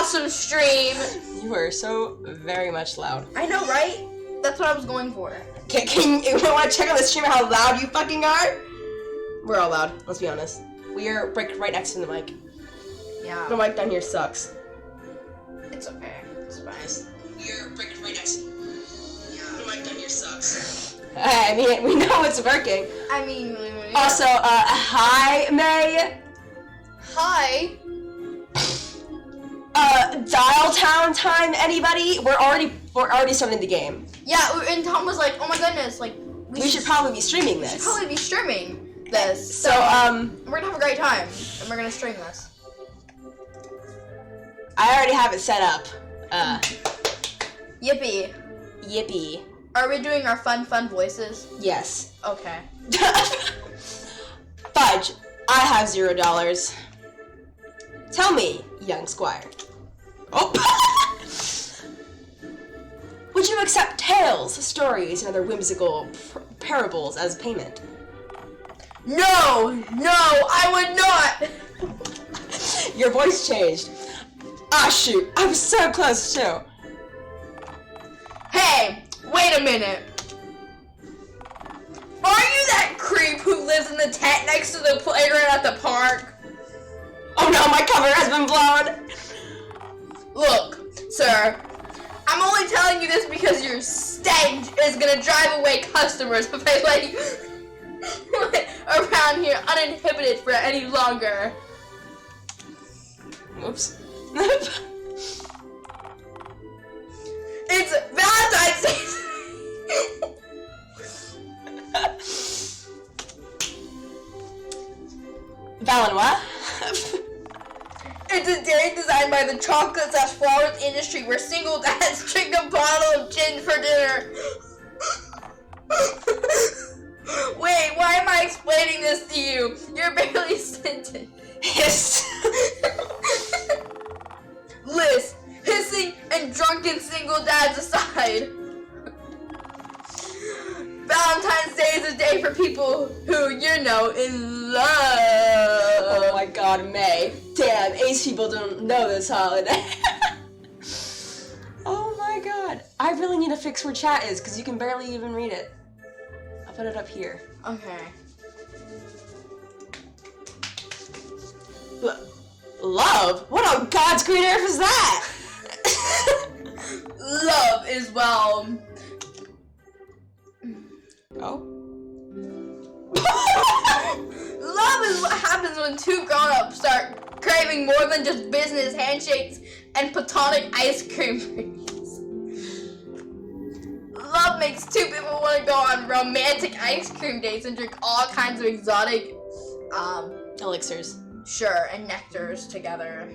awesome stream. You are so very much loud. I know, right? That's what I was going for. Can you want to check on the streamer how loud you fucking are? We're all loud, let's be honest. We are right next to the mic. Yeah. The mic down here sucks. It's okay. It's fine. We're right next to the mic down here sucks. I mean, we know it's working. I mean, yeah. Also, hi, May. Hi. Dialtown time, anybody? We're already starting the game. Yeah, and Tom was like, oh my goodness, like, we should probably be streaming this. We should probably be streaming this. So, we're gonna have a great time, and we're gonna stream this. I already have it set up. Yippee. Yippee. Are we doing our fun voices? Yes. Okay. Fudge, I have $0. Tell me, young squire. Oh! Would you accept tales, stories, and other whimsical parables as payment? No, I would not! Your voice changed. Ah, shoot, I was so close, too. Hey, wait a minute. Are you that creep who lives in the tent next to the playground at the park? Oh no, my cover has been blown! Look, sir, I'm only telling you this because your stench is gonna drive away customers if I let you around here uninhibited for any longer. Whoops. It's Valentine's Day! Valen, what? It's a day designed by the chocolate/flowers industry where single dads drink a bottle of gin for dinner. Wait, why am I explaining this to you? You're barely scented. Hiss. Liz, hissing and drunken single dads aside. Valentine's Day is a day for people who, in love. Oh my god, May. Damn, ace people don't know this holiday. Oh my god. I really need to fix where chat is, because you can barely even read it. I'll put it up here. Okay. Love? What on God's green earth is that? Love is, well... Oh? Love is what happens when two grown-ups start craving more than just business handshakes and platonic ice cream treats. Love makes two people want to go on romantic ice cream dates and drink all kinds of exotic, Elixirs. sure, and nectars together.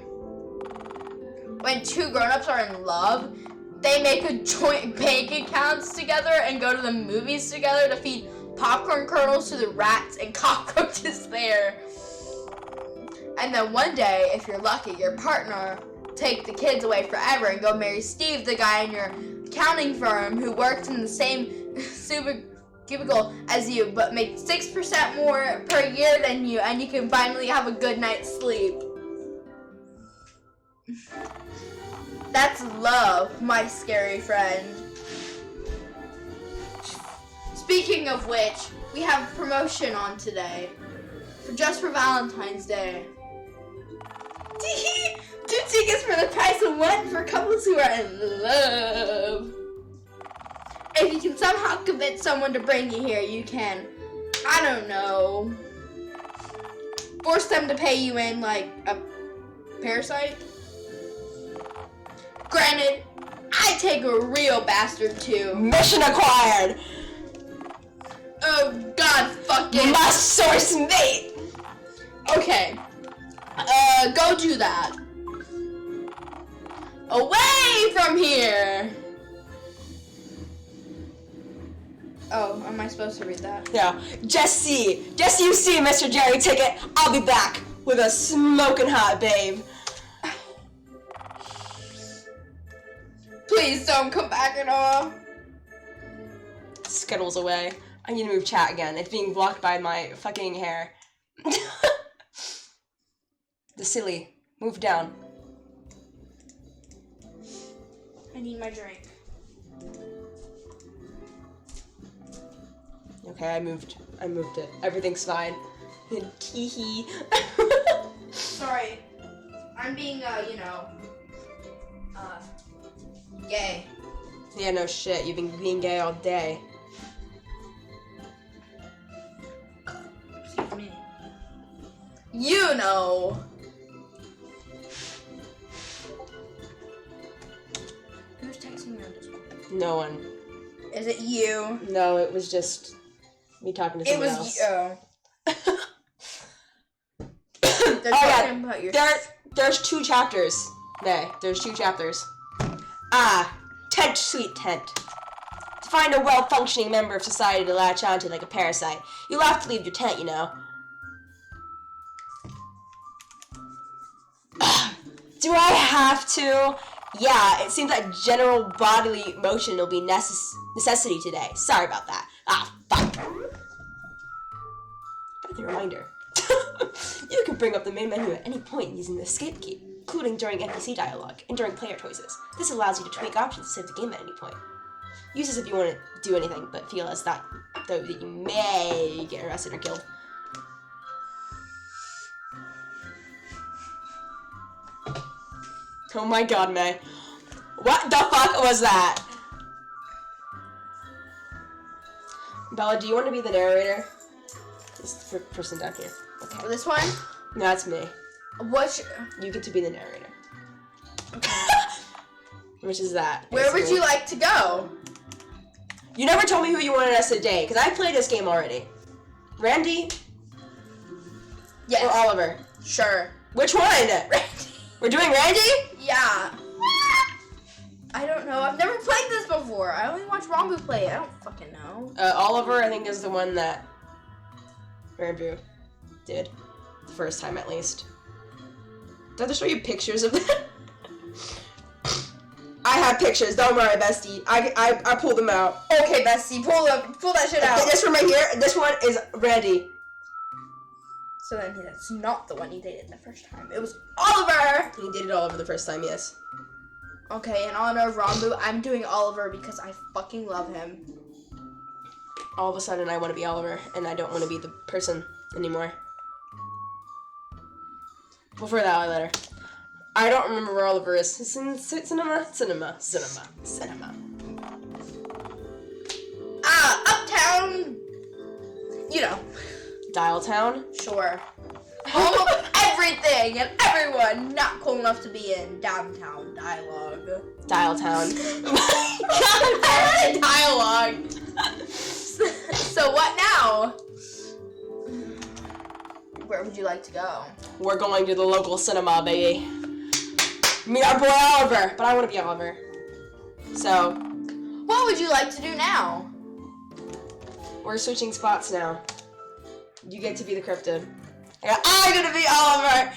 When two grown-ups are in love, they make a joint bank accounts together and go to the movies together to feed popcorn kernels to the rats and cockroaches there. And then one day, if you're lucky, your partner take the kids away forever and go marry Steve, the guy in your accounting firm who works in the same super cubicle as you, but makes 6% more per year than you, and you can finally have a good night's sleep. That's love, my scary friend. Speaking of which, we have a promotion on today. Just for Valentine's Day. 2 tickets for the price of 1 for couples who are in love. If you can somehow convince someone to bring you here, you can, I don't know, force them to pay you in like a parasite. Granted, I take a real bastard too. Mission acquired! Oh god fucking. Must source mate! Okay. Go do that. Away from here! Oh, am I supposed to read that? Yeah. Just you see, Mr. Jerry Ticket. I'll be back with a smoking hot babe. Please don't come back at all. Skittles away. I need to move chat again. It's being blocked by my fucking hair. The silly. Move down. I need my drink. Okay, I moved it. Everything's fine. Teehee. Sorry. I'm being, gay. Yeah, no shit. You've been being gay all day. Excuse me. You know. Who's texting me on Discord? No one. Is it you? No, it was just me talking to someone else. They're talking about your... There's 2 chapters. There's 2 chapters. Tent, sweet tent. To find a well-functioning member of society to latch onto like a parasite, you'll have to leave your tent, you know. Do I have to? Yeah, it seems like general bodily motion will be necessity today. Sorry about that. Fuck. Friendly reminder. You can bring up the main menu at any point using the escape key, including during NPC dialogue and during player choices. This allows you to tweak options to save the game at any point. Use this if you want to do anything, but feel as though that you may get arrested or killed. Oh my god, May. What the fuck was that? Bella, do you want to be the narrator? This person down here. Okay. This one? No, that's me. You get to be the narrator. Okay. Which is that? Where would you like to go? You never told me who you wanted us to date, because I played this game already. Randy? Yes. Or Oliver? Sure. Which one? Randy. We're doing Randy? Yeah. I don't know. I've never played this before. I only watch Rambo play it. I don't fucking know. Oliver, I think, is the one that Rambo did. The first time, at least. Did I have to show you pictures of that? I have pictures. Don't worry, bestie. I pulled them out. Okay, bestie. Pull that shit out. This one right here. This one is Randy. So then that's not the one you dated the first time. It was Oliver! He dated Oliver the first time, yes. Okay, in honor of Rambo, I'm doing Oliver because I fucking love him. All of a sudden, I want to be Oliver, and I don't want to be the person anymore. We'll figure that out later. I don't remember where Oliver is. Cinema. Uptown! You know. Dialtown? Sure. Home of everything and everyone not cool enough to be in downtown dialogue. Dialtown. Dialogue. So what now? Where would you like to go? We're going to the local cinema, baby. Meet our boy Oliver, but I want to be Oliver. So, what would you like to do now? We're switching spots now. You get to be the cryptid. I'm gonna be Oliver!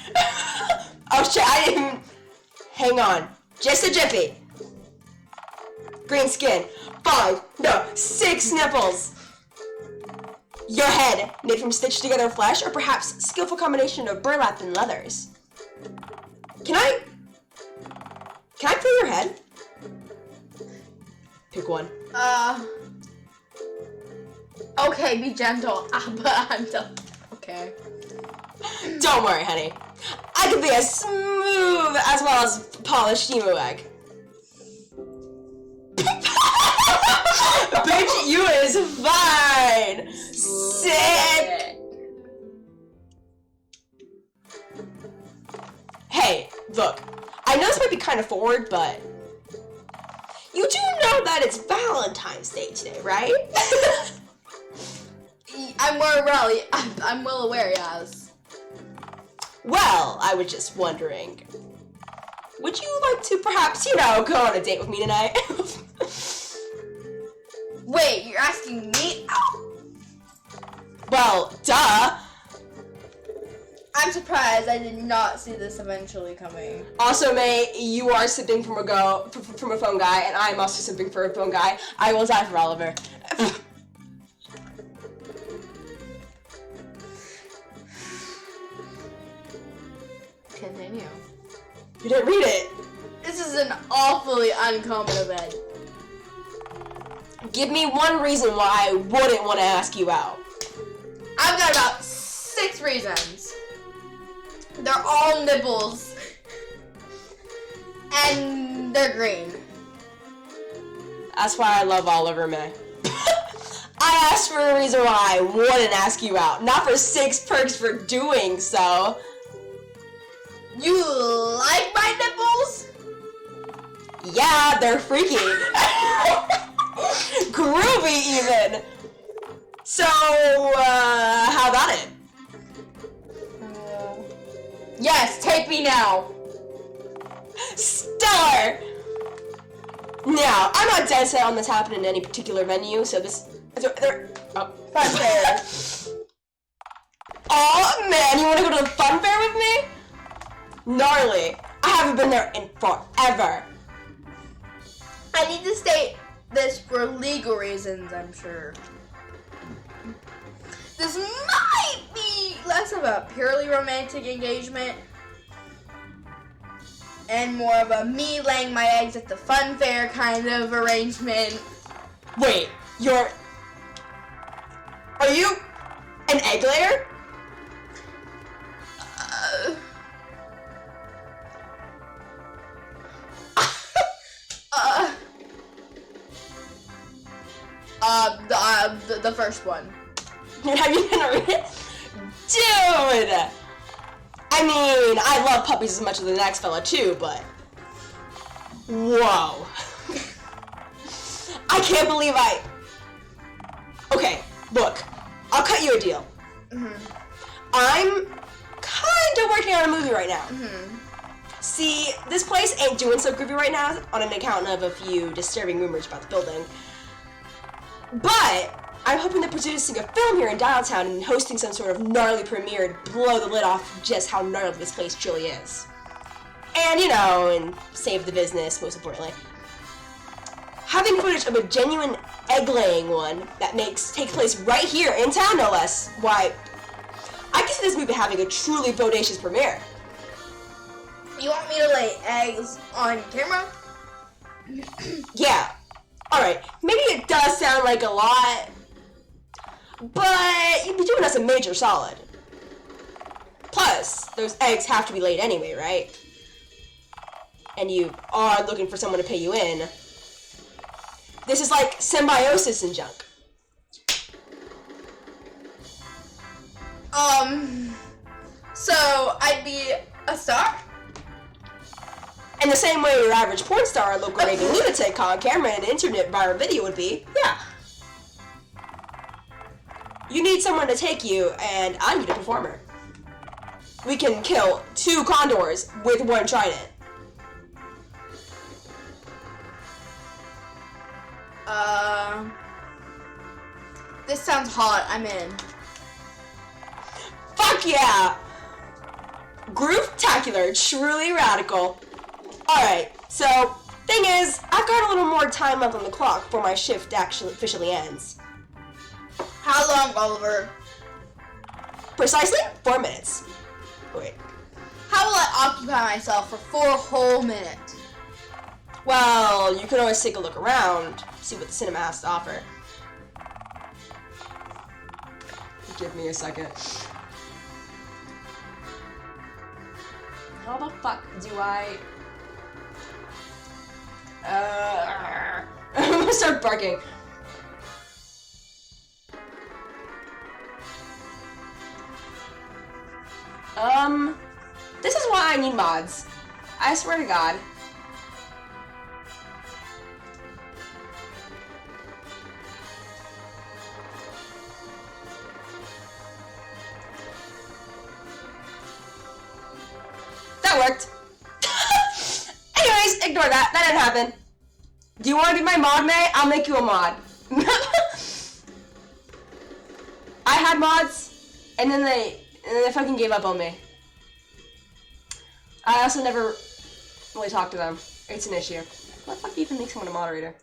Oh shit, I didn't... Hang on. Just a jiffy. Green skin. 6 nipples. Your head, made from stitched together flesh, or perhaps skillful combination of burlap and leathers. Can I feel your head? Pick one. Okay, be gentle. But I'm done. Okay. Don't worry, honey. I can be as smooth as well as polished emu egg. Bitch, you is fine. Sick. Hey, look. I know this might be kind of forward, but you do know that it's Valentine's Day today, right? I'm well aware, yes. Well, I was just wondering, would you like to perhaps, go on a date with me tonight? Wait, you're asking me? Well, duh. I'm surprised I did not see this eventually coming. Also, May, you are sipping from a phone guy, and I'm also sipping for a phone guy. I will die for Oliver. Continue. You didn't read it. this is an awfully uncommon event. Give me one reason why I wouldn't want to ask you out. I've got about 6 reasons. They're all nipples. And they're green. That's why I love Oliver May. I asked for a reason why I wouldn't ask you out, not for 6 perks for doing so. You like my nipples? Yeah, they're freaky. Groovy even. So, how about it? Yes, take me now. Stellar! Now, I'm not dead set on this happening in any particular venue, so this... Fun fair. Oh man, you want to go to the fun fair with me? Gnarly. I haven't been there in forever. I need to state this for legal reasons, I'm sure. This might be less of a purely romantic engagement and more of a me laying my eggs at the fun fair kind of arrangement. Wait, are you an egg layer? The first one. Have you gonna read it? Dude! I mean, I love puppies as much as the next fella too, but... Whoa. I can't believe Okay, look. I'll cut you a deal. I'm kinda working on a movie right now. See, this place ain't doing so groovy right now on an account of a few disturbing rumors about the building. But I'm hoping that producing a film here in Dialtown and hosting some sort of gnarly premiere to blow the lid off just how gnarly this place truly is. And, and save the business, most importantly. Having footage of a genuine egg-laying one that take place right here in town, no less, why, I can see this movie having a truly bodacious premiere. You want me to lay eggs on camera? Yeah. Alright, maybe it does sound like a lot, but you'd be doing us a major solid. Plus, those eggs have to be laid anyway, right? And you are looking for someone to pay you in. This is like symbiosis and junk. So I'd be a star? In the same way your average porn star, local raving lunatic on camera and internet viral video would be, yeah. You need someone to take you, and I need a performer. We can kill 2 condors with 1 trident. This sounds hot. I'm in. Fuck yeah! Groove-tacular, truly radical. Alright, so, thing is, I've got a little more time left on the clock before my shift actually officially ends. How long, Oliver? Precisely 4 minutes. Wait. How will I occupy myself for 4 whole minutes? Well, you can always take a look around, see what the cinema has to offer. Give me a second. How the fuck do I... I'm gonna start barking. This is why I need mods. I swear to God. That worked. Anyways, ignore that. That didn't happen. Do you want to be my mod, May? I'll make you a mod. I had mods, and then they fucking gave up on me. I also never really talked to them. It's an issue. What the fuck even makes someone a moderator?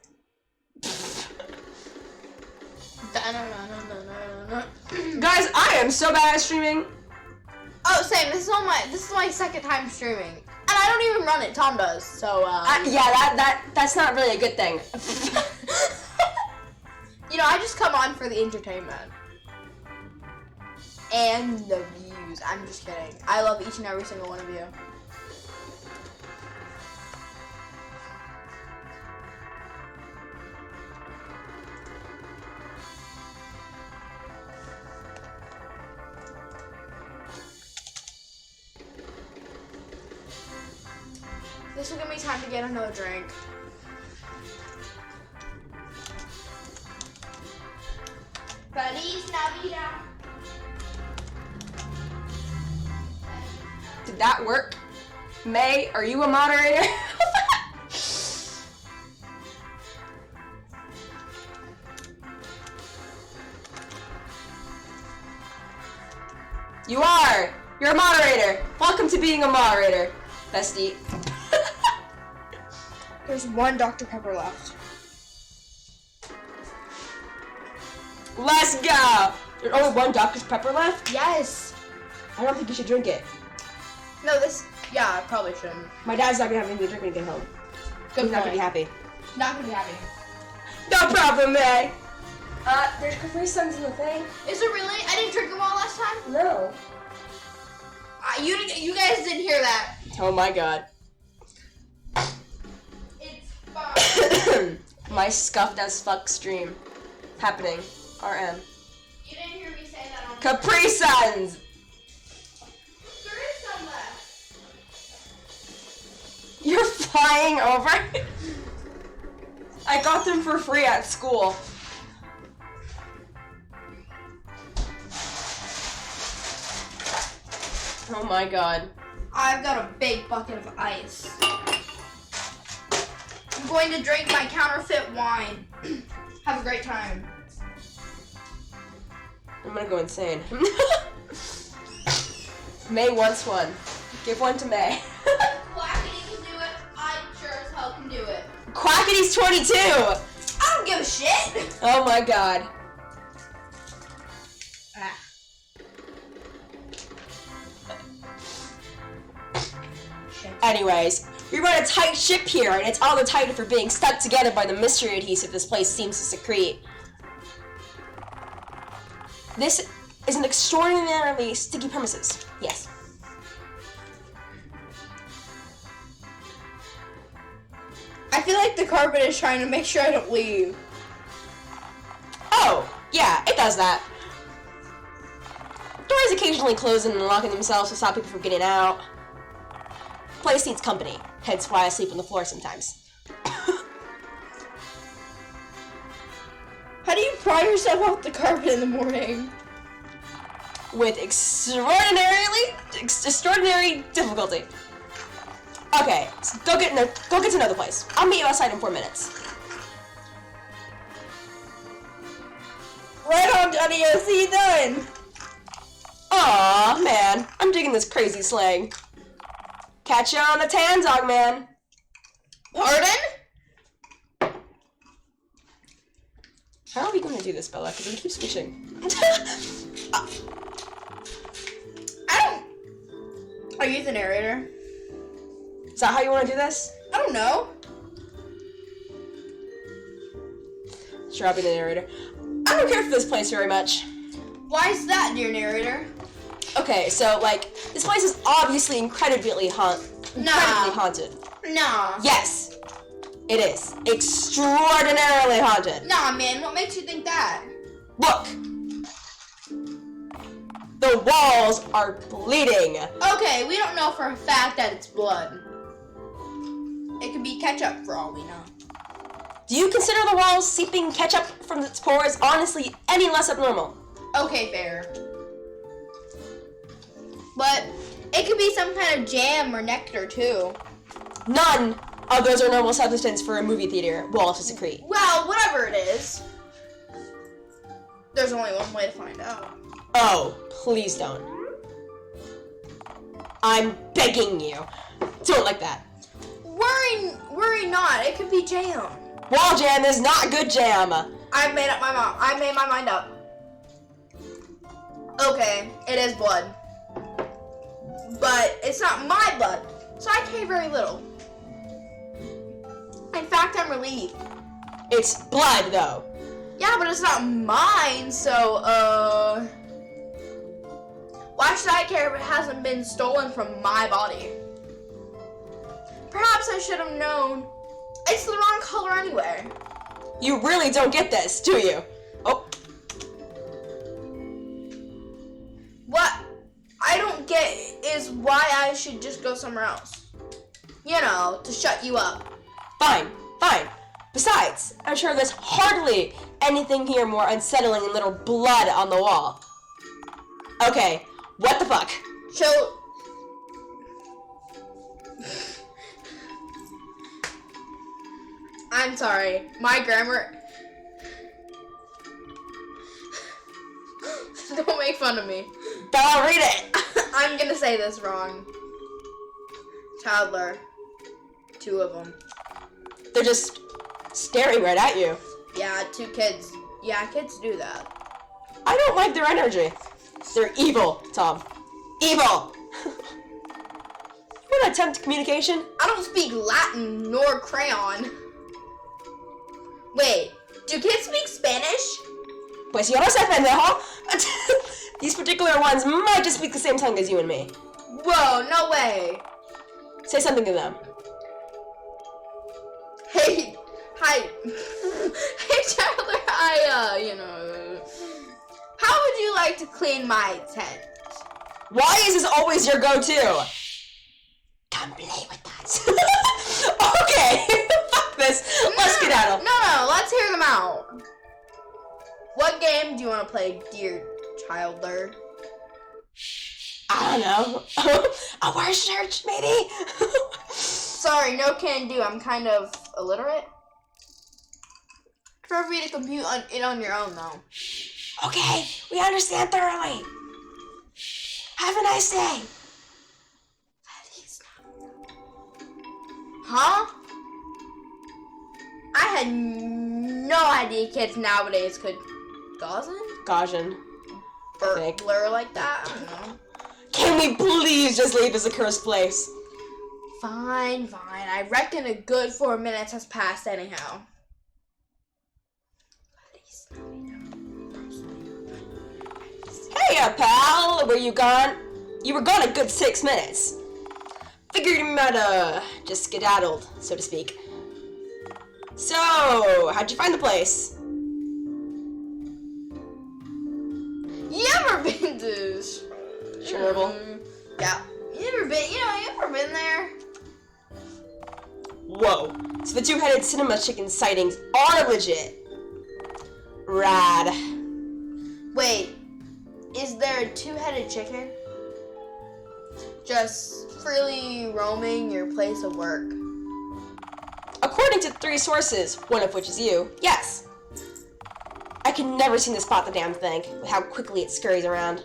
No. Guys, I am so bad at streaming. Oh, same. This is my second time streaming, and I don't even run it. Tom does. So. Yeah, that's not really a good thing. You know, I just come on for the entertainment and the views. I'm just kidding. I love each and every single one of you. This will give me time to get another drink. Feliz Navidad. Did that work? May, are you a moderator? You are! You're a moderator! Welcome to being a moderator, bestie. There's one Dr. Pepper left. Let's go! There's only one Dr. Pepper left? Yes. I don't think you should drink it. No, yeah, I probably shouldn't. My dad's not gonna have anything to drink when he gets home. Good He's not gonna point. be happy. Not gonna be happy. No problem, May! There's Capri Suns in the thing. Is it really? I didn't drink them all last time? No. You guys didn't hear that. Oh my god. It's fine. My scuffed as fuck stream. Happening. RM. You didn't hear me say that on Capri Suns! There is some left. You're flying over? I got them for free at school. Oh my god. I've got a big bucket of ice. I'm going to drink my counterfeit wine. Have a great time. I'm gonna go insane. May wants one. Give one to May. Quackity can do it. I sure as hell can do it. Quackity's 22! I don't give a shit. Oh my god. Ah. Shit. Anyways, we run a tight ship here, and it's all the tighter for being stuck together by the mystery adhesive this place seems to secrete. This is an extraordinarily sticky premises. Yes. I feel like the carpet is trying to make sure I don't leave. Oh, yeah, it does that. Doors occasionally closing and locking themselves to stop people from getting out. Place needs company, hence why I sleep on the floor sometimes. How do you pry yourself off the carpet in the morning? With extraordinary difficulty. Okay, so go get to another place. I'll meet you outside in 4 minutes. Right on, Johnny. I'll see you then. Aw, man, I'm digging this crazy slang. Catch ya on the tan dog, man. Pardon? How are we gonna do this, Bella? Because we keep switching. Are you the narrator? Is that how you want to do this? I don't know. Sure, I'll be the narrator. I don't care for this place very much. Why is that, dear narrator? Okay, so, like, this place is obviously incredibly haunted. Nah. Yes, it is. Extraordinarily haunted. Nah, man. What makes you think that? Look! The walls are bleeding. Okay, we don't know for a fact that it's blood. It could be ketchup for all we know. Do you consider the walls seeping ketchup from its pores honestly any less abnormal? Okay, fair. But it could be some kind of jam or nectar, too. None of those are normal substance for a movie theater wall to secrete. Well, whatever it is. There's only one way to find out. Oh, please don't. I'm begging you. Don't like that. Worry not. It could be jam. Wall jam is not good jam. I made my mind up. Okay, it is blood. but it's not my blood, so I care very little. In fact, I'm relieved. It's blood, though. Yeah, but it's not mine, so, why should I care if it hasn't been stolen from my body? Perhaps I should have known. It's the wrong color anyway. You really don't get this, do you? Oh. What I don't get is why I should just go somewhere else. You know, to shut you up. Fine, fine. Besides, I'm sure there's hardly anything here more unsettling than little blood on the wall. Okay, what the fuck? So, I'm sorry, my grammar. Don't make fun of me. Bellaa, read it! I'm gonna say this wrong. Toddler. 2 of them. They're just staring right at you. Yeah, 2 kids. Yeah, kids do that. I don't like their energy. They're evil, Tom. Evil! You want to attempt communication? I don't speak Latin nor crayon. Wait, do kids speak Spanish? Pues yo no sé, pendejo. These particular ones might just speak the same tongue as you and me. Whoa, no way. Say something to them. Hey, hi. Hey, Tyler, how would you like to clean my tent? Why is this always your go-to? Come play with us. Okay, fuck this. Let's skedaddle. No, let's hear them out. What game do you want to play, dear Childler? I don't know. A word search, maybe? Sorry, no can do. I'm kind of illiterate. Feel free to compute it on your own, though. Okay, we understand thoroughly. Have a nice day. Huh? I had no idea kids nowadays could Gaussian. or blur like that. I don't know. Can we please just leave this accursed place? Fine. I reckon a good 4 minutes has passed anyhow. Hey, pal, where you gone? You were gone a good 6 minutes. Figured you might, just skedaddled, so to speak. So, how'd you find the place? You ever been to Chernobyl? Yeah. You ever been there? Whoa. So the 2-headed cinema chicken sightings are legit. Rad. Wait, is there a 2-headed chicken? Just freely roaming your place of work? According to 3 sources, one of which is you, yes. I can never seem to spot the damn thing, with how quickly it scurries around.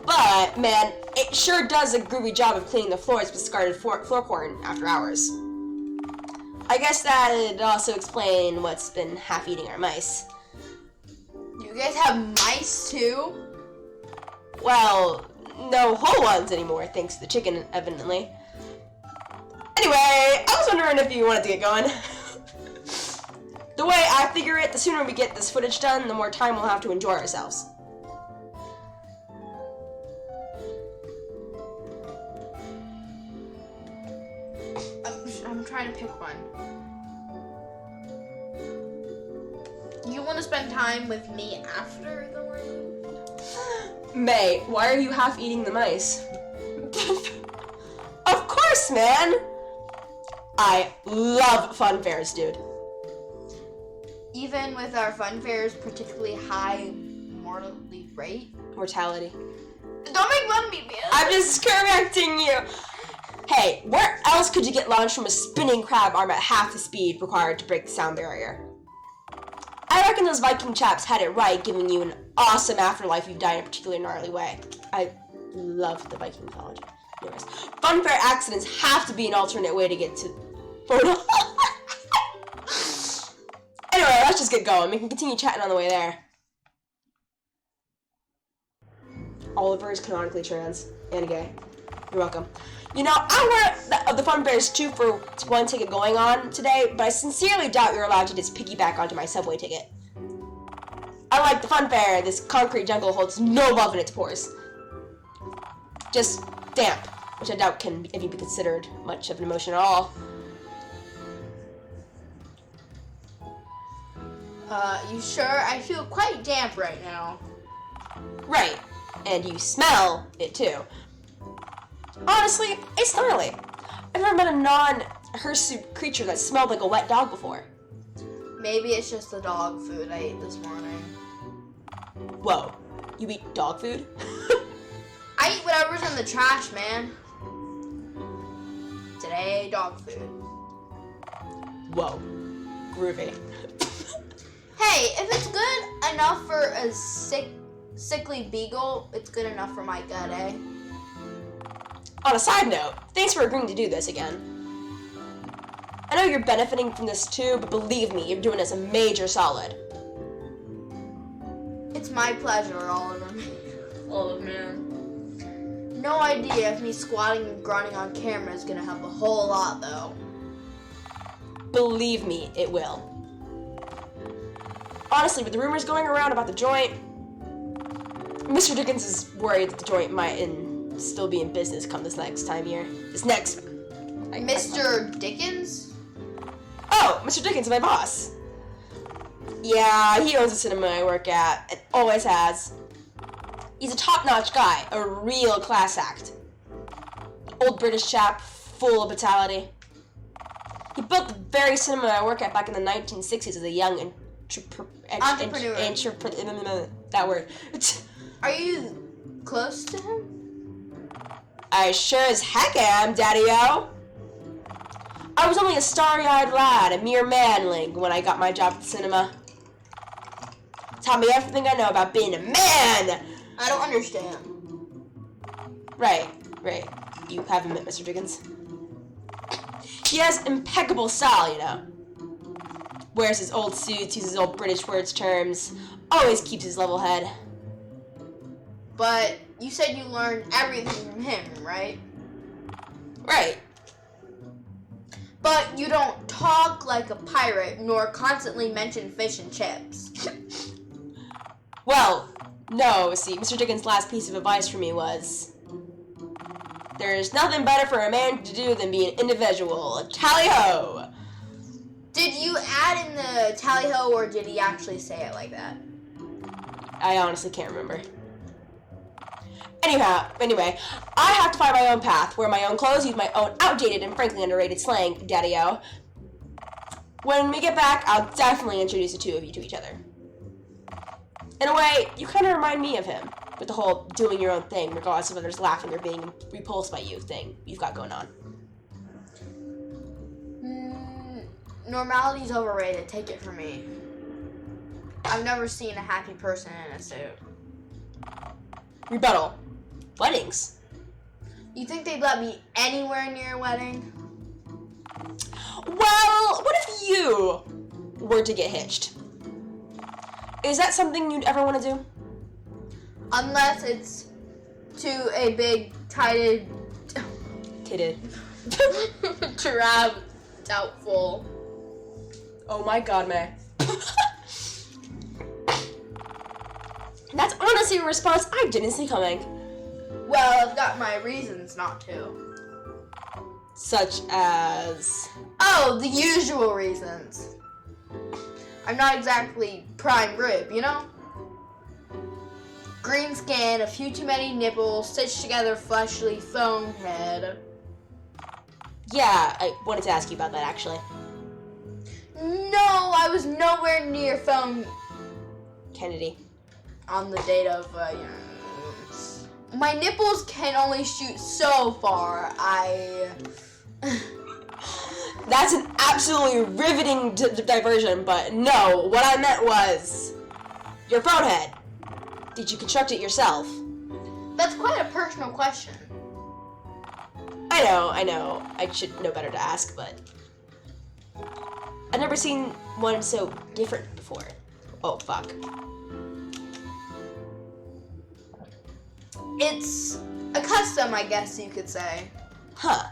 But, man, it sure does a groovy job of cleaning the floors with discarded floor porn after hours. I guess that'd also explain what's been half-eating our mice. You guys have mice too? Well, no whole ones anymore, thanks to the chicken, evidently. Anyway, I was wondering if you wanted to get going. The way I figure it, the sooner we get this footage done, the more time we'll have to enjoy ourselves. I'm trying to pick one. You want to spend time with me after the one? May, why are you half eating the mice? Of course, man! I love fun fairs, dude. Even with our fun fairs particularly high mortality rate? Mortality. Don't make fun of me, man. I'm just correcting you. Hey, where else could you get launched from a spinning crab arm at half the speed required to break the sound barrier? I reckon those Viking chaps had it right, giving you an awesome afterlife if you die in a particularly gnarly way. I love the Viking mythology. Anyways, fun fair accidents have to be an alternate way to get to photo. Anyway, let's just get going. We can continue chatting on the way there. Oliver is canonically trans and gay. You're welcome. You know, I want the Fun Bear's 2-for-1 ticket going on today, but I sincerely doubt you're allowed to just piggyback onto my subway ticket. Unlike the Fun Fair, this concrete jungle holds no love in its pores. Just damp, which I doubt can even be considered much of an emotion at all. You sure? I feel quite damp right now. Right, and you smell it too. Honestly, it's gnarly. I've never met a non-hirsute creature that smelled like a wet dog before. Maybe it's just the dog food I ate this morning. Whoa, you eat dog food? I eat whatever's in the trash, man. Today, dog food. Whoa, groovy. Hey, if it's good enough for a sickly beagle, it's good enough for my gut, eh? On a side note, thanks for agreeing to do this again. I know you're benefiting from this too, but believe me, you're doing us a major solid. It's my pleasure, Oliver. Oliver, man. No idea if me squatting and grunting on camera is gonna help a whole lot, though. Believe me, it will. Honestly, with the rumors going around about the joint, Mr. Dickens is worried that the joint might still be in business come this next time year. Mr. Dickens? Oh, Mr. Dickens, my boss. Yeah, he owns the cinema I work at, and always has. He's a top-notch guy, a real class act. Old British chap, full of vitality. He built the very cinema I work at back in the 1960s as a young entrepreneur. That word. Are you close to him? I sure as heck am, Daddy-O. I was only a starry-eyed lad, a mere manling, when I got my job at the cinema. Taught me everything I know about being a man! I don't understand. Right. You haven't met Mr. Dickens. He has impeccable style, you know. Wears his old suits, uses old British words, terms, always keeps his level head. But you said you learned everything from him, right? Right. But you don't talk like a pirate, nor constantly mention fish and chips. Well, no, see, Mr. Dickens' last piece of advice for me was, there's nothing better for a man to do than be an individual. Tally-ho! Did you add in the tally-ho, or did he actually say it like that? I honestly can't remember. Anyway, I have to find my own path, wear my own clothes, use my own outdated and frankly underrated slang, Daddy-O. When we get back, I'll definitely introduce the two of you to each other. In a way, you kind of remind me of him, with the whole doing your own thing, regardless of others laughing or being repulsed by you thing you've got going on. Normality's overrated, take it from me. I've never seen a happy person in a suit. Rebuttal. Weddings. You think they'd let me anywhere near a wedding? Well, what if you were to get hitched? Is that something you'd ever want to do? Unless it's to a big, tided... Titted. Giraffe. Doubtful. Oh my god, May. That's honestly a response I didn't see coming. Well, I've got my reasons not to. Such as... Oh, the usual reasons. I'm not exactly prime rib, you know? Green skin, a few too many nipples, stitched together fleshly foam head. Yeah, I wanted to ask you about that, actually. No, I was nowhere near foam... Kennedy. On the date of, my nipples can only shoot so far. That's an absolutely riveting diversion, but no, what I meant was your phone head. Did you construct it yourself? That's quite a personal question. I know. I should know better to ask, but I've never seen one so different before. Oh, fuck. It's A custom, I guess you could say. Huh.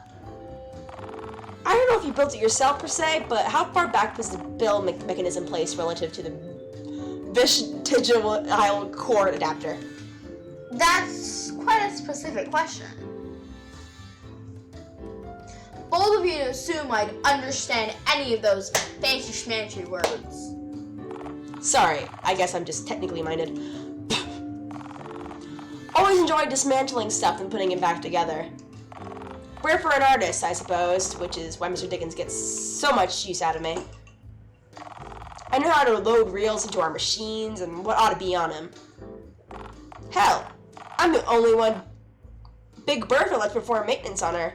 I don't know if you built it yourself per se, but how far back was the build mechanism placed relative to the vestigial cord adapter? That's quite a specific question. Bold of you to assume I'd understand any of those fancy schmancy words. Sorry, I guess I'm just technically minded. Always enjoyed dismantling stuff and putting it back together. Rare for an artist, I suppose, which is why Mr. Dickens gets so much use out of me. I know how to load reels into our machines and what ought to be on them. Hell, I'm the only one Big Bertha lets perform maintenance on her.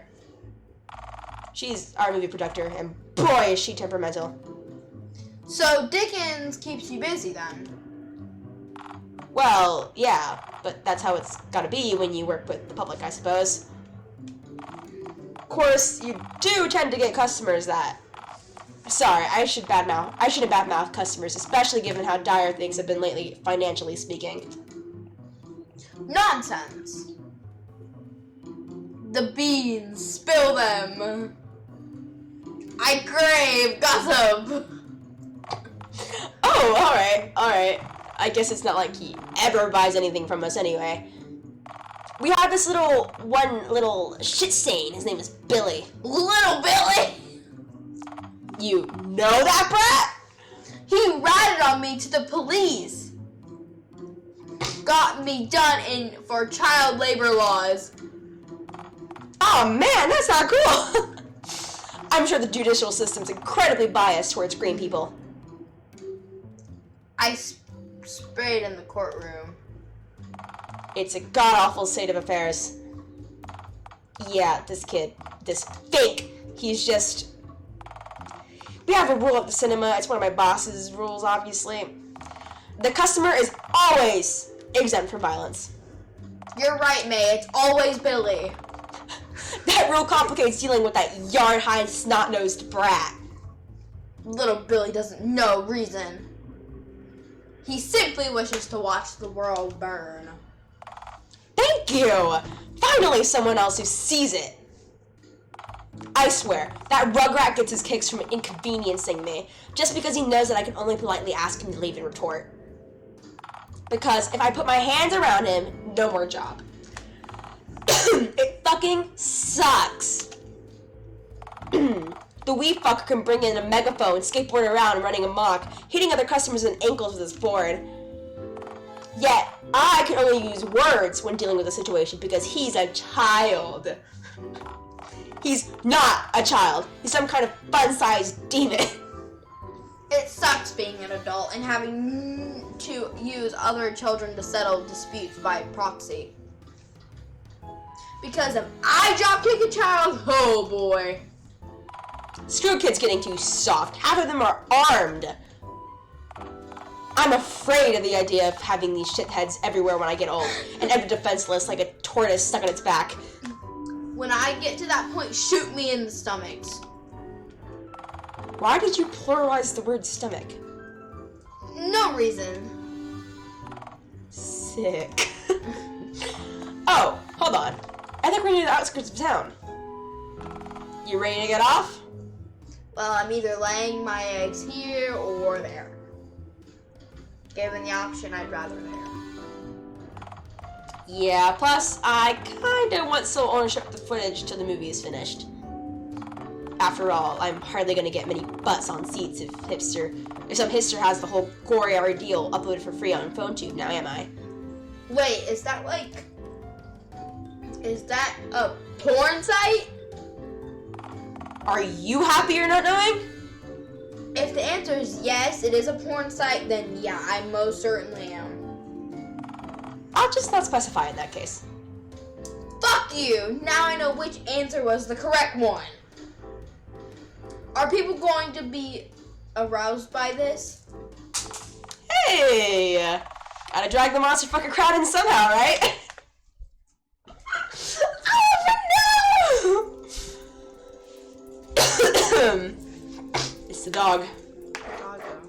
She's our movie producer, and boy is she temperamental. So Dickens keeps you busy then? Well, yeah, but that's how it's gotta be when you work with the public, I suppose. Of course, you do tend to get customers that... Sorry, I shouldn't badmouth customers, especially given how dire things have been lately, financially speaking. Nonsense. The beans, spill them. I crave gossip. Oh, alright. I guess it's not like he ever buys anything from us anyway. We have this little shit stain. His name is Billy. Little Billy? You know that brat? He ratted on me to the police. Got me done in for child labor laws. Oh man, that's not cool. I'm sure the judicial system's incredibly biased towards green people. I sprayed in the courtroom. It's a god-awful state of affairs. Yeah, this fake, he's just... We have a rule at the cinema, it's one of my boss's rules, obviously. The customer is always exempt from violence. You're right, May, it's always Billy. That rule complicates dealing with that yard-high, snot-nosed brat. Little Billy doesn't know reason. He simply wishes to watch the world burn. Thank you! Finally someone else who sees it. I swear, that rugrat gets his kicks from inconveniencing me, just because he knows that I can only politely ask him to leave and retort. Because if I put my hands around him, no more job. It fucking sucks. The wee fucker can bring in a megaphone, skateboard around, running amok, hitting other customers in the ankles with his board. Yet, I can only use words when dealing with a situation because he's a child. He's not a child. He's some kind of fun-sized demon. It sucks being an adult and having to use other children to settle disputes by proxy. Because if I drop kick a child, oh boy. Screw kids getting too soft. Half of them are armed. I'm afraid of the idea of having these shitheads everywhere when I get old, and ever defenseless like a tortoise stuck on its back. When I get to that point, shoot me in the stomachs. Why did you pluralize the word stomach? No reason. Sick. Oh, hold on. I think we're near the outskirts of town. You ready to get off? Well, I'm either laying my eggs here or there. Given the option, I'd rather there. Yeah, plus I kinda want sole ownership of the footage till the movie is finished. After all, I'm hardly gonna get many butts on seats if some hipster has the whole gory ordeal uploaded for free on PhoneTube, now am I? Wait, is that a porn site? Are you happy you're not knowing? If the answer is yes, it is a porn site, then yeah, I most certainly am. I'll just not specify in that case. Fuck you! Now I know which answer was the correct one. Are people going to be aroused by this? Hey! Gotta drag the monster fucker crowd in somehow, right? Oh no! It's the dog.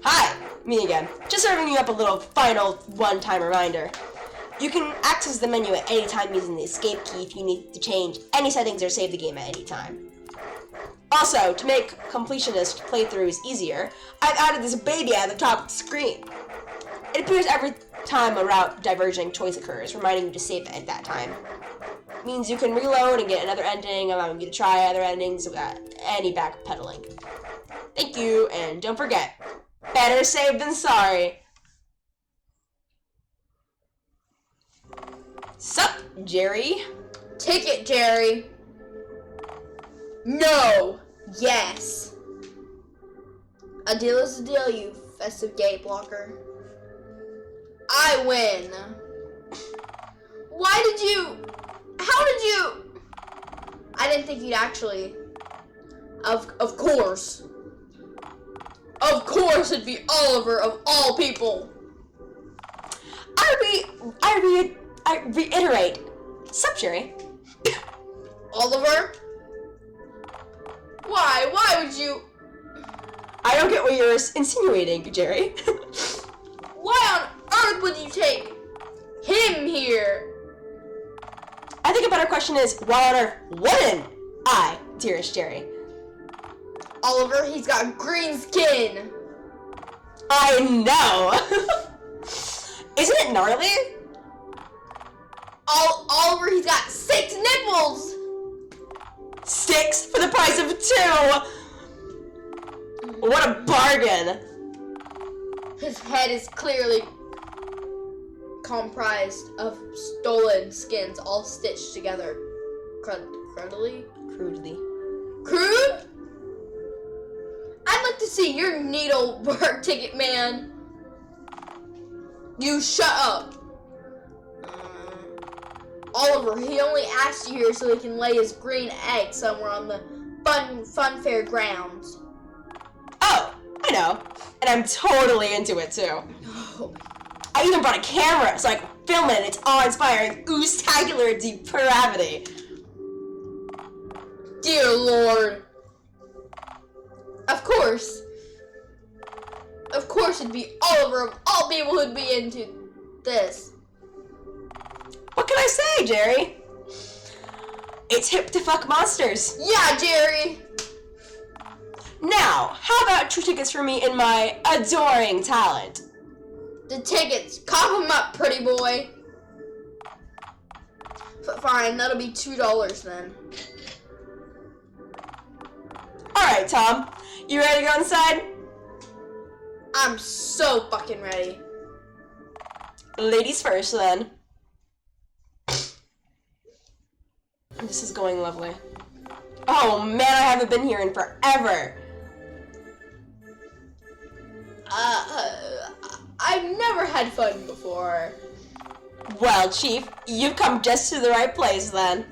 Hi, me again. Just serving you up a little final one-time reminder. You can access the menu at any time using the escape key if you need to change any settings or save the game at any time. Also, to make completionist playthroughs easier, I've added this baby at the top of the screen. It appears every time a route diverging choice occurs, reminding you to save it at that time. It means you can reload and get another ending, allowing you to try other endings without any backpedaling. Thank you, and don't forget, better safe than sorry. Sup, Jerry? Ticket, Jerry. No. Yes. A deal is a deal, you festive gate blocker. I win. Why did you... How did you... I didn't think you'd actually... Of course. Of course it'd be Oliver of all people. I reiterate. Sup, Jerry? Oliver? Why? Why would you... I don't get what you're insinuating, Jerry. Why on earth would you take him here? I think a better question is, why on earth wouldn't I, dearest Jerry? Oliver, he's got green skin. I know. Isn't it gnarly? Oliver, he's got 6 nipples. 6 for the price of 2. What a bargain. His head is clearly comprised of stolen skins all stitched together. Crudely? Crude? I'd like to see your needlework ticket, man. You shut up. Oliver, he only asked you here so he can lay his green egg somewhere on the fun fair grounds. Oh, I know. And I'm totally into it, too. Oh. I even brought a camera so I can film it in its awe-inspiring ooze-tacular depravity. Dear Lord. Of course. Of course it'd be Oliver of all people who'd be into this. What can I say, Jerry? It's hip to fuck monsters. Yeah, Jerry. Now, how about 2 tickets for me in my adoring talent? The tickets. Cop them up, pretty boy. Fine, that'll be $2 then. Alright, Tom. You ready to go inside? I'm so fucking ready. Ladies first, then. This is going lovely. Oh man, I haven't been here in forever. I've never had fun before. Well, Chief, you've come just to the right place then.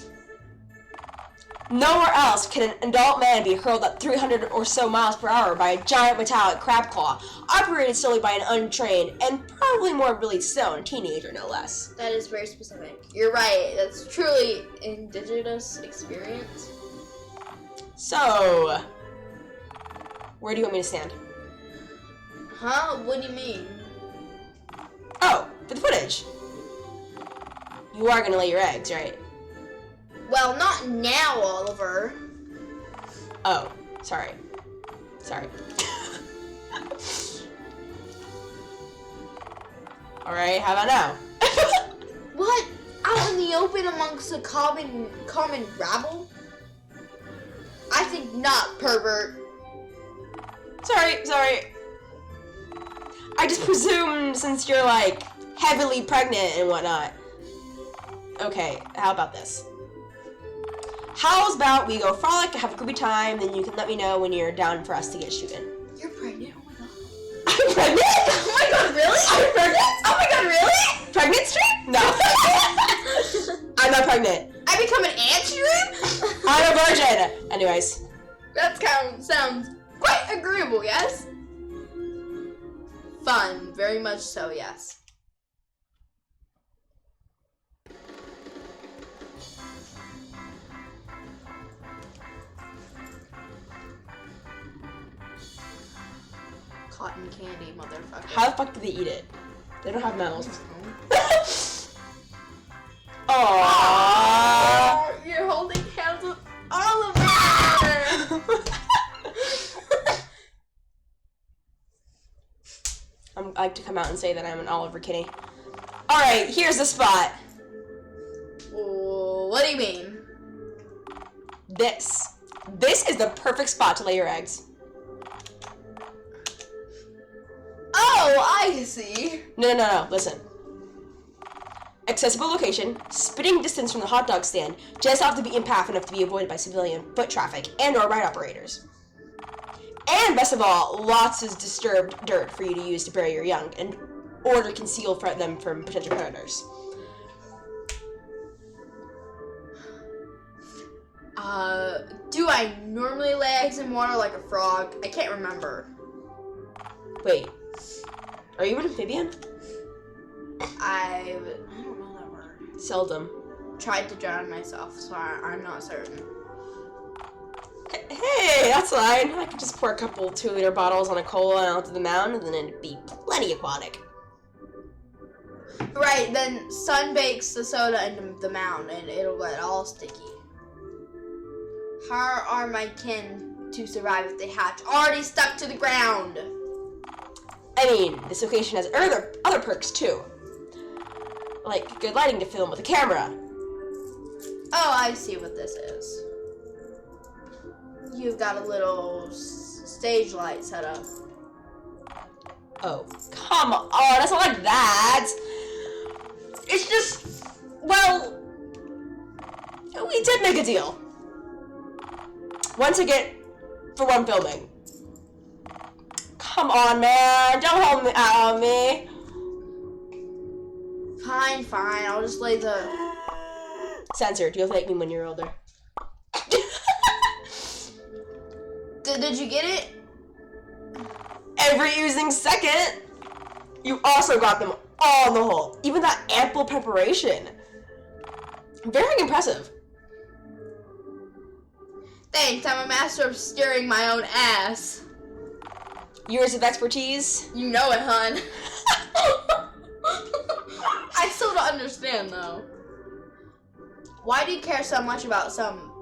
Nowhere else can an adult man be hurled at 300 or so miles per hour by a giant metallic crab claw, operated solely by an untrained, and probably more really still, a teenager no less. That is very specific. You're right. That's truly indigenous experience. So, where do you want me to stand? Huh? What do you mean? Oh, for the footage. You are gonna lay your eggs, right? Well, not now, Oliver. Oh, sorry. Sorry. Alright, how about now? What? Out in the open amongst the common rabble? I think not, pervert. Sorry. I just presumed since you're, like, heavily pregnant and whatnot. Okay, how about this? How's about we go frolic, have a groovy time, then you can let me know when you're down for us to get shooting. You're pregnant? Oh my god. I'm pregnant? Oh my god, really? I'm pregnant? Oh my god, really? Pregnant stream? No. I'm not pregnant. I become an ant stream? I'm a virgin. Anyways. That sounds quite agreeable, yes? Fun, very much so, yes. Cotton candy, motherfucker. How the fuck do they eat it? They don't have mouths. Aww. You're holding hands with Oliver. I like to come out and say that I'm an Oliver kitty. Alright, here's the spot. What do you mean? This. This is the perfect spot to lay your eggs. Oh, I see. No. Listen. Accessible location, spitting distance from the hot dog stand, just off the beaten path enough to be avoided by civilian foot traffic and or ride operators. And best of all, lots of disturbed dirt for you to use to bury your young and or to conceal them from potential predators. Do I normally lay eggs in water like a frog? I can't remember. Wait, are you an amphibian? I don't know that word. Seldom. Tried to drown myself, so I'm not certain. Hey, that's fine. I could just pour a couple 2-liter bottles on a cola and out to the mound, and then it'd be plenty aquatic. Right, then sun bakes the soda into the mound, and it'll get all sticky. How are my kin to survive if they hatch already stuck to the ground? I mean, this location has other perks too. Like good lighting to film with a camera. Oh, I see what this is. You've got a little stage light set up. Oh, come on, it's not like that. It's just, well, we did make a deal. 1 ticket for 1 filming. Come on, man, don't hold me out on me. Fine, I'll just lay the... Censored, you'll thank me when you're older. Did you get it? Every using second. You also got them all in the hole. Even that ample preparation. Very impressive. Thanks, I'm a master of steering my own ass. Years of expertise. You know it, hun. I still don't understand, though. Why do you care so much about some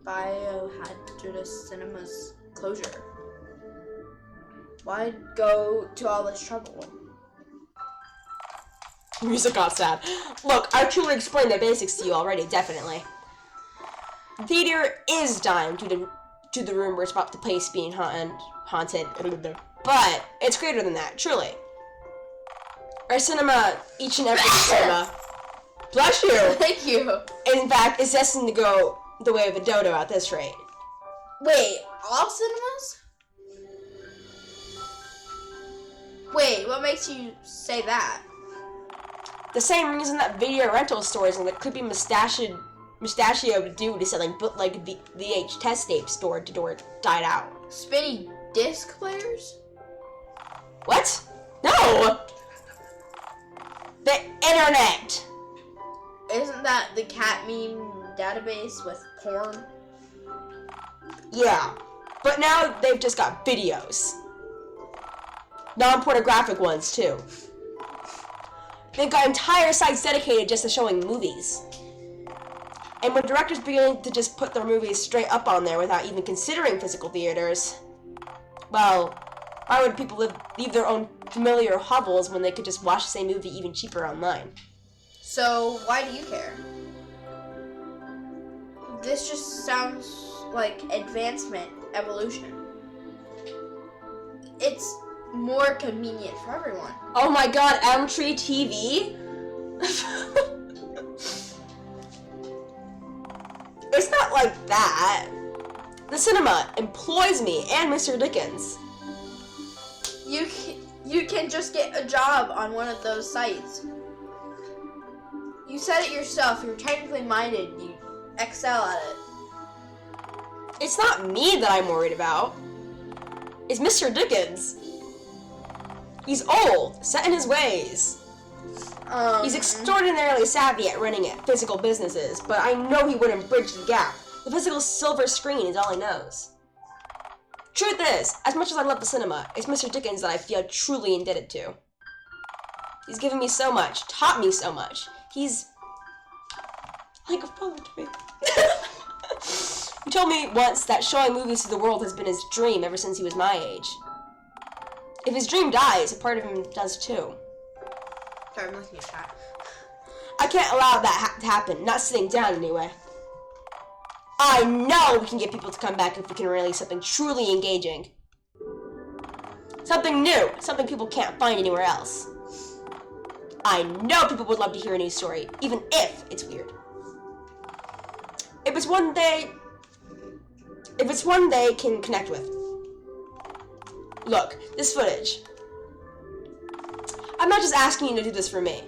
biohazardous cinema's closure? Why go to all this trouble? Music got sad. Look, I truly explained the basics to you already, definitely. The theater is dying due to the rumors about the place being haunted, but it's greater than that, truly. Our cinema, each and every cinema, bless you, Thank you. in fact, is destined to go the way of a dodo at this rate. Wait, all cinemas? Wait, what makes you say that? The same reason that video rental stores and the creepy mustachioed dude is selling bootleg VHS tapes door to door died out. Spinny disc players? What? No! The internet! Isn't that the cat meme database with porn? Yeah, but now they've just got videos. Non-pornographic ones, too. They've got entire sites dedicated just to showing movies. And when directors begin to just put their movies straight up on there without even considering physical theaters, well, why would people leave their own familiar hovels when they could just watch the same movie even cheaper online? So, why do you care? This just sounds like advancement, evolution. It's more convenient for everyone. Oh my god, Elm Tree TV? It's not like that. The cinema employs me and Mr. Dickens. You can just get a job on one of those sites. You said it yourself, you're technically minded, you excel at it. It's not me that I'm worried about. It's Mr. Dickens. He's old, set in his ways. He's extraordinarily savvy at running physical businesses, but I know he wouldn't bridge the gap. The physical silver screen is all he knows. Truth is, as much as I love the cinema, it's Mr. Dickens that I feel truly indebted to. He's given me so much, taught me so much. He's like a brother to me. He told me once that showing movies to the world has been his dream ever since he was my age. If his dream dies, a part of him does too. Sorry, I'm looking at that. I can't allow that to happen, not sitting down anyway. I know we can get people to come back if we can release something truly engaging. Something new, something people can't find anywhere else. I know people would love to hear a new story, even if it's weird. If it's one they can connect with. Look, this footage. I'm not just asking you to do this for me.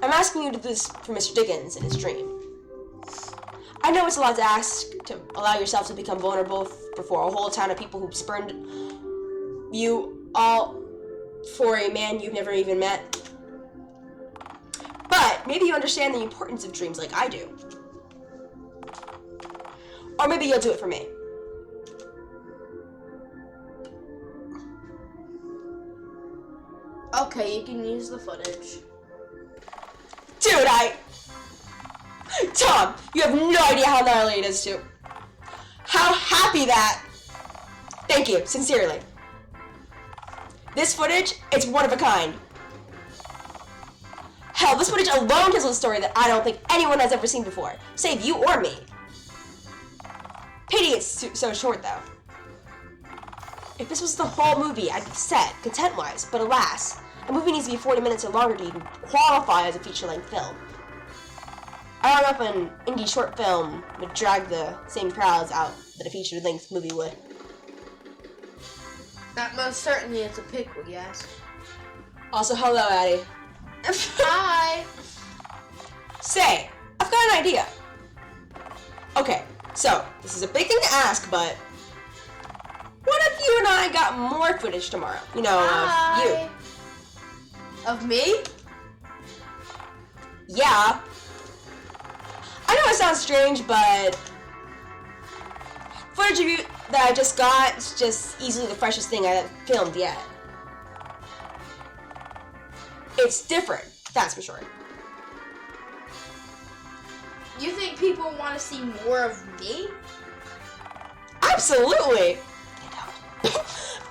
I'm asking you to do this for Mr. Dickens and his dream. I know it's a lot to ask to allow yourself to become vulnerable before a whole town of people who spurned you all for a man you've never even met. But maybe you understand the importance of dreams like I do. Or maybe you'll do it for me. Okay, you can use the footage. Dude, Tom, you have no idea how gnarly it is too. How happy that... Thank you, sincerely. This footage, it's one of a kind. Hell, this footage alone tells a story that I don't think anyone has ever seen before, save you or me. Pity it's so short, though. If this was the whole movie, I'd be set, content-wise, but alas, a movie needs to be 40 minutes or longer to even qualify as a feature-length film. I don't know if an indie short film would drag the same crowds out that a feature-length movie would. That most certainly is a pickle, yes. Also, hello, Addie. Hi! Say, I've got an idea. Okay, so, this is a big thing to ask, but... what if you and I got more footage tomorrow? You know, Hi. of you. Of me? Yeah. I know it sounds strange, but... footage of you that I just got is just easily the freshest thing I've filmed yet. It's different, that's for sure. You think people want to see more of me? Absolutely!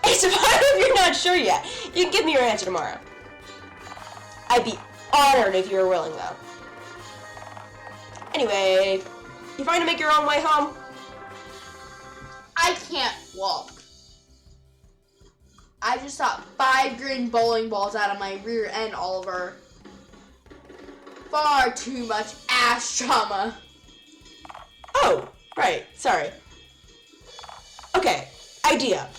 It's fine if you're not sure yet. You can give me your answer tomorrow. I'd be honored if you were willing, though. Anyway, you fine to make your own way home? I can't walk. I just shot 5 green bowling balls out of my rear end, Oliver. Far too much ass trauma. Oh, right, sorry. Okay, idea.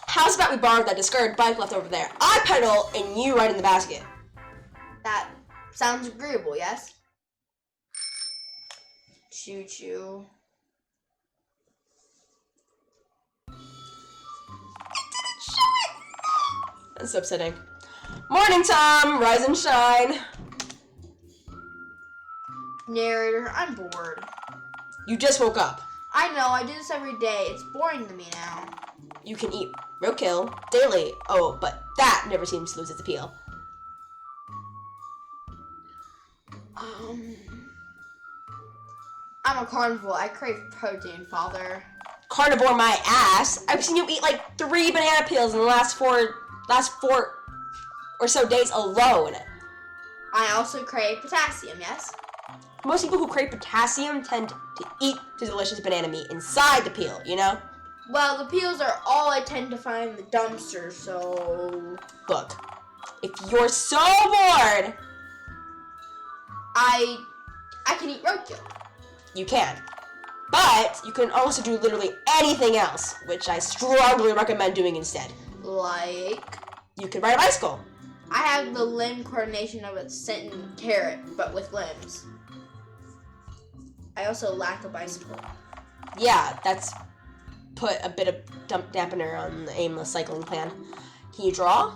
How's about we borrow that discarded bike left over there? I pedal and you ride in the basket. That sounds agreeable, yes? Choo choo. That's upsetting. Morning, Tom. Rise and shine. Narrator, I'm bored. You just woke up. I know, I do this every day. It's boring to me now. You can eat roadkill daily. Oh, but that never seems to lose its appeal. I'm a carnivore. I crave protein, Father. Carnivore my ass. I've seen you eat like 3 banana peels in the last four or so days alone. I also crave potassium, yes? Most people who crave potassium tend to eat the delicious banana meat inside the peel, you know? Well, the peels are all I tend to find in the dumpster, so... Look, if you're so bored... I can eat roadkill. You can. But you can also do literally anything else, which I strongly recommend doing instead. Like... You can ride a bicycle. I have the limb coordination of a sentient carrot, but with limbs. I also lack a bicycle. Yeah, that's put a bit of dampener on the aimless cycling plan. Can you draw?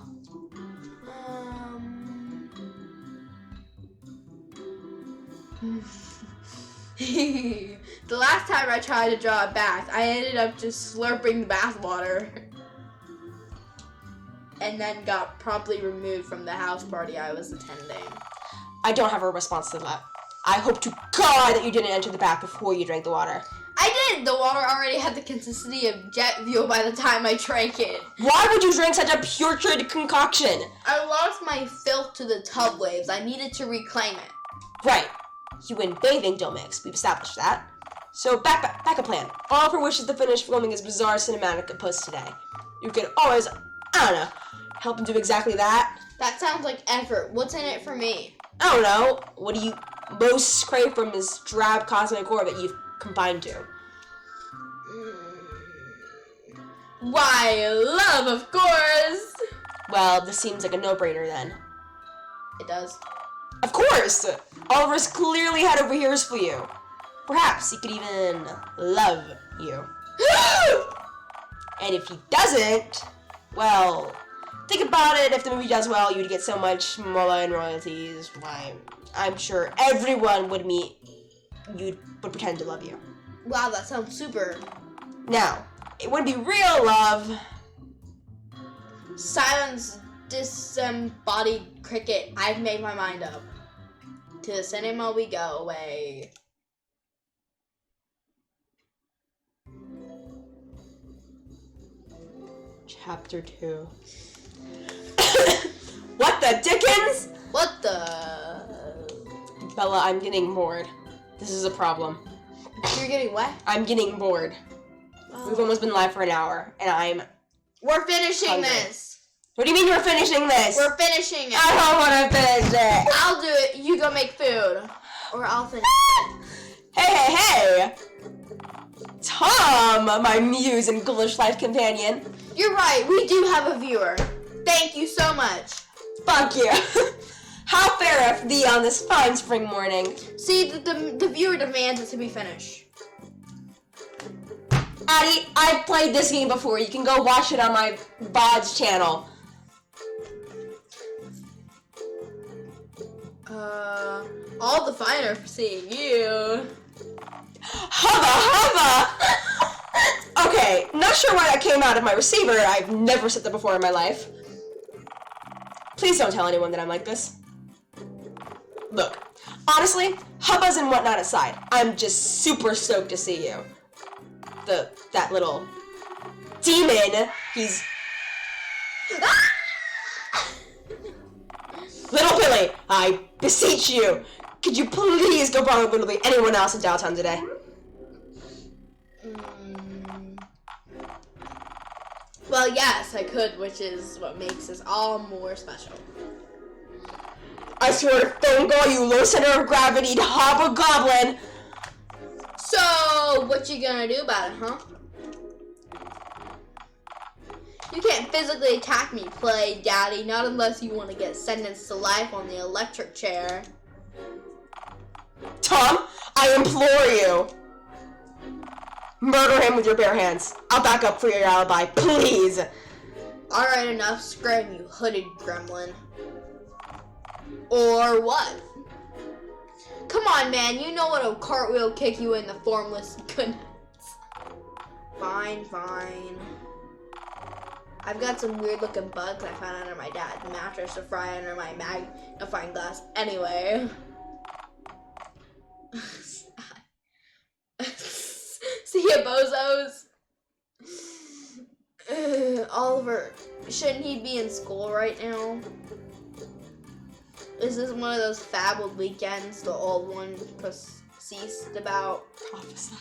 The last time I tried to draw a bath, I ended up just slurping the bath water. And then got promptly removed from the house party I was attending. I don't have a response to that. I hope to God that you didn't enter the bath before you drank the water. I did! The water already had the consistency of jet fuel by the time I drank it. Why would you drink such a putrid concoction? I lost my filth to the tub waves. I needed to reclaim it. Right. You and bathing don't mix. We've established that. So, back a plan. All of her wishes to finish filming his bizarre cinematic and post today. You could always, I don't know, help him do exactly that. That sounds like effort. What's in it for me? I don't know. What do you most crave from his drab cosmic core that you've combined to? Why, love, of course! Well, this seems like a no-brainer then. It does. Of course! Oliver's clearly head over ears for you. Perhaps he could even love you. And if he doesn't, well, think about it. If the movie does well, you'd get so much more in royalties. Why, I'm sure everyone would pretend to love you. Wow, that sounds super. Now, it wouldn't be real love. Silence, disembodied cricket. I've made my mind up. To the cinema we go away. Chapter 2. What the dickens? What the? Bella, I'm getting bored. This is a problem. You're getting what? I'm getting bored. Oh. We've almost been live for an hour, and We're finishing hungry. this. What do you mean you're finishing this? We're finishing it. I don't want to finish it. I'll do it. You go make food. Or I'll finish it. Hey! Tom, my muse and ghoulish life companion. You're right. We do have a viewer. Thank you so much. Fuck you. How fair thee on this fine spring morning. See, the viewer demands it to be finished. Addie, I've played this game before. You can go watch it on my VODs channel. All the finer for seeing you. Hubba hubba! Okay, not sure why that came out of my receiver. I've never said that before in my life. Please don't tell anyone that I'm like this. Look, honestly, hubbas and whatnot aside, I'm just super stoked to see you. That little demon, he's... Little Billy, I beseech you, could you please go bother literally anyone else in Dialtown today? Well, yes, I could, which is what makes this all more special. I swear to phone call you low center of gravity hobgoblin. So, what you gonna do about it, huh? You can't physically attack me, play daddy, not unless you want to get sentenced to life on the electric chair. Tom, I implore you. Murder him with your bare hands. I'll back up for your alibi, please. Alright, enough scream, you hooded gremlin. Or what? Come on, man, you know what a cartwheel kick you in the formless goodness. Fine, fine. I've got some weird looking bugs I found under my dad's mattress to fry under my magnifying glass anyway. See ya, bozos. Oliver, shouldn't he be in school right now? Is this one of those fabled weekends the old one ceased about? Prophesized.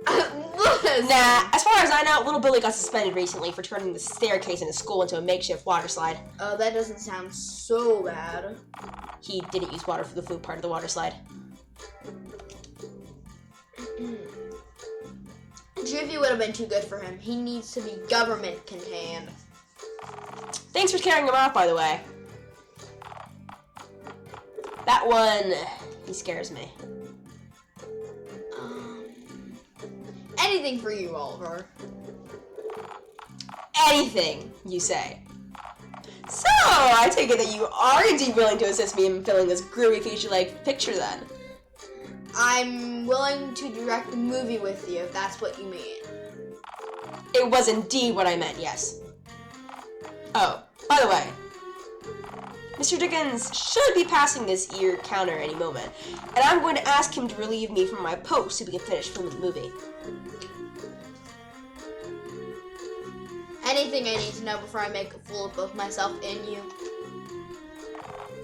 Nah. As far as I know, little Billy got suspended recently for turning the staircase in his school into a makeshift water slide. Oh, that doesn't sound so bad. He didn't use water for the food part of the water slide. Juvie would have been too good for him. He needs to be government contained. Thanks for carrying him off, by the way. That one, he scares me. Anything for you, Oliver. Anything, you say. So, I take it that you are indeed willing to assist me in filling this groovy feature-length picture then. I'm willing to direct the movie with you, if that's what you mean. It was indeed what I meant, yes. Oh, by the way, Mr. Dickens should be passing this ear counter any moment, and I'm going to ask him to relieve me from my post so we can finish filming the movie. Anything I need to know before I make a fool of both myself and you?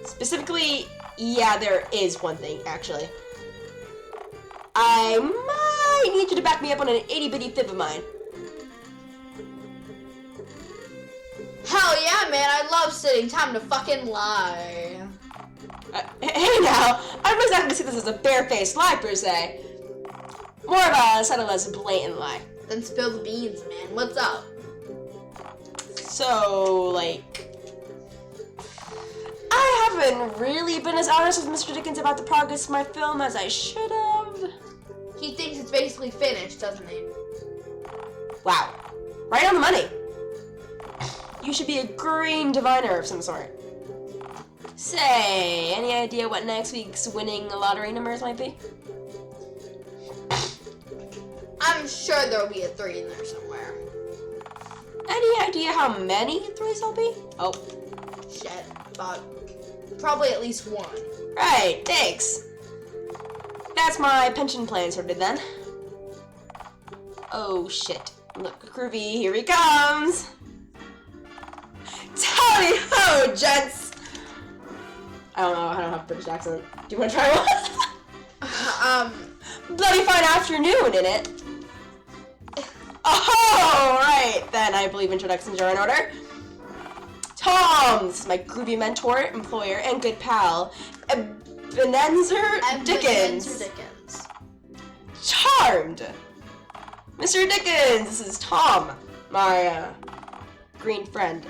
Specifically, yeah, there is one thing, actually. I might need you to back me up on an itty-bitty fib of mine. Hell yeah, man, I love sitting. Time to fucking lie. Hey now, I don't exactly see this as a bare-faced lie, per se. More of a subtle, less blatant lie. Then spill the beans, man. What's up? So, like, I haven't really been as honest with Mr. Dickens about the progress of my film as I should have. He thinks it's basically finished, doesn't he? Wow. Right on the money. You should be a green diviner of some sort. Say, any idea what next week's winning lottery numbers might be? I'm sure there'll be a 3 in there somewhere. Any idea how many 3s there'll be? Oh. Shit, but probably at least 1. Right, thanks. That's my pension plan sorted then. Oh shit. Look, groovy, here he comes! Tally ho, gents! I don't have a British accent. Do you want to try one? Bloody fine afternoon, innit? Oh, right, then I believe introductions are in order. Tom, this is my groovy mentor, employer, and good pal, Ebenezer Dickens. Charmed! Mr. Dickens, this is Tom, my green friend.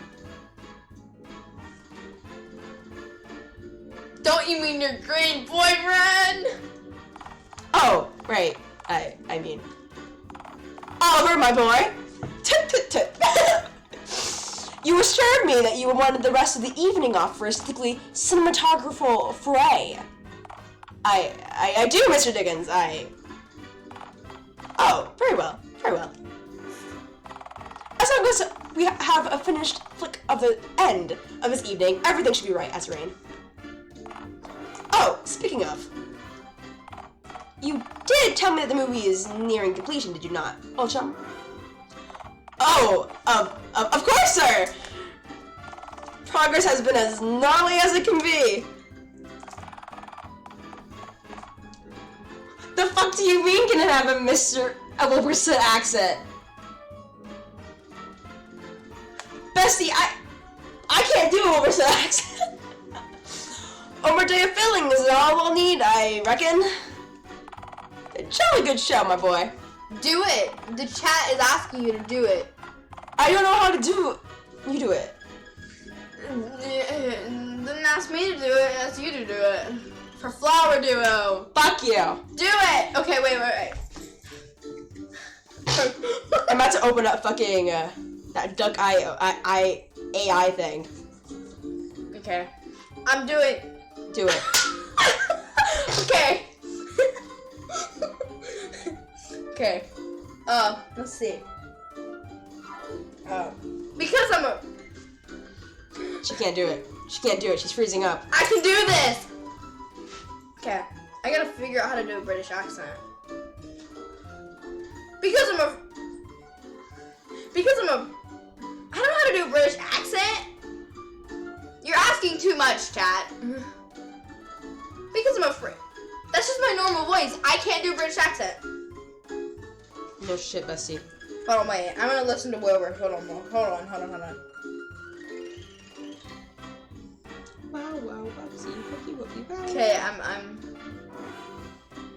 Don't you mean your green boyfriend? Oh, right. I mean, Oliver, my boy. Tut tut tut. You assured me that you wanted the rest of the evening off for a strictly cinematographical foray. I do, Mr. Dickens. Oh, very well, very well. As long as we have a finished flick of the end of this evening, everything should be right as rain. Oh, speaking of, you did tell me that the movie is nearing completion, did you not, old chum? Oh, of course, sir! Progress has been as gnarly as it can be. The fuck do you mean can it have a Mr. Wilburson accent? Bestie, I can't do a Wilburson accent. Overday of filling is all we'll need, I reckon. A jolly good show, my boy. Do it. The chat is asking you to do it. I don't know how to do it. You do it. Didn't ask me to do it, ask you to do it. For Flower Duo. Fuck you. Do it! Okay, wait. I'm about to open up fucking that duck AI thing. Okay. I'm doing. Do it. Okay. Okay. Let's see. Because I'm a. She can't do it. She can't do it. She's freezing up. I can do this! Okay. I gotta figure out how to do a British accent. Because I'm a. I don't know how to do a British accent. You're asking too much, chat. Because I'm afraid. That's just my normal voice. I can't do a British accent. No shit, bestie. Hold on, wait. I'm gonna listen to Wilbur. Hold on. Wow, Okay, I'm.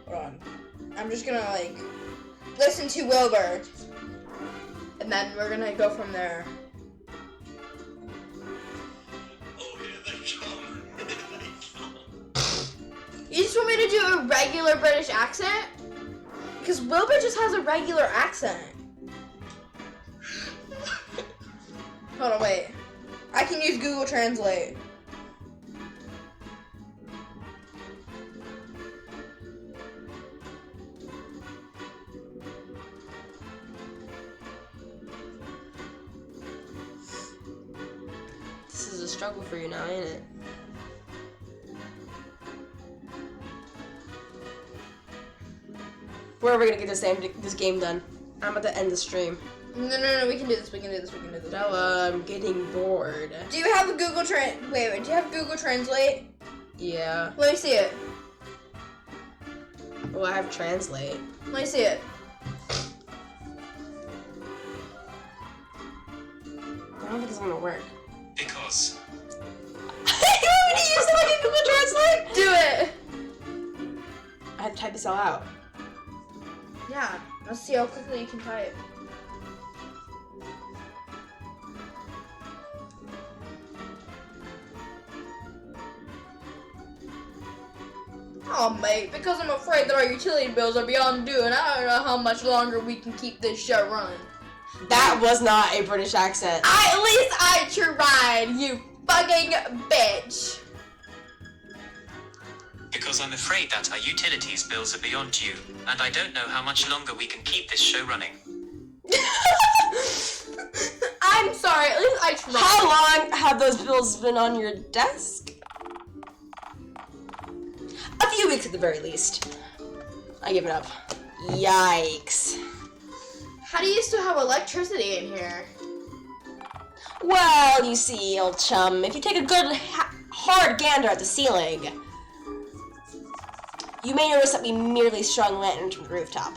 Hold on. I'm just gonna listen to Wilbur, and then we're gonna go from there. You just want me to do a regular British accent? Because Wilbur just has a regular accent. Hold on, wait. I can use Google Translate. This is a struggle for you now, ain't it? We're ever gonna get this game done. I'm about to end the stream. No, we can do this. Bella, I'm getting bored. Do you have a Google Wait, do you have Google Translate? Yeah. Let me see it. Oh, I have Translate. Let me see it. I don't think it's gonna work. Because. You want me to use it like a Google Translate? Do it! I have to type this all out. Yeah, let's see how quickly you can type. Oh, mate, because I'm afraid that our utility bills are beyond due, and I don't know how much longer we can keep this show running. That was not a British accent. At least I tried, you fucking bitch. Because I'm afraid that our utilities bills are beyond due, and I don't know how much longer we can keep this show running. I'm sorry, at least I tried. How long have those bills been on your desk? A few weeks at the very least. I give it up. Yikes. How do you still have electricity in here? Well, you see, old chum, if you take a good hard gander at the ceiling, you may notice that we merely strung lanterns from the rooftop.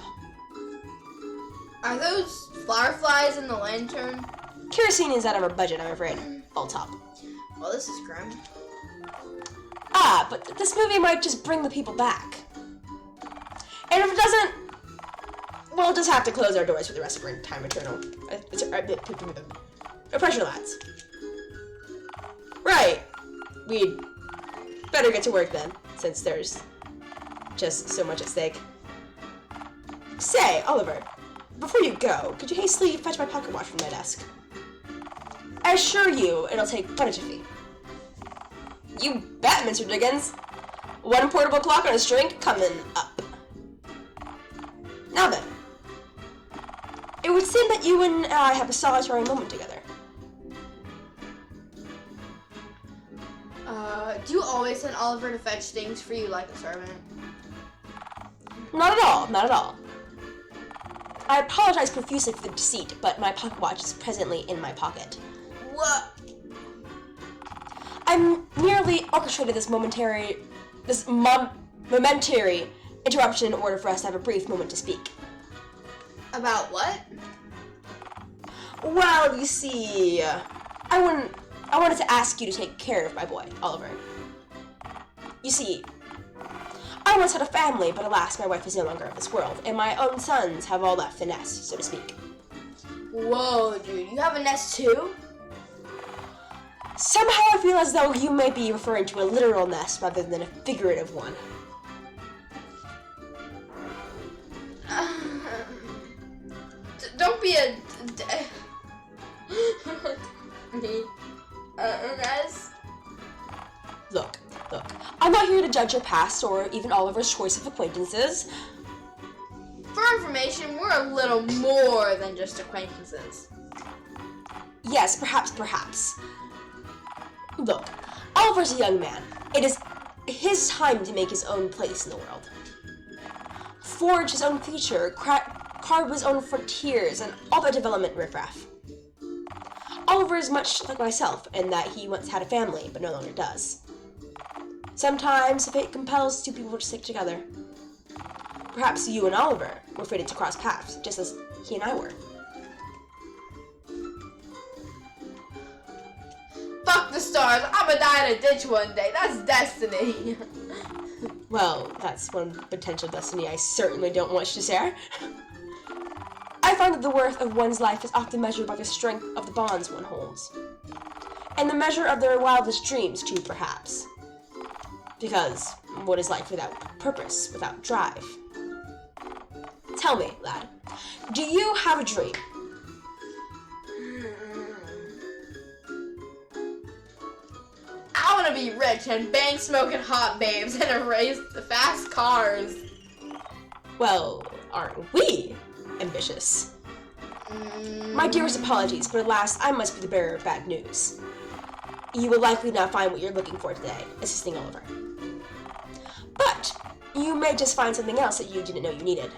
Are those fireflies in the lantern? Kerosene is out of our budget, I'm afraid. Full top. Well, this is grim. Ah, but this movie might just bring the people back. And if it doesn't, we'll just have to close our doors for the rest of our time eternal. Pressure lads. Right. We'd better get to work then, since there's just so much at stake. Say, Oliver, before you go, could you hastily fetch my pocket watch from my desk? I assure you, it'll take plenty of fee. You bet, Mr. Diggins. One portable clock on a string coming up. Now then, it would seem that you and I have a solitary moment together. Do you always send Oliver to fetch things for you like a servant? Not at all, not at all. I apologize profusely for the deceit, but my pocket watch is presently in my pocket. What? I merely orchestrated this momentary interruption in order for us to have a brief moment to speak. About what? Well, you see, I wanted to ask you to take care of my boy, Oliver. You see, I once had a family, but alas, my wife is no longer of this world, and my own sons have all left the nest, so to speak. Whoa, dude, you have a nest too? Somehow I feel as though you may be referring to a literal nest rather than a figurative one. Don't be a... guys? Look, I'm not here to judge your past or even Oliver's choice of acquaintances. For information, we're a little more than just acquaintances. Yes, perhaps. Look, Oliver's a young man. It is his time to make his own place in the world. Forge his own future, carve his own frontiers, and all that development riffraff. Oliver is much like myself in that he once had a family, but no longer does. Sometimes fate compels two people to stick together. Perhaps you and Oliver were fated to cross paths, just as he and I were. Fuck the stars, I'ma die in a ditch one day. That's destiny. Well, that's one potential destiny I certainly don't want you to share. I find that the worth of one's life is often measured by the strength of the bonds one holds. And the measure of their wildest dreams, too, perhaps. Because what is life without purpose, without drive? Tell me, lad, do you have a dream? I wanna be rich and bang smoking hot babes and race fast cars. Well, aren't we ambitious? My dearest apologies, but alas, I must be the bearer of bad news. You will likely not find what you're looking for today, assisting Oliver. But you may just find something else that you didn't know you needed.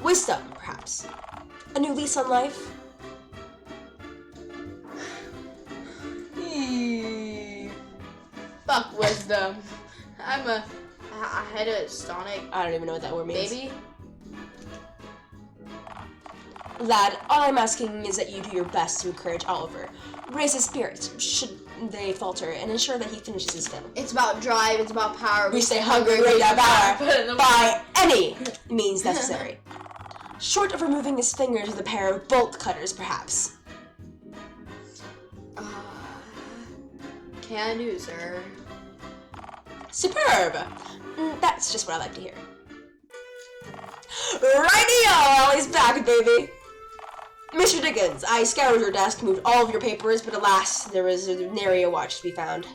wisdom, perhaps. A new lease on life. Fuck wisdom. I had a stonic I don't even know what that word means. baby. Lad, all I'm asking is that you do your best to encourage Oliver. Raise his spirits, should they falter, and ensure that he finishes his fill. It's about drive, it's about power. We stay hungry, we devour, by any means necessary. Short of removing his fingers with a pair of bolt cutters, perhaps. Can do, sir. Superb! That's just what I like to hear. Righty-o, he's back, baby! Mr. Dickens, I scoured your desk, moved all of your papers, but alas, there was nary a watch to be found.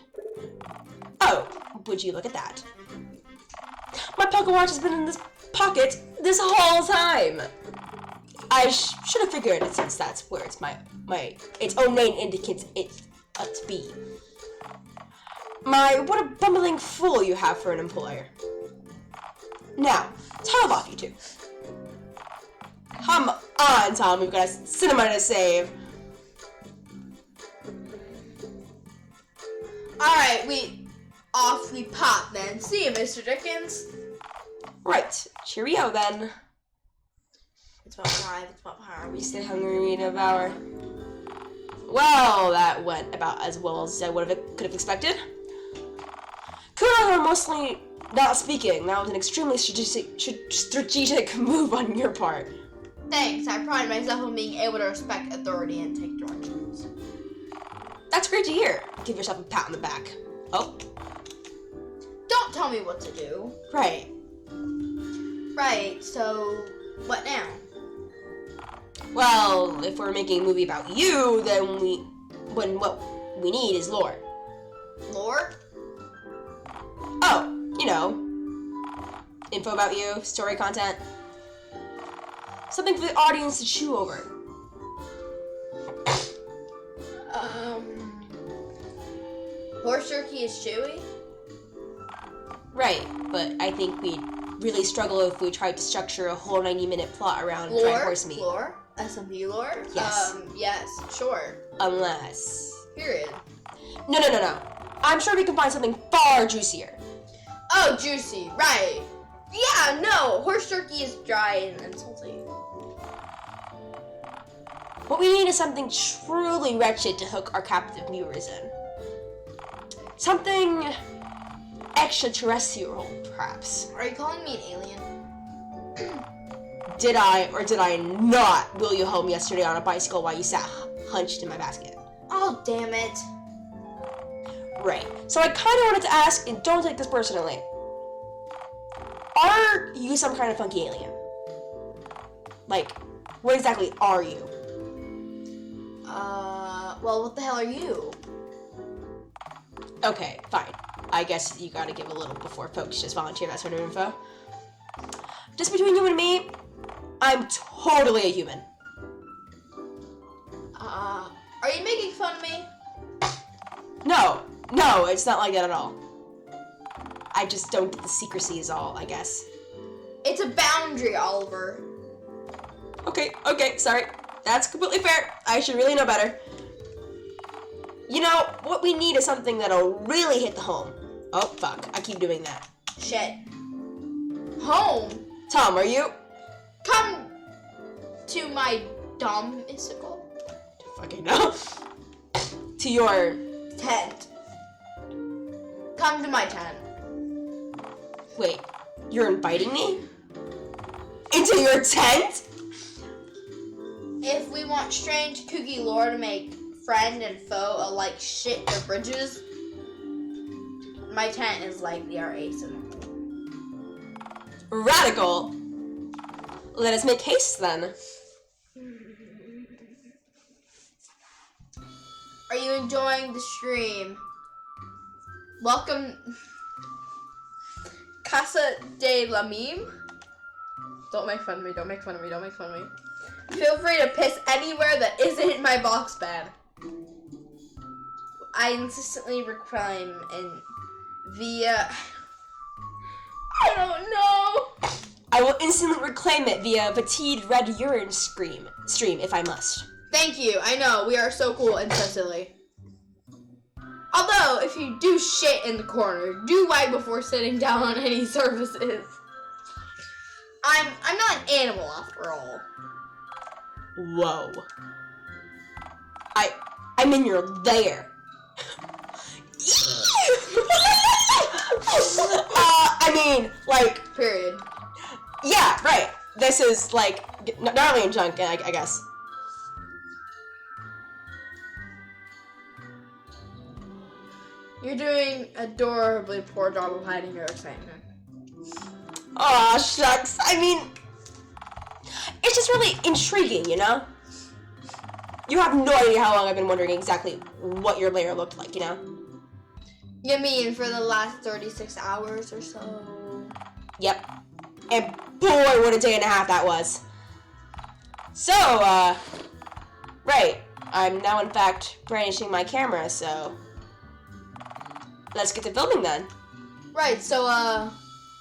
Oh, would you look at that? My pocket watch has been in this pocket this whole time! I should have figured it, since that's where it's its own name indicates it to be. What a bumbling fool you have for an employer. Now, tell off, you two. Come on, Tom, we've got a cinema to save. Alright, we pop then. See you, Mr. Dickens. Right, cheerio then. It's about drive, it's about power. We stay hungry, we devour. Well, that went about as well as I could have expected. Kudos are mostly not speaking. That was an extremely strategic move on your part. Thanks, I pride myself on being able to respect authority and take directions. That's great to hear. Give yourself a pat on the back. Oh. Don't tell me what to do. Right. Right, so what now? Well, if we're making a movie about you, then what we need is lore. Lore? Oh, you know, info about you, story content. Something for the audience to chew over. Horse jerky is chewy? Right, but I think we'd really struggle if we tried to structure a whole 90-minute plot around fried horse meat. Lore? SMP lore? Yes. Yes, sure. Unless... Period. No. I'm sure we can find something far juicier. Oh, juicy, right. Yeah, no, horse jerky is dry and salty. What we need is something truly wretched to hook our captive viewers in. Something extraterrestrial, perhaps. Are you calling me an alien? Did I or did I not wheel you home yesterday on a bicycle while you sat hunched in my basket? Oh, damn it. Right. So I kind of wanted to ask, and don't take this personally. Are you some kind of funky alien? Like, what exactly are you? Well, what the hell are you? Okay, fine. I guess you gotta give a little before folks just volunteer that sort of info. Just between you and me, I'm totally a human. Are you making fun of me? No, it's not like that at all. I just don't get the secrecy is all, I guess. It's a boundary, Oliver. Okay, sorry. That's completely fair. I should really know better. You know, what we need is something that'll really hit the home. Oh, fuck. I keep doing that. Shit. Home? Tom, are you? Come to my domicicle. Fucking no. To your... Tent. Come to my tent. Wait, you're inviting me? Into your tent? If we want strange, kooky lore to make friend and foe alike shit their bridges, my tent is likely our ace-in. Radical. Let us make haste then. Are you enjoying the stream? Welcome, Casa de la Meme. Don't make fun of me, don't make fun of me, don't make fun of me. Feel free to piss anywhere that isn't in my box bed. I insistently reclaim and via... I don't know. I I will instantly reclaim it via fatigued red urine stream if I must. Thank you. I know, we are so cool and so silly. Although, if you do shit in the corner, do wipe before sitting down on any surfaces. I'm not an animal after all. Whoa. I mean you're there. I mean, like... Period. Yeah, right. This is, like, gnarly and junk, I guess. You're doing adorably poor job of hiding your excitement. Aw, shucks. I mean, it's just really intriguing, you know? You have no idea how long I've been wondering exactly what your lair looked like, you know? You mean for the last 36 hours or so? Yep. And boy, what a day and a half that was. So, right. I'm now, in fact, brandishing my camera, so... let's get to filming then. Right, so,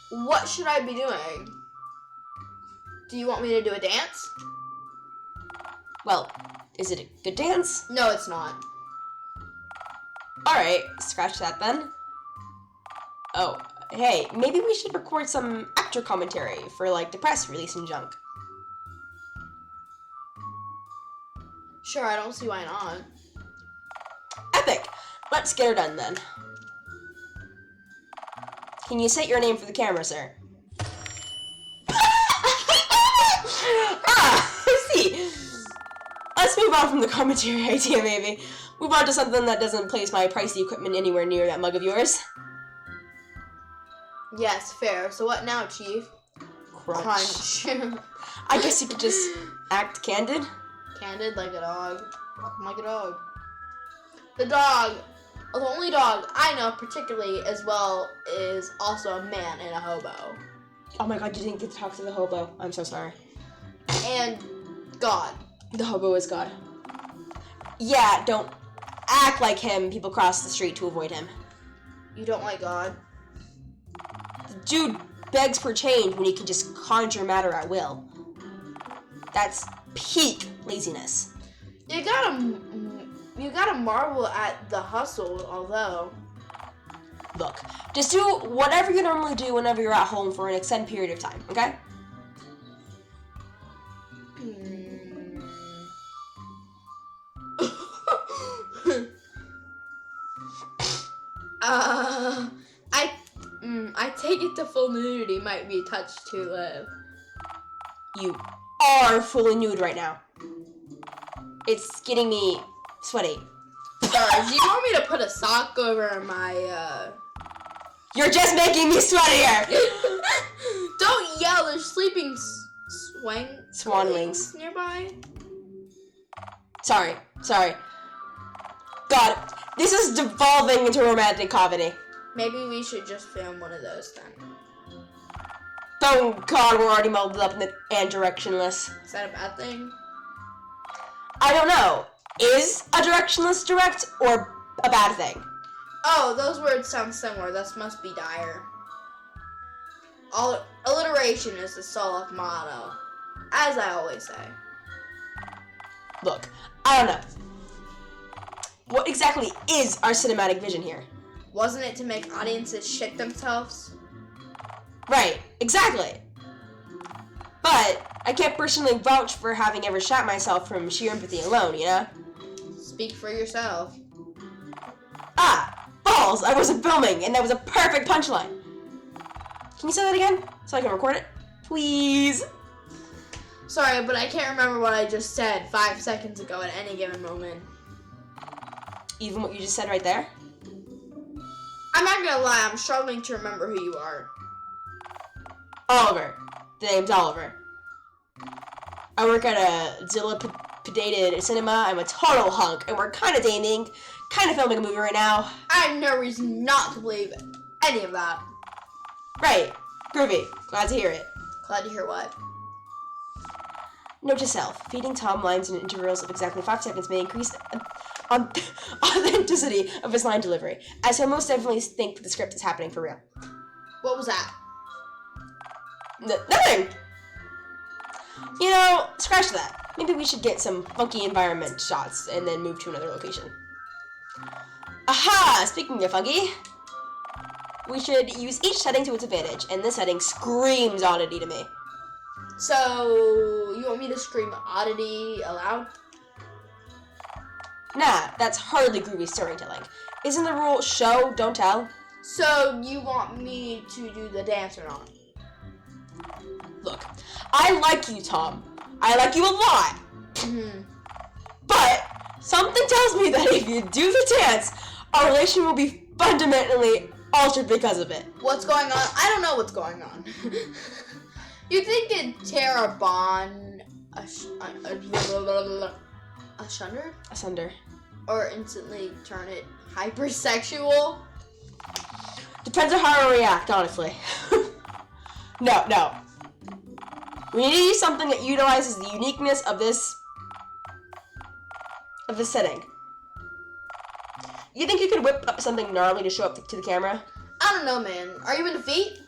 what should I be doing? Do you want me to do a dance? Well, is it a good dance? No, it's not. Alright, scratch that then. Oh, hey, maybe we should record some actor commentary for, like, the press release and junk. Sure, I don't see why not. Epic! Let's get her done then. Can you say your name for the camera, sir? I see. Let's move on from the commentary idea, maybe. Move on to something that doesn't place my pricey equipment anywhere near that mug of yours. Yes, fair. So what now, Chief? Crunch. I guess you could just act candid. Candid like a dog. Walking like a dog. The only dog I know particularly as well is also a man and a hobo. Oh my god, you didn't get to talk to the hobo. I'm so sorry. And God. The hobo is God. Yeah, don't act like him. People cross the street to avoid him. You don't like God? The dude begs for change when he can just conjure matter at will. That's peak laziness. You gotta marvel at the hustle, although. Look, just do whatever you normally do whenever you're at home for an extended period of time, okay? I take it the full nudity might be a touch too low. You are fully nude right now. It's getting me sweaty. Sorry, do you want me to put a sock over my, You're just making me sweatier! Don't yell, there's sleeping Swan wings nearby. Sorry. God, this is devolving into a romantic comedy. Maybe we should just film one of those then. Oh god, we're already molded up and directionless. Is that a bad thing? I don't know. Is a directionless direct or a bad thing? Oh, those words sound similar. That must be dire. Alliteration is the soul of motto, as I always say. Look, I don't know. What exactly is our cinematic vision here? Wasn't it to make audiences shit themselves? Right, exactly. But I can't personally vouch for having ever shot myself from sheer empathy alone, you know? Speak for yourself. Ah, balls! I wasn't filming, and that was a perfect punchline. Can you say that again, so I can record it? Please? Sorry, but I can't remember what I just said 5 seconds ago at any given moment. Even what you just said right there? I'm not gonna lie, I'm struggling to remember who you are. Oliver. The name's Oliver. I work at a dilapidated cinema. I'm a total hunk, and we're kind of dating, kind of filming a movie right now. I have no reason not to believe any of that. Right. Groovy. Glad to hear it. Glad to hear what? Note to self. Feeding Tom lines in intervals of exactly 5 seconds may increase authenticity of his line delivery, as he'll most definitely think that the script is happening for real. What was that? Nothing! You know, scratch that. Maybe we should get some funky environment shots and then move to another location. Aha! Speaking of funky, we should use each setting to its advantage, and this setting screams oddity to me. So, you want me to scream oddity aloud? Nah, that's hardly groovy storytelling. Isn't the rule show, don't tell? So, you want me to do the dance or not? Look, I like you, Tom. I like you a lot. Mm-hmm. But something tells me that if you do the dance, our relation will be fundamentally altered because of it. What's going on? I don't know what's going on. You think it'd tear our bond asunder? Asunder. Or instantly turn it hypersexual? Depends on how I react, honestly. No. We need to use something that utilizes the uniqueness of this setting. You think you could whip up something gnarly to show up to the camera? I don't know, man. Are you into feet?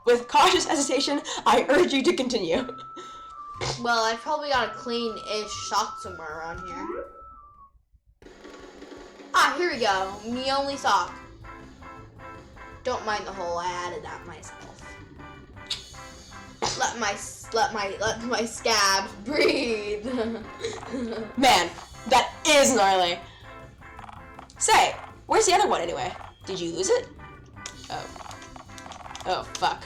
With cautious hesitation, I urge you to continue. Well, I've probably got a clean-ish sock somewhere around here. Ah, here we go. Me only sock. Don't mind the hole. I added that myself. Let my scabs breathe. Man, that is gnarly. Say, where's the other one anyway? Did you lose it? Oh, fuck.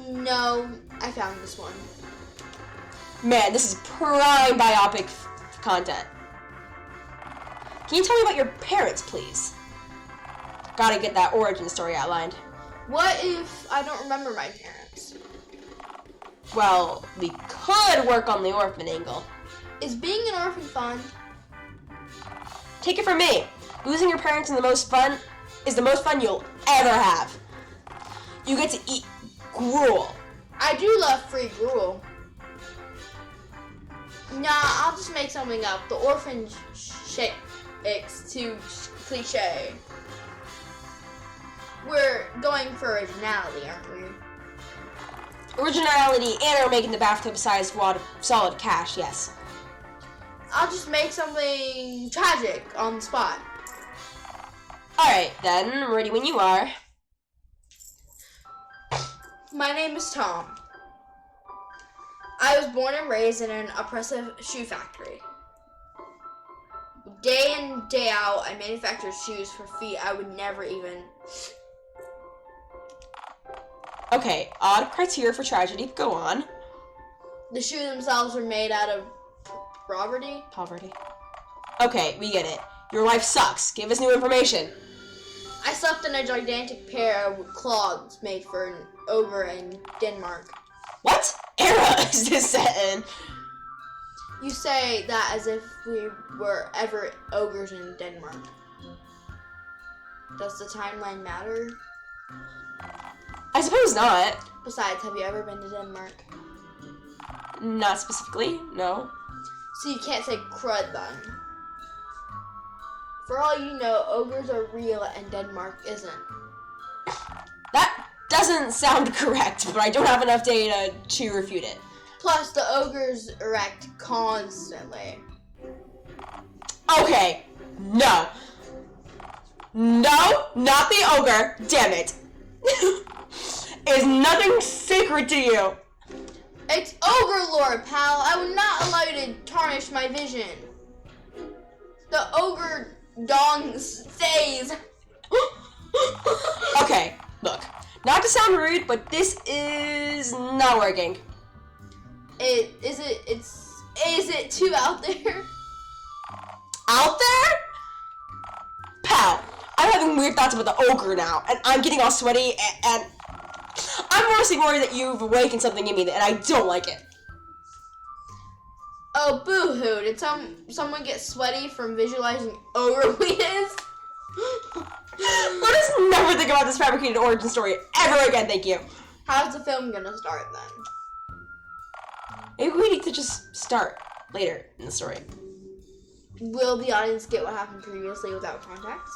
No, I found this one. Man, this is prime biopic content. Can you tell me about your parents, please? Gotta get that origin story outlined. What if I don't remember my parents? Well, we could work on the orphan angle. Is being an orphan fun? Take it from me. Losing your parents is the most fun you'll ever have. You get to eat gruel. I do love free gruel. Nah, I'll just make something up. The orphan shakes too cliche. We're going for originality, aren't we? Originality and are making the bathtub-sized solid cash, yes. I'll just make something tragic on the spot. Alright, then, ready when you are. My name is Tom. I was born and raised in an oppressive shoe factory. Day in, day out, I manufactured shoes for feet I would never even... Okay, odd criteria for tragedy, go on. The shoes themselves were made out of poverty. Okay, we get it. Your life sucks. Give us new information. I slept in a gigantic pair of clogs made for an ogre in Denmark. What era is this set in? You say that as if we were ever ogres in Denmark. Does the timeline matter? I suppose not. Besides, have you ever been to Denmark? Not specifically, no. So you can't say crud then. For all you know, ogres are real and Denmark isn't. That doesn't sound correct, but I don't have enough data to refute it. Plus, the ogres erect constantly. Okay, no. No, not the ogre, damn it. Is nothing sacred to you? It's ogre lore, pal. I will not allow you to tarnish my vision. The ogre dong stays. Okay, look. Not to sound rude, but this is not working. Is it too out there? Out there? Pal, I'm having weird thoughts about the ogre now, and I'm getting all sweaty, and I'm honestly worried that you've awakened something in me, and I don't like it. Oh, boo-hoo. Did someone get sweaty from visualizing ogre wheatus? Let us never think about this fabricated origin story ever again, thank you. How's the film gonna start then? Maybe we need to just start later in the story. Will the audience get what happened previously without context?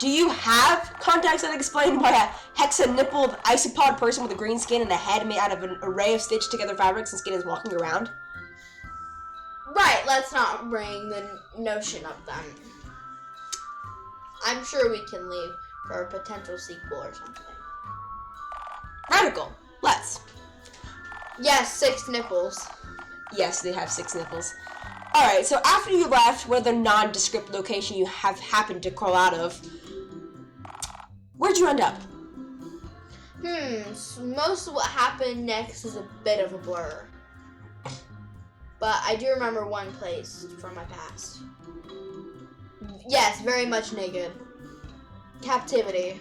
Do you have context that explain why a hexa-nippled isopod person with a green skin and a head made out of an array of stitched together fabrics and skin is walking around? Right, let's not bring the notion up then. I'm sure we can leave for a potential sequel or something. Radical. Let's. Yes, 6 nipples. Yes, they have 6 nipples. Alright, so after you left, what other nondescript location you have happened to crawl out of, where'd you end up? So most of what happened next is a bit of a blur. But I do remember one place from my past. Yes, very much naked. Captivity.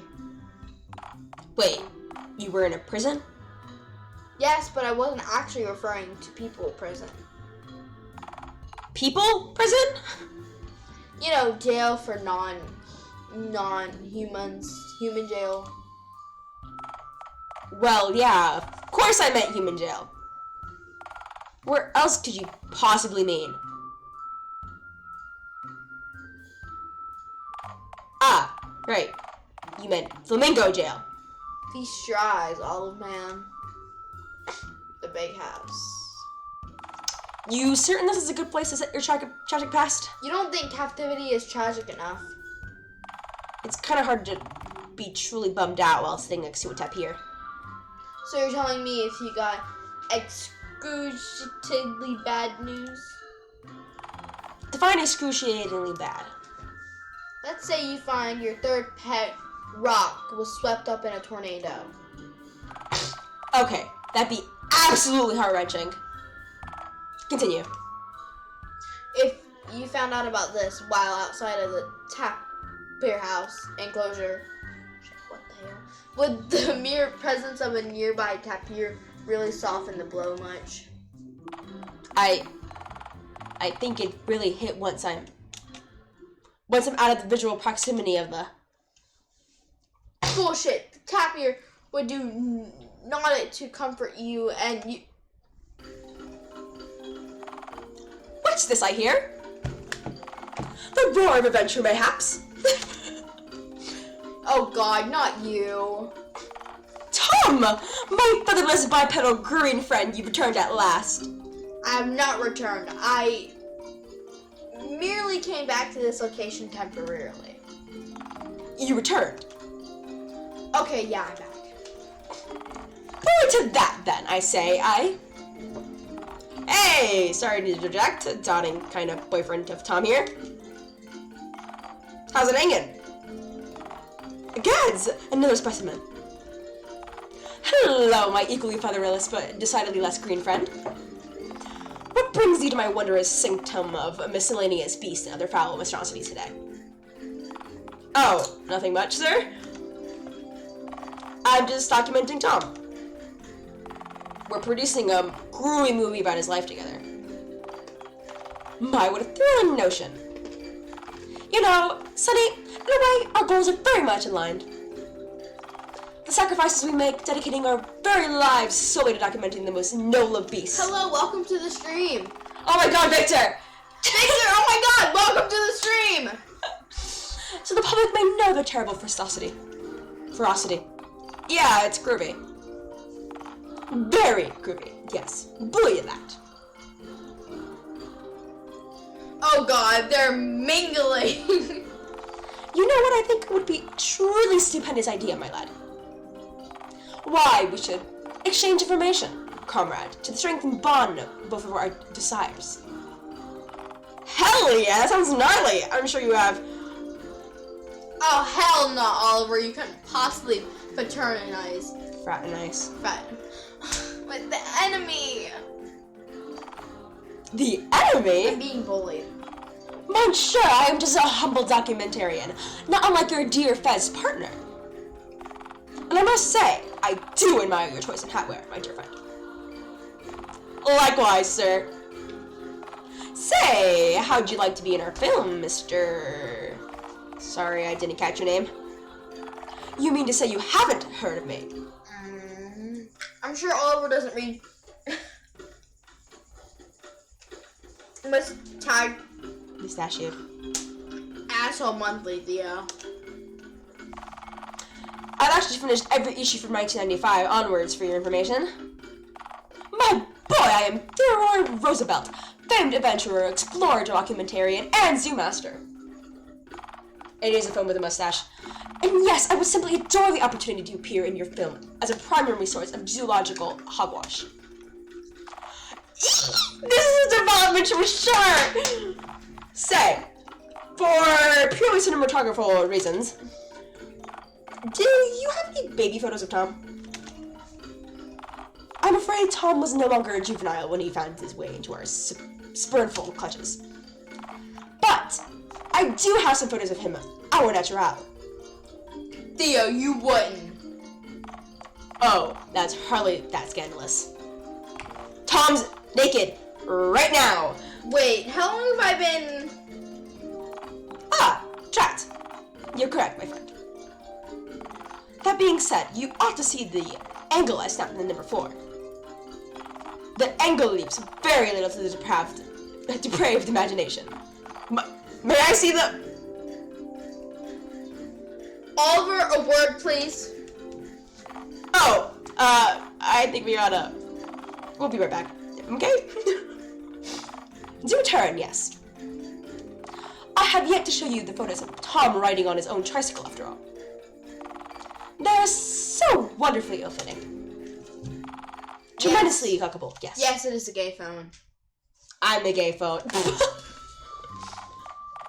Wait, you were in a prison? Yes, but I wasn't actually referring to people prison. People prison? You know, jail for non-humans. Human jail. Well, yeah, of course I meant human jail. Where else could you possibly mean? Ah, right. You meant flamingo jail. Feast your eyes, Olive Man. The big house. You certain this is a good place to set your tragic past? You don't think captivity is tragic enough? It's kind of hard to be truly bummed out while sitting next to a tapir. So you're telling me if you got excruciatingly bad news? Define excruciatingly bad. Let's say you find your third pet rock was swept up in a tornado. Okay, that'd be absolutely heart-wrenching. Continue. If you found out about this while outside of the tapir house enclosure, what the hell? Would the mere presence of a nearby tapir really soften the blow much? I think it really hit once I'm out of the visual proximity of the... Bullshit! The tapir would do not it to comfort you and you... What's this I hear? The roar of adventure, mayhaps? Oh god, not you. Tom! My featherless bipedal green friend, you've returned at last. I have not returned. I merely came back to this location temporarily. You returned? Okay, yeah, I'm back. Forward to that, then, I say. Hey, sorry to interject, dotting kind of boyfriend of Tom here. How's it hanging? Gads, another specimen. Hello, my equally featherless but decidedly less green friend. What brings thee to my wondrous sanctum of miscellaneous beasts and other foul monstrosities today? Oh, nothing much, sir. I'm just documenting Tom. We're producing a grueling movie about his life together. My, what a thrilling notion. You know, Sonny, in a way, our goals are very much aligned. The sacrifices we make, dedicating our very lives solely to documenting the most noble of beasts. Hello, welcome to the stream. Oh my god, Victor! Victor, oh my god, welcome to the stream! So the public may know the terrible ferocity. Yeah, it's groovy. Very groovy, yes. Believe in that. Oh god, they're mingling. You know what I think would be a truly stupendous idea, my lad? Why, we should exchange information, comrade, to strengthen bond of both of our desires. Hell yeah, that sounds gnarly. I'm sure you have... Oh hell no, Oliver, you couldn't possibly fraternize. Fraternize. With the enemy. The I'm enemy? being bullied. Monsieur, I am just a humble documentarian, not unlike your dear Fez partner. And I must say, I do admire your choice in hatwear, my dear friend. Likewise, sir. Say, how'd you like to be in our film, Mr... Sorry, I didn't catch your name. You mean to say you haven't heard of me? I'm sure Oliver doesn't read... Must tag Mustachioed. Asshole Monthly, Theo. I've actually finished every issue from 1995 onwards, for your information. My boy, I am Theodore Roosevelt, famed adventurer, explorer, documentarian, and zoo master. It is a phone with a mustache. And yes, I would simply adore the opportunity to appear in your film as a primary source of zoological hogwash. This is a development for sure! Say, for purely cinematographical reasons, do you have any baby photos of Tom? I'm afraid Tom was no longer a juvenile when he found his way into our spurnful clutches. But I do have some photos of him, our natural. Theo, you wouldn't. Oh, that's hardly that scandalous. Tom's naked right now. Wait, how long have I been... Ah, trapped. You're correct, my friend. That being said, you ought to see the angle I snapped in the number 4. The angle leaves very little to the depraved imagination. May I see the... Oliver, a word, please. Oh, I think we oughta... We'll be right back. Okay? Do turn, yes. I have yet to show you the photos of Tom riding on his own tricycle, after all. They're so wonderfully ill-fitting. Tremendously huggable, yes. Yes, it is a gay phone. I'm the gay phone.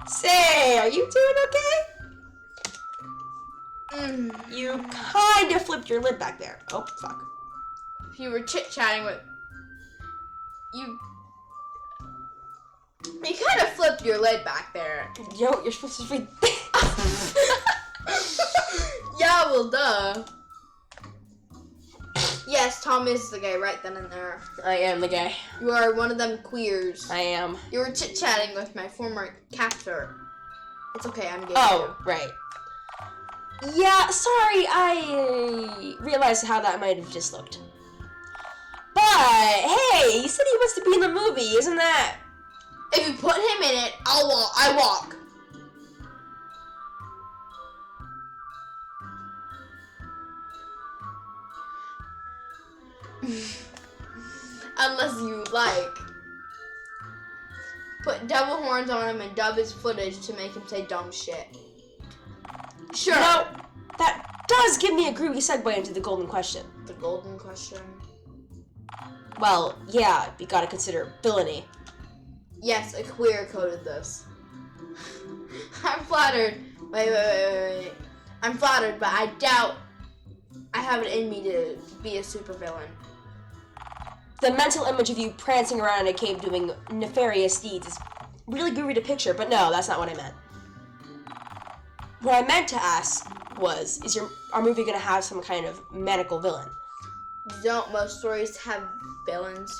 Say, are you doing okay? You kind of flipped your lid back there. Oh, fuck. If you were chit-chatting with... You kind of flipped your lid back there. Yo, you're supposed to read... Yeah, well, duh. Yes, Tom is the gay right then and there. I am the gay. You are one of them queers. I am. You were chit-chatting with my former captor. It's okay, I'm gay Oh, right. Yeah, sorry, I realized how that might have just looked. But, hey, he said he wants to be in the movie, isn't that... If you put him in it, I walk. Unless you like. Put devil horns on him and dub his footage to make him say dumb shit. Sure. You know, that does give me a groovy segue into the golden question. The golden question. Well, yeah, you gotta consider villainy. Yes, a queer coded this. I'm flattered. Wait. I'm flattered, but I doubt I have it in me to be a supervillain. The mental image of you prancing around in a cave doing nefarious deeds is really groovy to picture, but no, that's not what I meant. What I meant to ask was, is our movie gonna have some kind of maniacal villain? Don't most stories have villains?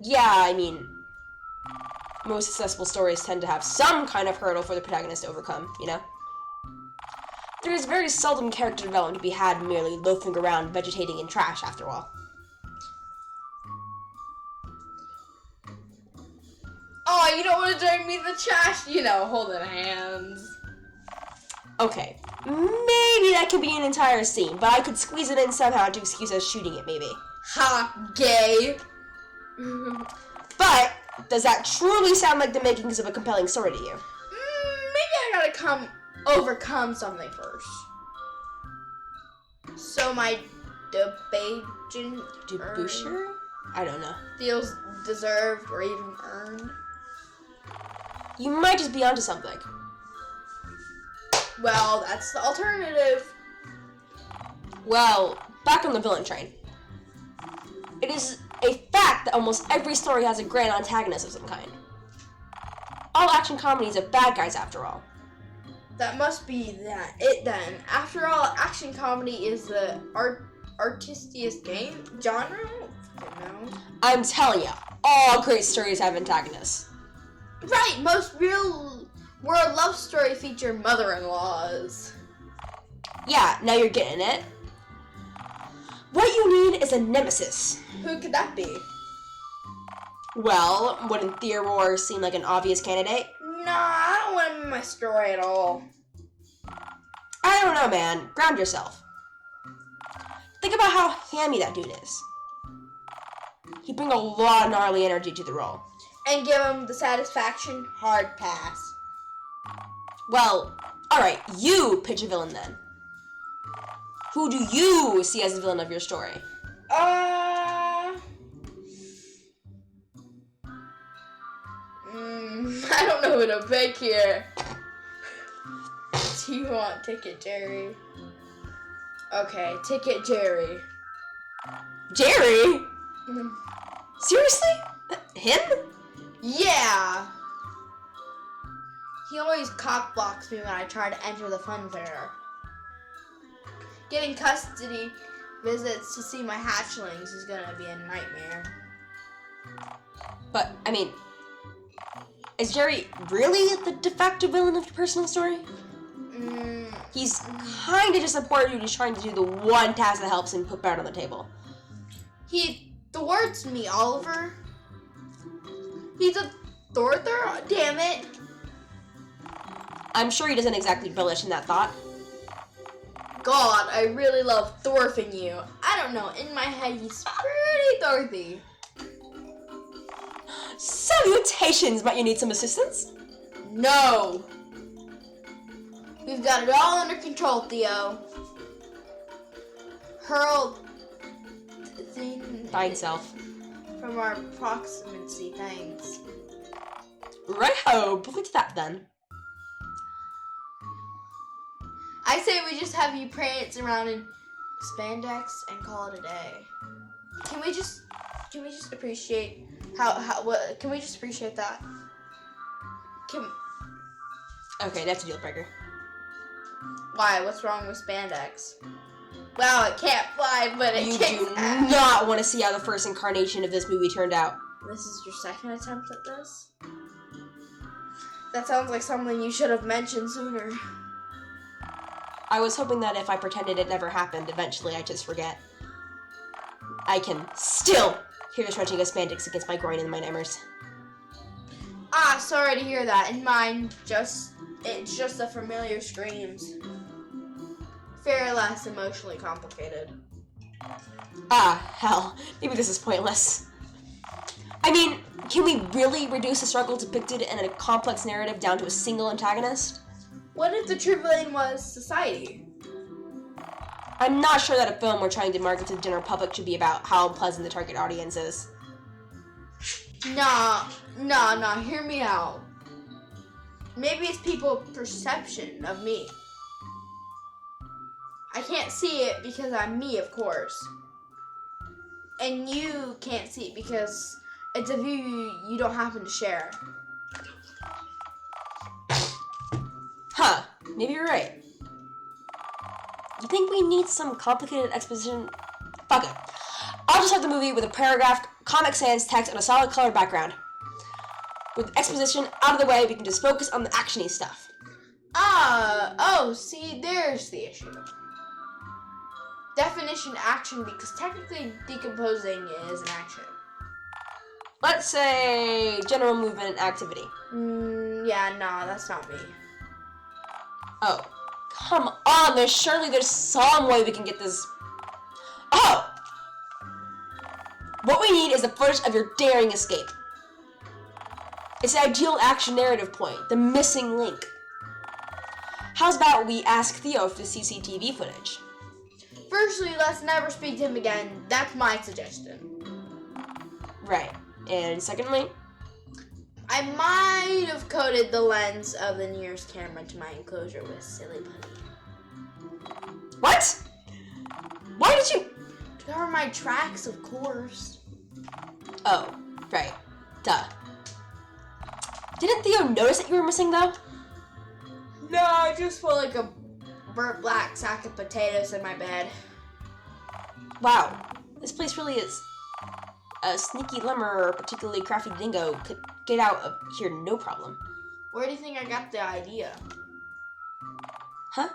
Yeah, I mean, most successful stories tend to have some kind of hurdle for the protagonist to overcome, you know? There is very seldom character development to be had merely loafing around vegetating in trash, after all. Oh, you don't want to drag me the trash? You know, holding hands. Okay, maybe that could be an entire scene, but I could squeeze it in somehow to excuse us shooting it, maybe. Ha, gay. But, does that truly sound like the makings of a compelling story to you? Maybe I gotta overcome something first. So my Deboucher? I don't know. feels deserved or even earned. You might just be onto something. Well, that's the alternative. Well, back on the villain train. It is a fact that almost every story has a grand antagonist of some kind. All action comedies have bad guys, after all. That must be it then. After all, action comedy is the artistiest game genre? I don't know. I'm telling ya, all great stories have antagonists. Right, most real world love story feature mother-in-laws. Yeah, now you're getting it. What you need is a nemesis. Who could that be? Well, wouldn't Theodore seem like an obvious candidate? Nah, I don't want him in my story at all. I don't know, man. Ground yourself. Think about how hammy that dude is. He'd bring a lot of gnarly energy to the role. And give him the satisfaction hard pass. Well, alright, you pitch a villain then. Who do you see as the villain of your story? I don't know who to pick here. Do you want Ticket Jerry? Okay, Ticket Jerry. Jerry? Seriously? Him? Yeah! He always cock blocks me when I try to enter the fun fair. Getting custody visits to see my hatchlings is gonna be a nightmare. But, I mean, is Jerry really the de facto villain of your personal story? He's kind of just a poor dude who's trying to do the one task that helps him put bread on the table. He thwarts me, Oliver. He's a thwarter? Damn it. I'm sure he doesn't exactly relish in that thought. God, I really love thwarting you. I don't know, in my head he's pretty thwarty. Salutations! Might you need some assistance? No. We've got it all under control, Theo. Hurl Fine self. from our proximity, thanks. Righto, believe that then. I say we just have you prance around in spandex and call it a day. Can we just appreciate can we just appreciate that? Okay, that's a deal breaker. Why? What's wrong with spandex? Well, it can't fly, but it You kicks do ass. not want to see how the first incarnation of this movie turned out. This is your second attempt at this? That sounds like something you should have mentioned sooner. I was hoping that if I pretended it never happened, eventually I'd just forget. I can still hear the stretching of spandex against my groin in my nightmares. Ah, sorry to hear that. In mine, it's just the familiar screams. Far less emotionally complicated. Ah, hell. Maybe this is pointless. I mean, can we really reduce the struggle depicted in a complex narrative down to a single antagonist? What if the true villain was society? I'm not sure that a film we're trying to market to the general public should be about how unpleasant the target audience is. Nah, hear me out. Maybe it's people's perception of me. I can't see it because I'm me, of course. And you can't see it because it's a view you don't happen to share. Huh, maybe you're right. You think we need some complicated exposition? Fuck it. I'll just have the movie with a paragraph, Comic Sans text, and a solid color background. With exposition out of the way, we can just focus on the actiony stuff. See, there's the issue. Definition action, because technically decomposing is an action. Let's say general movement and activity. That's not me. Oh, come on, there's some way we can get this. Oh! What we need is the footage of your daring escape. It's the ideal action narrative point, the missing link. How's about we ask Theo for the CCTV footage? Firstly, let's never speak to him again. That's my suggestion. Right. And secondly? I might have coded the lens of the nearest camera to my enclosure with silly putty. What? Why did you? To cover my tracks, of course. Oh, right. Duh. Didn't Theo notice that you were missing, though? No, I just felt like a burnt black sack of potatoes in my bed. Wow. This place really is. A sneaky lemur or a particularly crafty dingo could get out of here no problem. Where do you think I got the idea? Huh?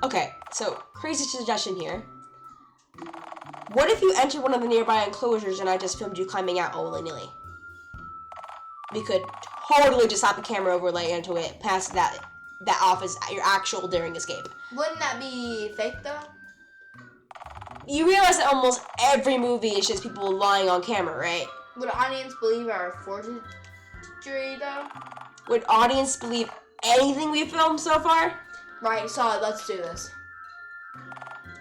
Okay, so crazy suggestion here. What if you enter one of the nearby enclosures and I just filmed you climbing out all willy-nilly? We could totally just slap a camera overlay into it, pass that that off as your actual daring escape. Wouldn't that be fake though? You realize that almost every movie is just people lying on camera, right? Would an audience believe our forgery though? Would audience believe anything we filmed so far? Right, solid, let's do this.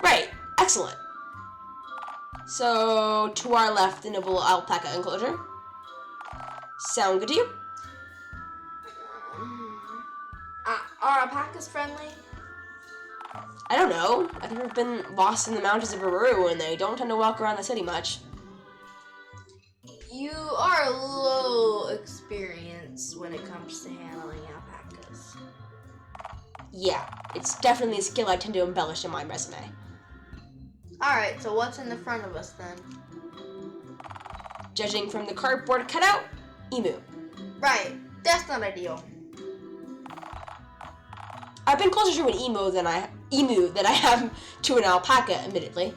Right, excellent. So, to our left, the noble alpaca enclosure. Sound good to you? Are alpacas friendly? I don't know. I've never been lost in the mountains of Peru, and they don't tend to walk around the city much. You are a little experienced when it comes to handling alpacas. Yeah, it's definitely a skill I tend to embellish in my resume. Alright, so what's in the front of us then? Judging from the cardboard cutout, emu. Right, that's not ideal. I've been closer to an emu than I have to an alpaca, admittedly.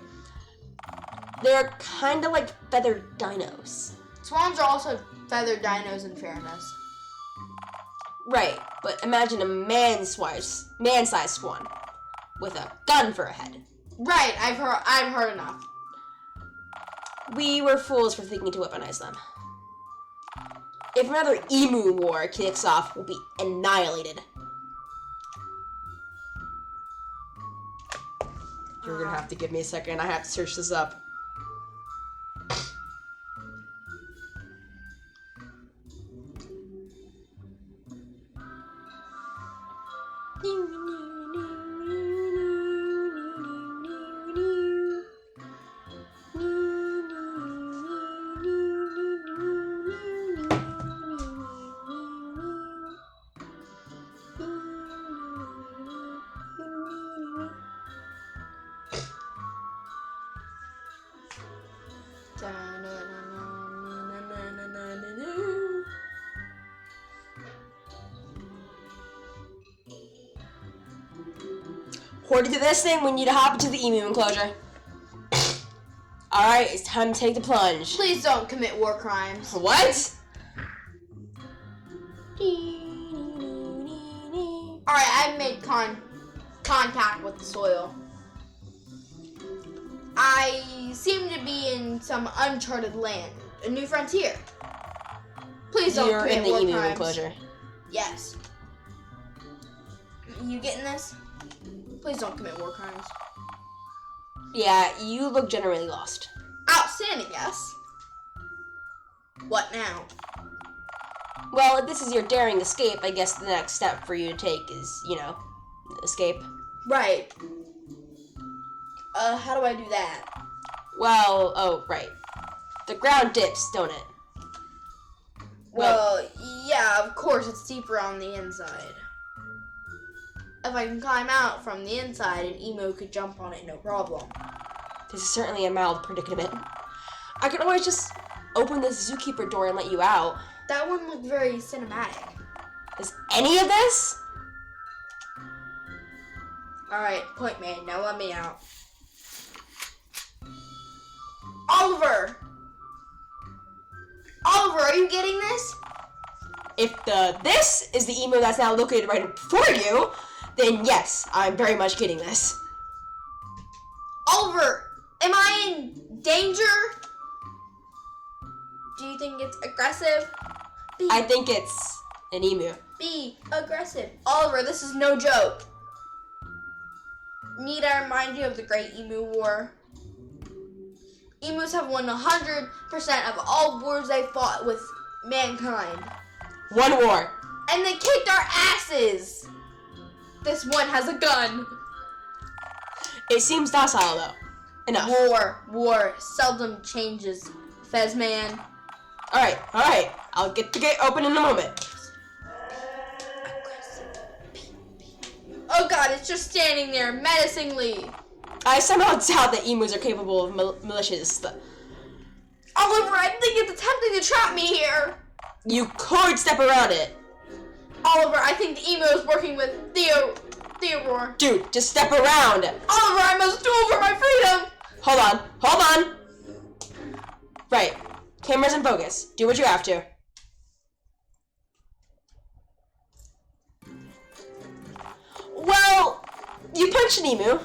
They're kind of like feathered dinos. Swans are also feathered dinos in fairness. Right, but imagine a man-sized swan with a gun for a head. Right, I've heard enough. We were fools for thinking to weaponize them. If another emu war kicks off, we'll be annihilated. You're gonna have to give me a second. I have to search this up. According to this thing, we need to hop into the emu enclosure. Alright, it's time to take the plunge. Please don't commit war crimes. What? Alright, I've made contact with the soil. I seem to be in some uncharted land, a new frontier. Please don't You're commit in the war emu crimes. enclosure. Yes. You getting this? Please don't commit war crimes. Yeah, you look generally lost. Outstanding, yes. What now? Well, if this is your daring escape, I guess the next step for you to take is, escape. Right. How do I do that? Well, oh, right. The ground dips, don't it? Well, yeah, of course, it's deeper on the inside. If I can climb out from the inside, an emo could jump on it, no problem. This is certainly a mild predicament. I could always just open the zookeeper door and let you out. That one looked very cinematic. Is any of this? Alright, point made. Now let me out. Oliver! Oliver, are you getting this? If this is the emo that's now located right before you, then yes, I'm very much getting this. Oliver, am I in danger? Do you think it's aggressive? I think it's an emu. Be aggressive. Oliver, this is no joke. Need I remind you of the Great Emu War? Emus have won 100% of all wars they fought with mankind. One war. And they kicked our asses! This one has a gun. It seems docile though. Enough. War seldom changes, Fezman. Alright. I'll get the gate open in a moment. Oh god, it's just standing there menacingly. I somehow doubt that emus are capable of malicious. Oliver, I think it's attempting to trap me here. You could step around it. Oliver, I think the emu is working with Theodore. Dude, just step around. Oliver, I must duel for my freedom. Hold on. Right. Camera's in focus. Do what you have to. punch an emu.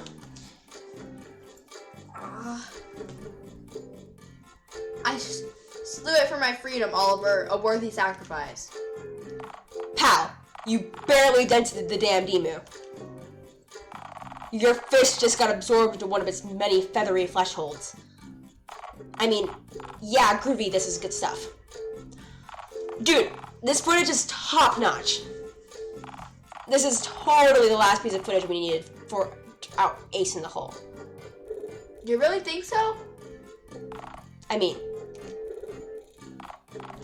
I just slew it for my freedom, Oliver. A worthy sacrifice. Pal, you barely dented the damned emu. Your fist just got absorbed into one of its many feathery flesh holds. I mean, yeah, groovy, this is good stuff. Dude, this footage is top-notch. This is totally the last piece of footage we needed for our ace in the hole. You really think so? I mean,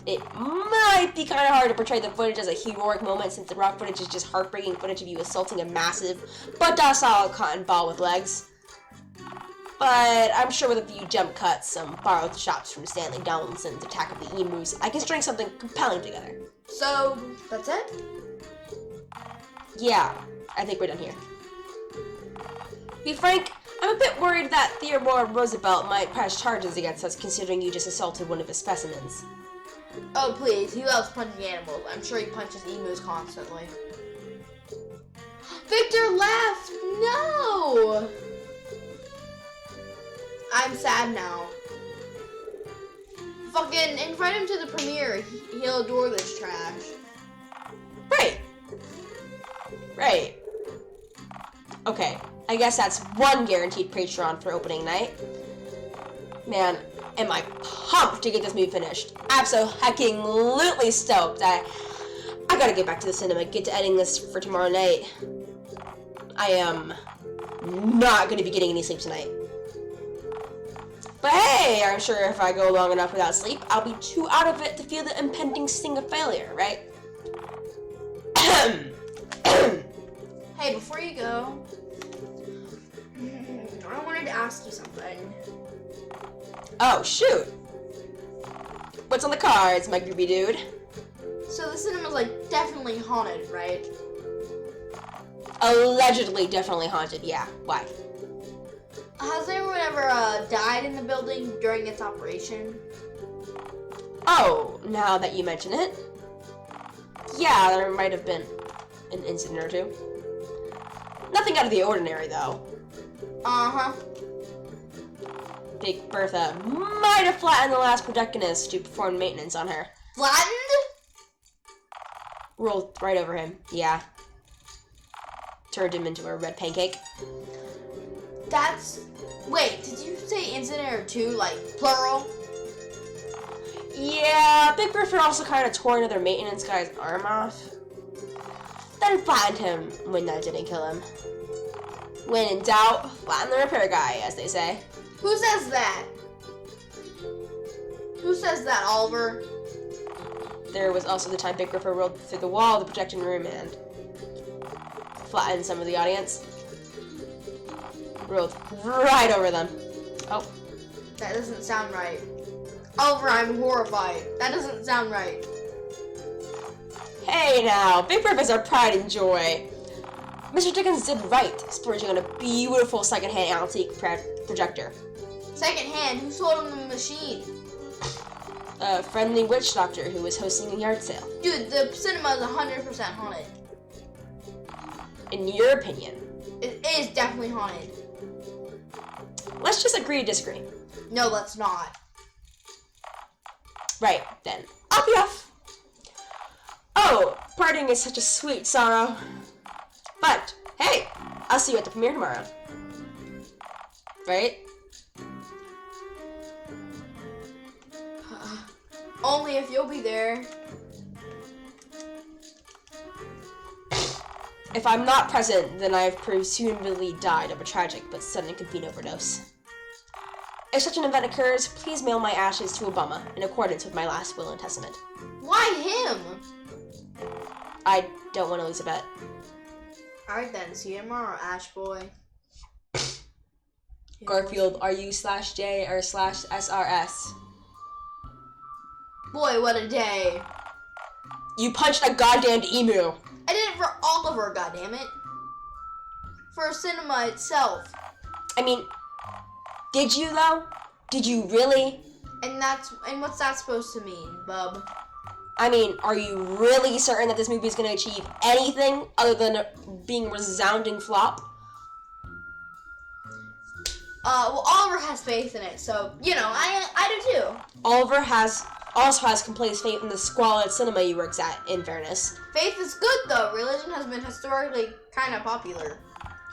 it might be kind of hard to portray the footage as a heroic moment since the raw footage is just heartbreaking footage of you assaulting a massive but docile cotton ball with legs. But I'm sure with a few jump cuts, some borrowed shots from Stanley Donaldson's Attack of the Emus, I can string something compelling together. So, that's it? Yeah, I think we're done here. To be frank, I'm a bit worried that Theodore Roosevelt might press charges against us considering you just assaulted one of his specimens. Oh, please. He loves punching animals. I'm sure he punches emus constantly. Victor left! No! I'm sad now. Fucking invite him to the premiere. He'll adore this trash. Right. Okay, I guess that's one guaranteed Patreon for opening night. Man, am I pumped to get this movie finished. Abso-hecking-lutely stoked. I gotta get back to the cinema, get to editing this for tomorrow night. I am not gonna be getting any sleep tonight. But hey, I'm sure if I go long enough without sleep, I'll be too out of it to feel the impending sting of failure, right? Hey, before you go, I wanted to ask you something. Oh, shoot. What's on the cards, my groovy dude? So the cinema's like definitely haunted, right? Allegedly definitely haunted, yeah. Why? Has anyone ever died in the building during its operation? Oh, now that you mention it. Yeah, there might have been an incident or two. Nothing out of the ordinary, though. Uh-huh. Big Bertha might have flattened the last projectionist to perform maintenance on her. Flattened? Rolled right over him, yeah. Turned him into a red pancake. That's... Wait, did you say incident or two, like, plural? Yeah, Big Bertha also kind of tore another maintenance guy's arm off. Then flattened him when that didn't kill him. When in doubt, flatten the repair guy, as they say. Who says that? Who says that, Oliver? There was also the time Big Bertha rolled through the wall of the projection room and flattened some of the audience. Rolled right over them. Oh. That doesn't sound right. Oliver, I'm horrified. That doesn't sound right. Hey now, Big Bertha's our pride and joy. Mr. Dickens did right, splurging on a beautiful second-hand antique projector. Second hand? Who sold him the machine? A friendly witch doctor who was hosting a yard sale. Dude, the cinema is 100% haunted. In your opinion? It is definitely haunted. Let's just agree to disagree. No, let's not. Right, then. I'll be off. Oh, parting is such a sweet sorrow. But, hey, I'll see you at the premiere tomorrow. Right? Only if you'll be there. If I'm not present, then I've presumably died of a tragic but sudden caffeine overdose. If such an event occurs, please mail my ashes to Obama in accordance with my last will and testament. Why him? I don't want to lose a bet. Alright then, see you tomorrow, Ash Boy. Garfield, are you /J or /SRS? Boy, what a day. You punched a goddamn emu. I did it for Oliver, goddammit. For cinema itself. I mean, did you though? Did you really? And what's that supposed to mean, bub? I mean, are you really certain that this movie is going to achieve anything other than being a resounding flop? Well, Oliver has faith in it, so, you know, I do too. Oliver also has complete faith in the squalid cinema he works at, in fairness. Faith is good, though. Religion has been historically kind of popular.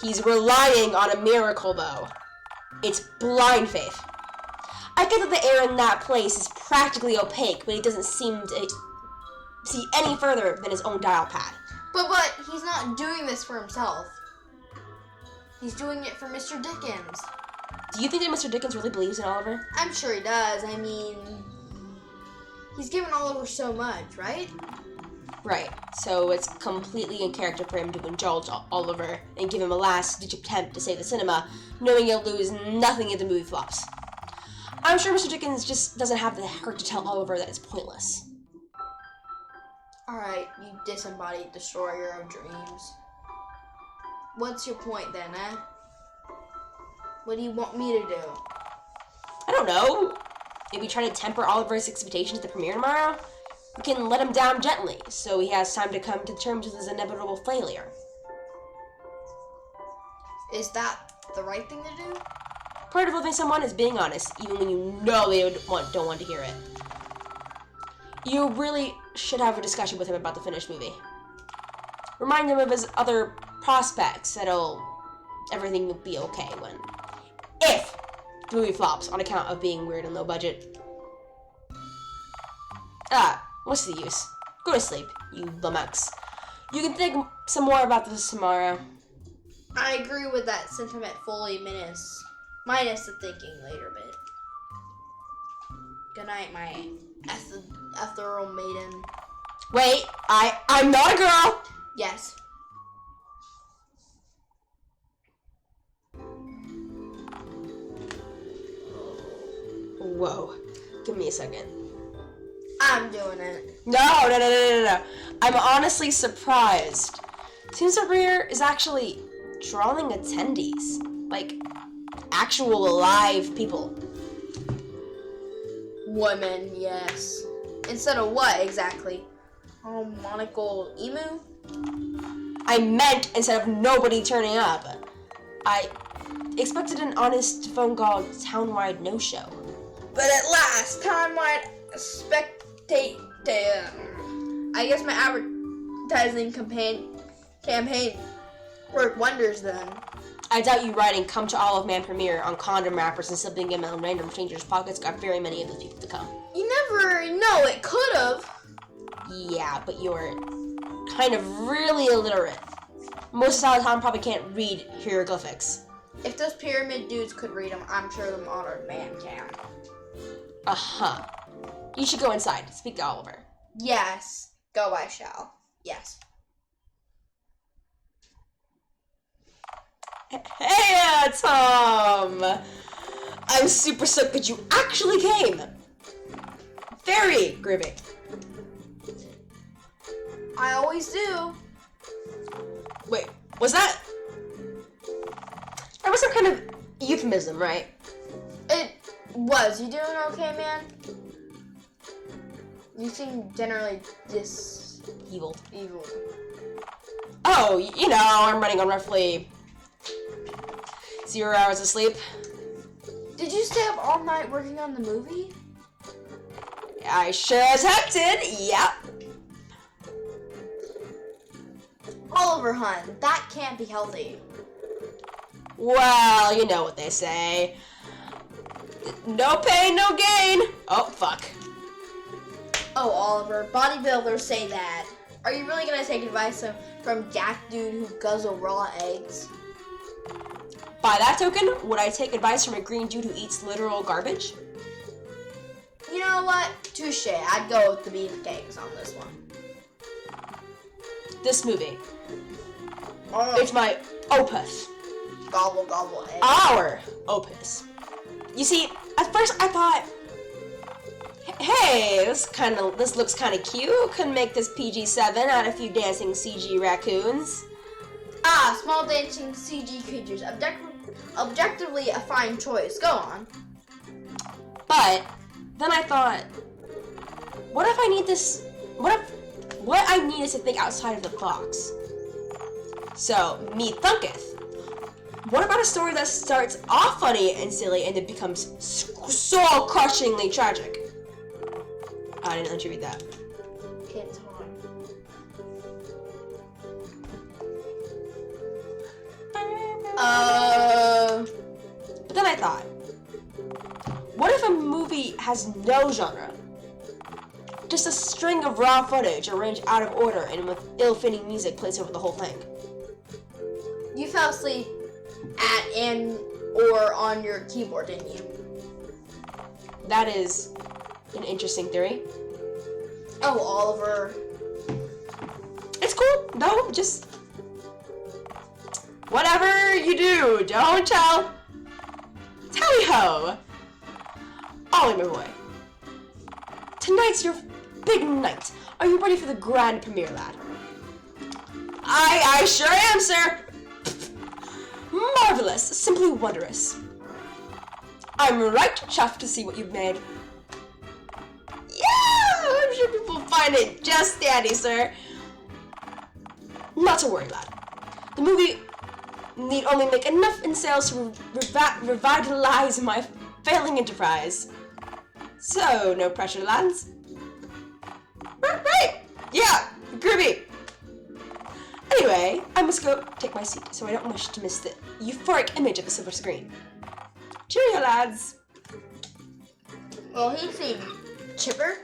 He's relying on a miracle, though. It's blind faith. I get that the air in that place is practically opaque, but he doesn't seem to see any further than his own dial pad. But he's not doing this for himself. He's doing it for Mr. Dickens. Do you think that Mr. Dickens really believes in Oliver? I'm sure he does. I mean, he's given Oliver so much, right? Right, so it's completely in character for him to indulge Oliver and give him a last-ditch attempt to save the cinema, knowing he'll lose nothing if the movie flops. I'm sure Mr. Dickens just doesn't have the heart to tell Oliver that it's pointless. Alright, you disembodied destroyer of dreams. What's your point then, eh? What do you want me to do? I don't know. Maybe try to temper Oliver's expectations at the premiere tomorrow? We can let him down gently, so he has time to come to terms with his inevitable failure. Is that the right thing to do? Part of loving someone is being honest, even when you know they don't want to hear it. You really should have a discussion with him about the finished movie. Remind him of his other prospects, everything will be okay if the movie flops on account of being weird and low budget. What's the use? Go to sleep, you lummox. You can think some more about this tomorrow. I agree with that sentiment fully, minus the thinking later bit. Good night, my ethereal maiden. Wait, I'm not a girl! Yes. Whoa, give me a second. I'm doing it. No. I'm honestly surprised. Seems that Rear is actually drawing attendees. Like, actual alive people. Women, yes. Instead of what exactly? Harmonical emu? I meant instead of nobody turning up. I expected an honest phone call townwide no-show. But at last, townwide spectator. I guess my advertising campaign worked wonders then. I doubt you writing "Come to Olive Man" premiere on condom wrappers and slipping them in random strangers' pockets got very many of those people to come. You never know, it could have. Yeah, but you're kind of really illiterate. Most of the time probably can't read hieroglyphics. If those pyramid dudes could read them, I'm sure the modern man can. Uh-huh. You should go inside. Speak to Oliver. Yes. Go I shall. Yes. Hey, Tom! I'm super stoked that you actually came. Very groovy. I always do. Wait, was that was some kind of euphemism, right? It was. You doing okay, man? You seem generally Evil. evil. Oh, you know, I'm running on roughly 0 hours of sleep. Did you stay up all night working on the movie? I sure as heck did, yep. Oliver Hunt, that can't be healthy. Well, you know what they say. No pain, no gain. Oh, fuck. Oh, Oliver, bodybuilders say that. Are you really gonna take advice from Jack dude who guzzle raw eggs? By that token, would I take advice from a green dude who eats literal garbage? You know what? Touche. I'd go with the beefcakes on this one. This movie. Oh, It's my opus. gobble gobble egg. Our opus. You see, at first I thought, hey, this looks kind of cute. Could make this PG-7 add a few dancing CG raccoons. Ah, small dancing CG creatures. Objectively a fine choice. Go on. But then I thought, what if I need this? What I need is to think outside of the box. So me thunketh. What about a story that starts off funny and silly and then becomes soul-crushingly tragic? I didn't let you read that. Kids horn. But then I thought, what if a movie has no genre? Just a string of raw footage arranged out of order and with ill-fitting music plays over the whole thing. You fell asleep at and or on your keyboard, didn't you? That is an interesting theory. Oh, Oliver. It's cool. No, just whatever you do, don't tell. Tally-ho! Ollie, my boy. Tonight's your big night. Are you ready for the grand premiere, lad? I sure am, sir. Marvelous. Simply wondrous. I'm right chuffed to see what you've made. Yeah! I'm sure people find it just dandy, sir. Not to worry, lad. The movie need only make enough in sales to revitalize my failing enterprise. So, no pressure, lads. Right! Yeah! Groovy! Anyway, I must go take my seat, so I don't wish to miss the euphoric image of the silver screen. Cheerio, lads! Well, he seemed chipper.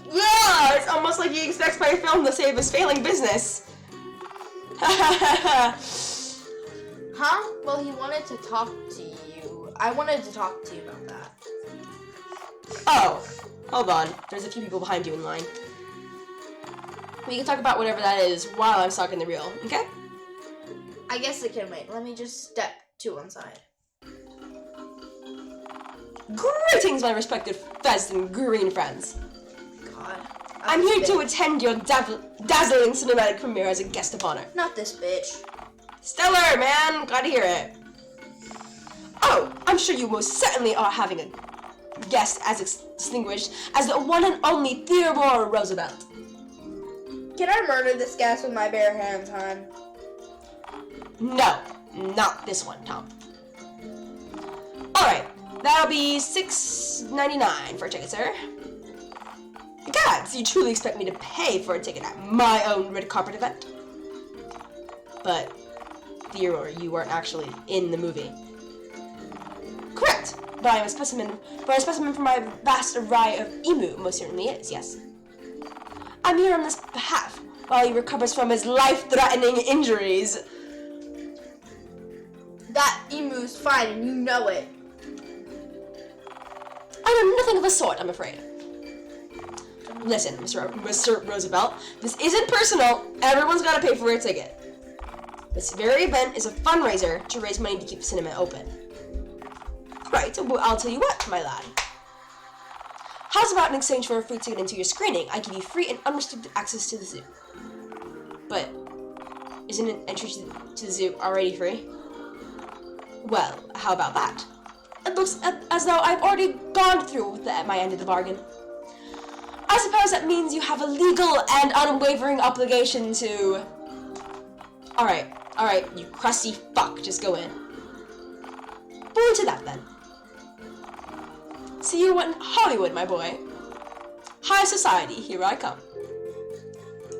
Yeah! It's almost like he expects my film to save his failing business. Huh? Well, he wanted to talk to you. I wanted to talk to you about that. Oh, hold on. There's a few people behind you in line. We can talk about whatever that is while I'm talking the reel, okay? I guess it can wait. Let me just step to one side. Greetings, my respected Fez and Green friends. God. I'm here to attend your dazzling cinematic premiere as a guest of honor. Not this bitch. Stellar, man! Glad to hear it. Oh, I'm sure you most certainly are having a guest as distinguished as the one and only Theodore Roosevelt. Can I murder this guest with my bare hands, hon? No, not this one, Tom. Alright, that'll be $6.99 for a ticket, sir. God, so you truly expect me to pay for a ticket at my own red carpet event? But, Theodore, you weren't actually in the movie. Correct, but I am a specimen from my vast array of emu most certainly is, yes. I'm here on this behalf while he recovers from his life-threatening injuries. That emu's fine, and you know it. I know nothing of the sort, I'm afraid. Listen, Mr. Roosevelt, this isn't personal. Everyone's got to pay for a ticket. This very event is a fundraiser to raise money to keep the cinema open. Right, well, I'll tell you what, my lad. How's about in exchange for a free ticket into your screening, I give you free and unrestricted access to the zoo. But, isn't an entry to the zoo already free? Well, how about that? It looks as though I've already gone through with my end of the bargain. I suppose that means you have a legal and unwavering obligation to... Alright, you crusty fuck, just go in. Boo to that then. See you in Hollywood, my boy. High society, here I come.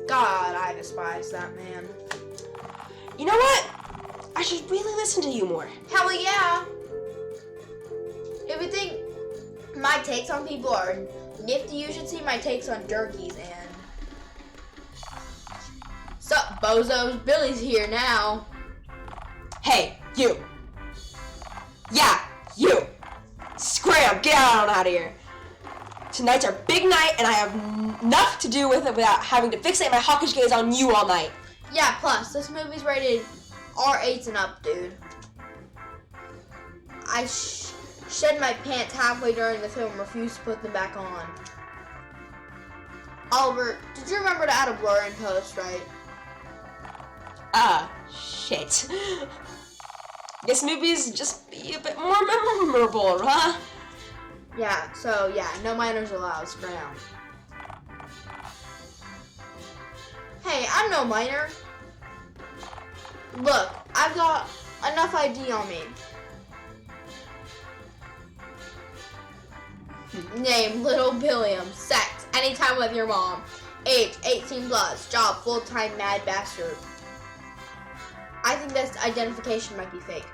God, I despise that man. You know what? I should really listen to you more. Hell yeah! If you think my takes on people are nifty, you should see my takes on turkeys and... Sup, bozos? Billy's here now. Hey, you. Yeah, you. Scram, get on out of here. Tonight's our big night, and I have enough to do with it without having to fixate my hawkish gaze on you all night. Yeah, plus, this movie's rated R8 and up, dude. I shed my pants halfway during the film and refused to put them back on. Oliver, did you remember to add a blur in post, right? Shit. Guess movies just be a bit more memorable, huh? Yeah, so yeah, no minors allowed, scram. Hey, I'm no minor. Look, I've got Enough ID on me. Name, Little Billiam. Sex, anytime with your mom. Age, 18 plus. Job, full-time mad bastard. I think this identification might be fake.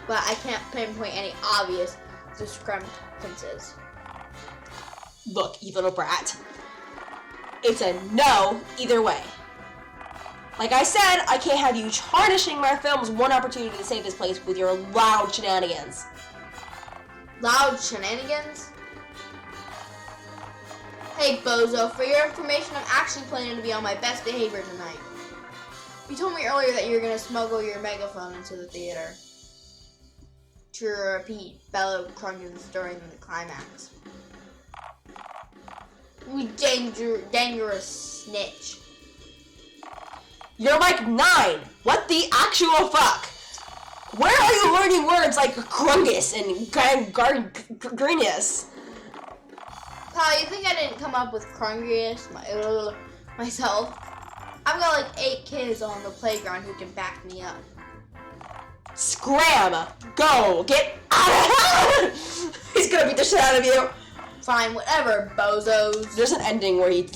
But I can't pinpoint any obvious discrepancies. Look, you little brat. It's a no either way. Like I said, I can't have you tarnishing my film's one opportunity to save this place with your loud shenanigans. Loud shenanigans? Hey, bozo, for your information, I'm actually planning to be on my best behavior tonight. You told me earlier that you were going to smuggle your megaphone into the theater. To repeat fellow crunches during the climax. You dangerous snitch. You're like 9. What the actual fuck? Where are you learning words like grungus and grinius? Pal, you think I didn't come up with crungus myself? I've got like 8 kids on the playground who can back me up. Scram! Go! Get out of here! He's gonna beat the shit out of you! Fine, whatever, bozos. There's an ending where he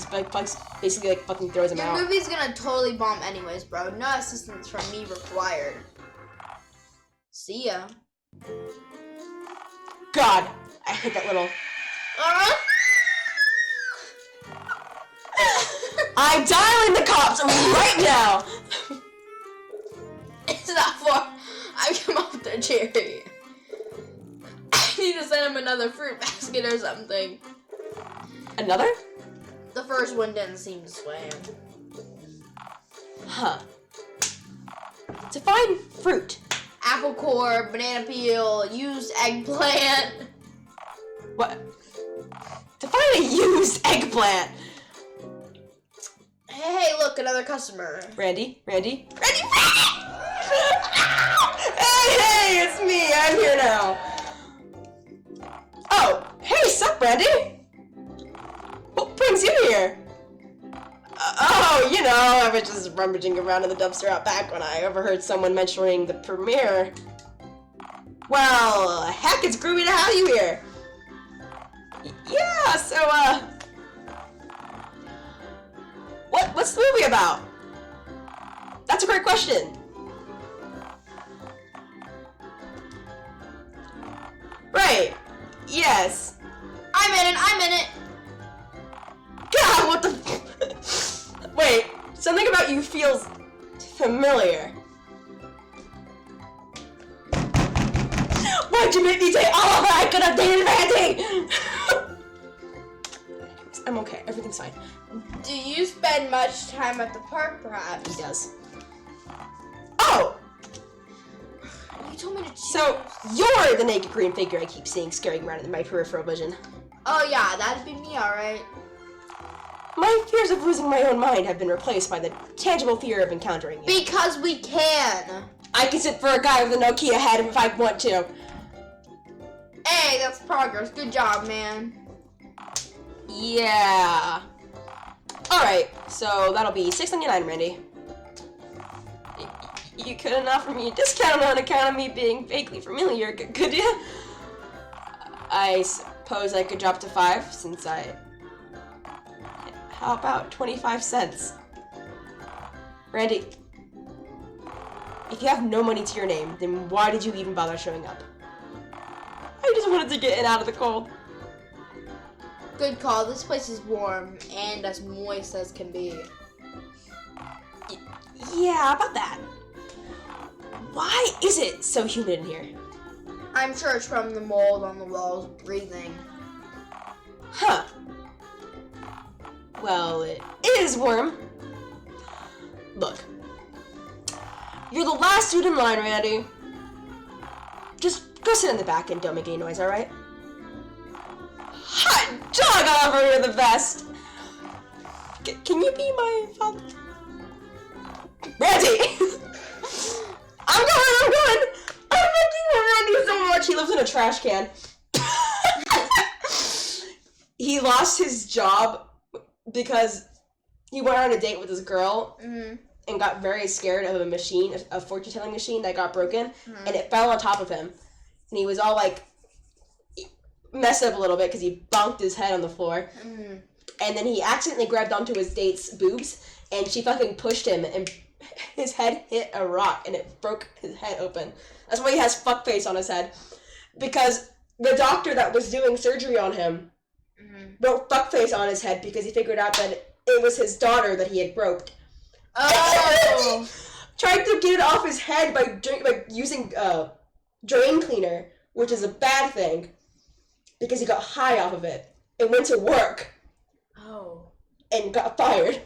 basically like fucking throws him out. Your movie's gonna totally bomb anyways, bro. No assistance from me required. See ya. God, I hate that little... I'm dialing the cops right now! It's not for... I come off the cherry. I need to send him another fruit basket or something. Another? The first one didn't seem to sway him. Huh. Define fruit. Apple core, banana peel, used eggplant. What? Define a used eggplant. Hey, look, another customer. Randy? Hey, it's me. I'm here now. Oh, hey, sup, Randy? What brings you here? Oh, you know, I was just rummaging around in the dumpster out back when I overheard someone mentioning the premiere. Well, heck, it's groovy to have you here. Yeah, so, what's the movie about? That's a great question. Right. Yes. I'm in it. God, what the... Wait, something about you feels familiar. Why'd you make me say all of that? I could have dated Randy! I'm okay, everything's fine. Do you spend much time at the park, perhaps? He does. Oh! You told me to choose. So, you're the naked green figure I keep seeing scurrying around in my peripheral vision. Oh yeah, that'd be me, alright. My fears of losing my own mind have been replaced by the tangible fear of encountering you. Because we can. I can sit for a guy with a Nokia head if I want to. Hey, that's progress. Good job, man. Yeah. Alright, so that'll be $6.99, Randy. You couldn't offer me a discount on account of me being vaguely familiar, could you? I suppose I could drop to 5 since I... How about 25 cents? Randy, if you have no money to your name, then why did you even bother showing up? I just wanted to get in out of the cold. Good call. This place is warm and as moist as can be. Yeah, about that. Why is it so humid in here? I'm sure it's from the mold on the walls breathing. Huh. Well, it is warm. Look. You're the last dude in line, Randy. Just go sit in the back and don't make any noise, alright? Hot dog offer, you're the best! Can you be my father? Randy! I'm going! I'm making Randy so much! He lives in a trash can. He lost his job because he went on a date with this girl, and got very scared of a machine, a fortune-telling machine that got broken, and it fell on top of him. And he was all like, messed up a little bit because he bonked his head on the floor. And then he accidentally grabbed onto his date's boobs, and she fucking pushed him, and his head hit a rock, and it broke his head open. That's why he has fuckface on his head. Because the doctor that was doing surgery on him wrote fuckface on his head because he figured out that it was his daughter that he had groped. Oh! Tried to get it off his head by using drain cleaner, which is a bad thing, because he got high off of it. It went to work. Oh. And got fired.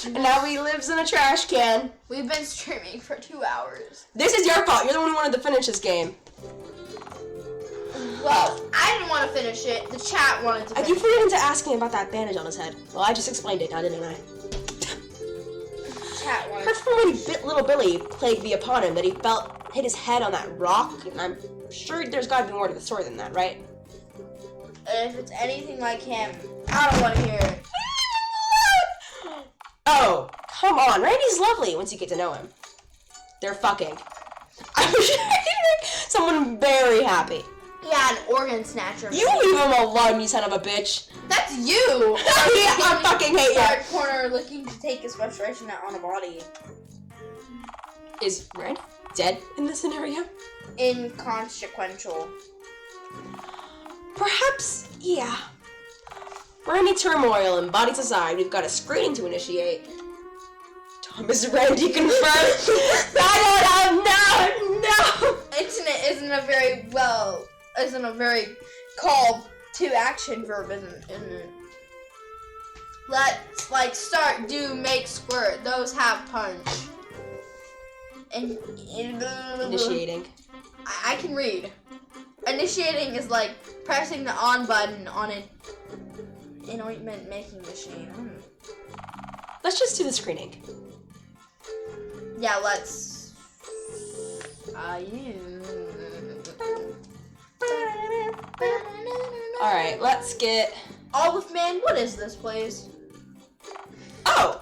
And now he lives in a trash can. We've been streaming for 2 hours. This is your fault. You're the one who wanted to finish this game. Well, I didn't want to finish it. The chat wanted to I finish keep forgetting to ask him about that bandage on his head. Well, I just explained it now, didn't I? Chat wanted Heard from when little Billy plague be upon him that he hit his head on that rock, and I'm sure there's got to be more to the story than that, right? If it's anything like him, I don't want to hear it. Oh, come on. Randy's lovely once you get to know him. They're fucking. I'm sure someone very happy. Yeah, an organ snatcher. You leave him alone, you son of a bitch. That's you! I fucking hate you. Dark corner looking to take his frustration out on a body. Is Randy dead in this scenario? Inconsequential. Perhaps, yeah. Randy turmoil and bodies aside, we've got a screening to initiate. Thomas Randy confirmed. No. Internet isn't a very call to action verb, isn't it? Let's start, do, make, squirt. Those have punch. And Initiating. I can read. Initiating is like pressing the on button on an ointment making machine. Let's just do the screening. Yeah, let's. Alright, let's get. Olive Man, what is this place? Oh!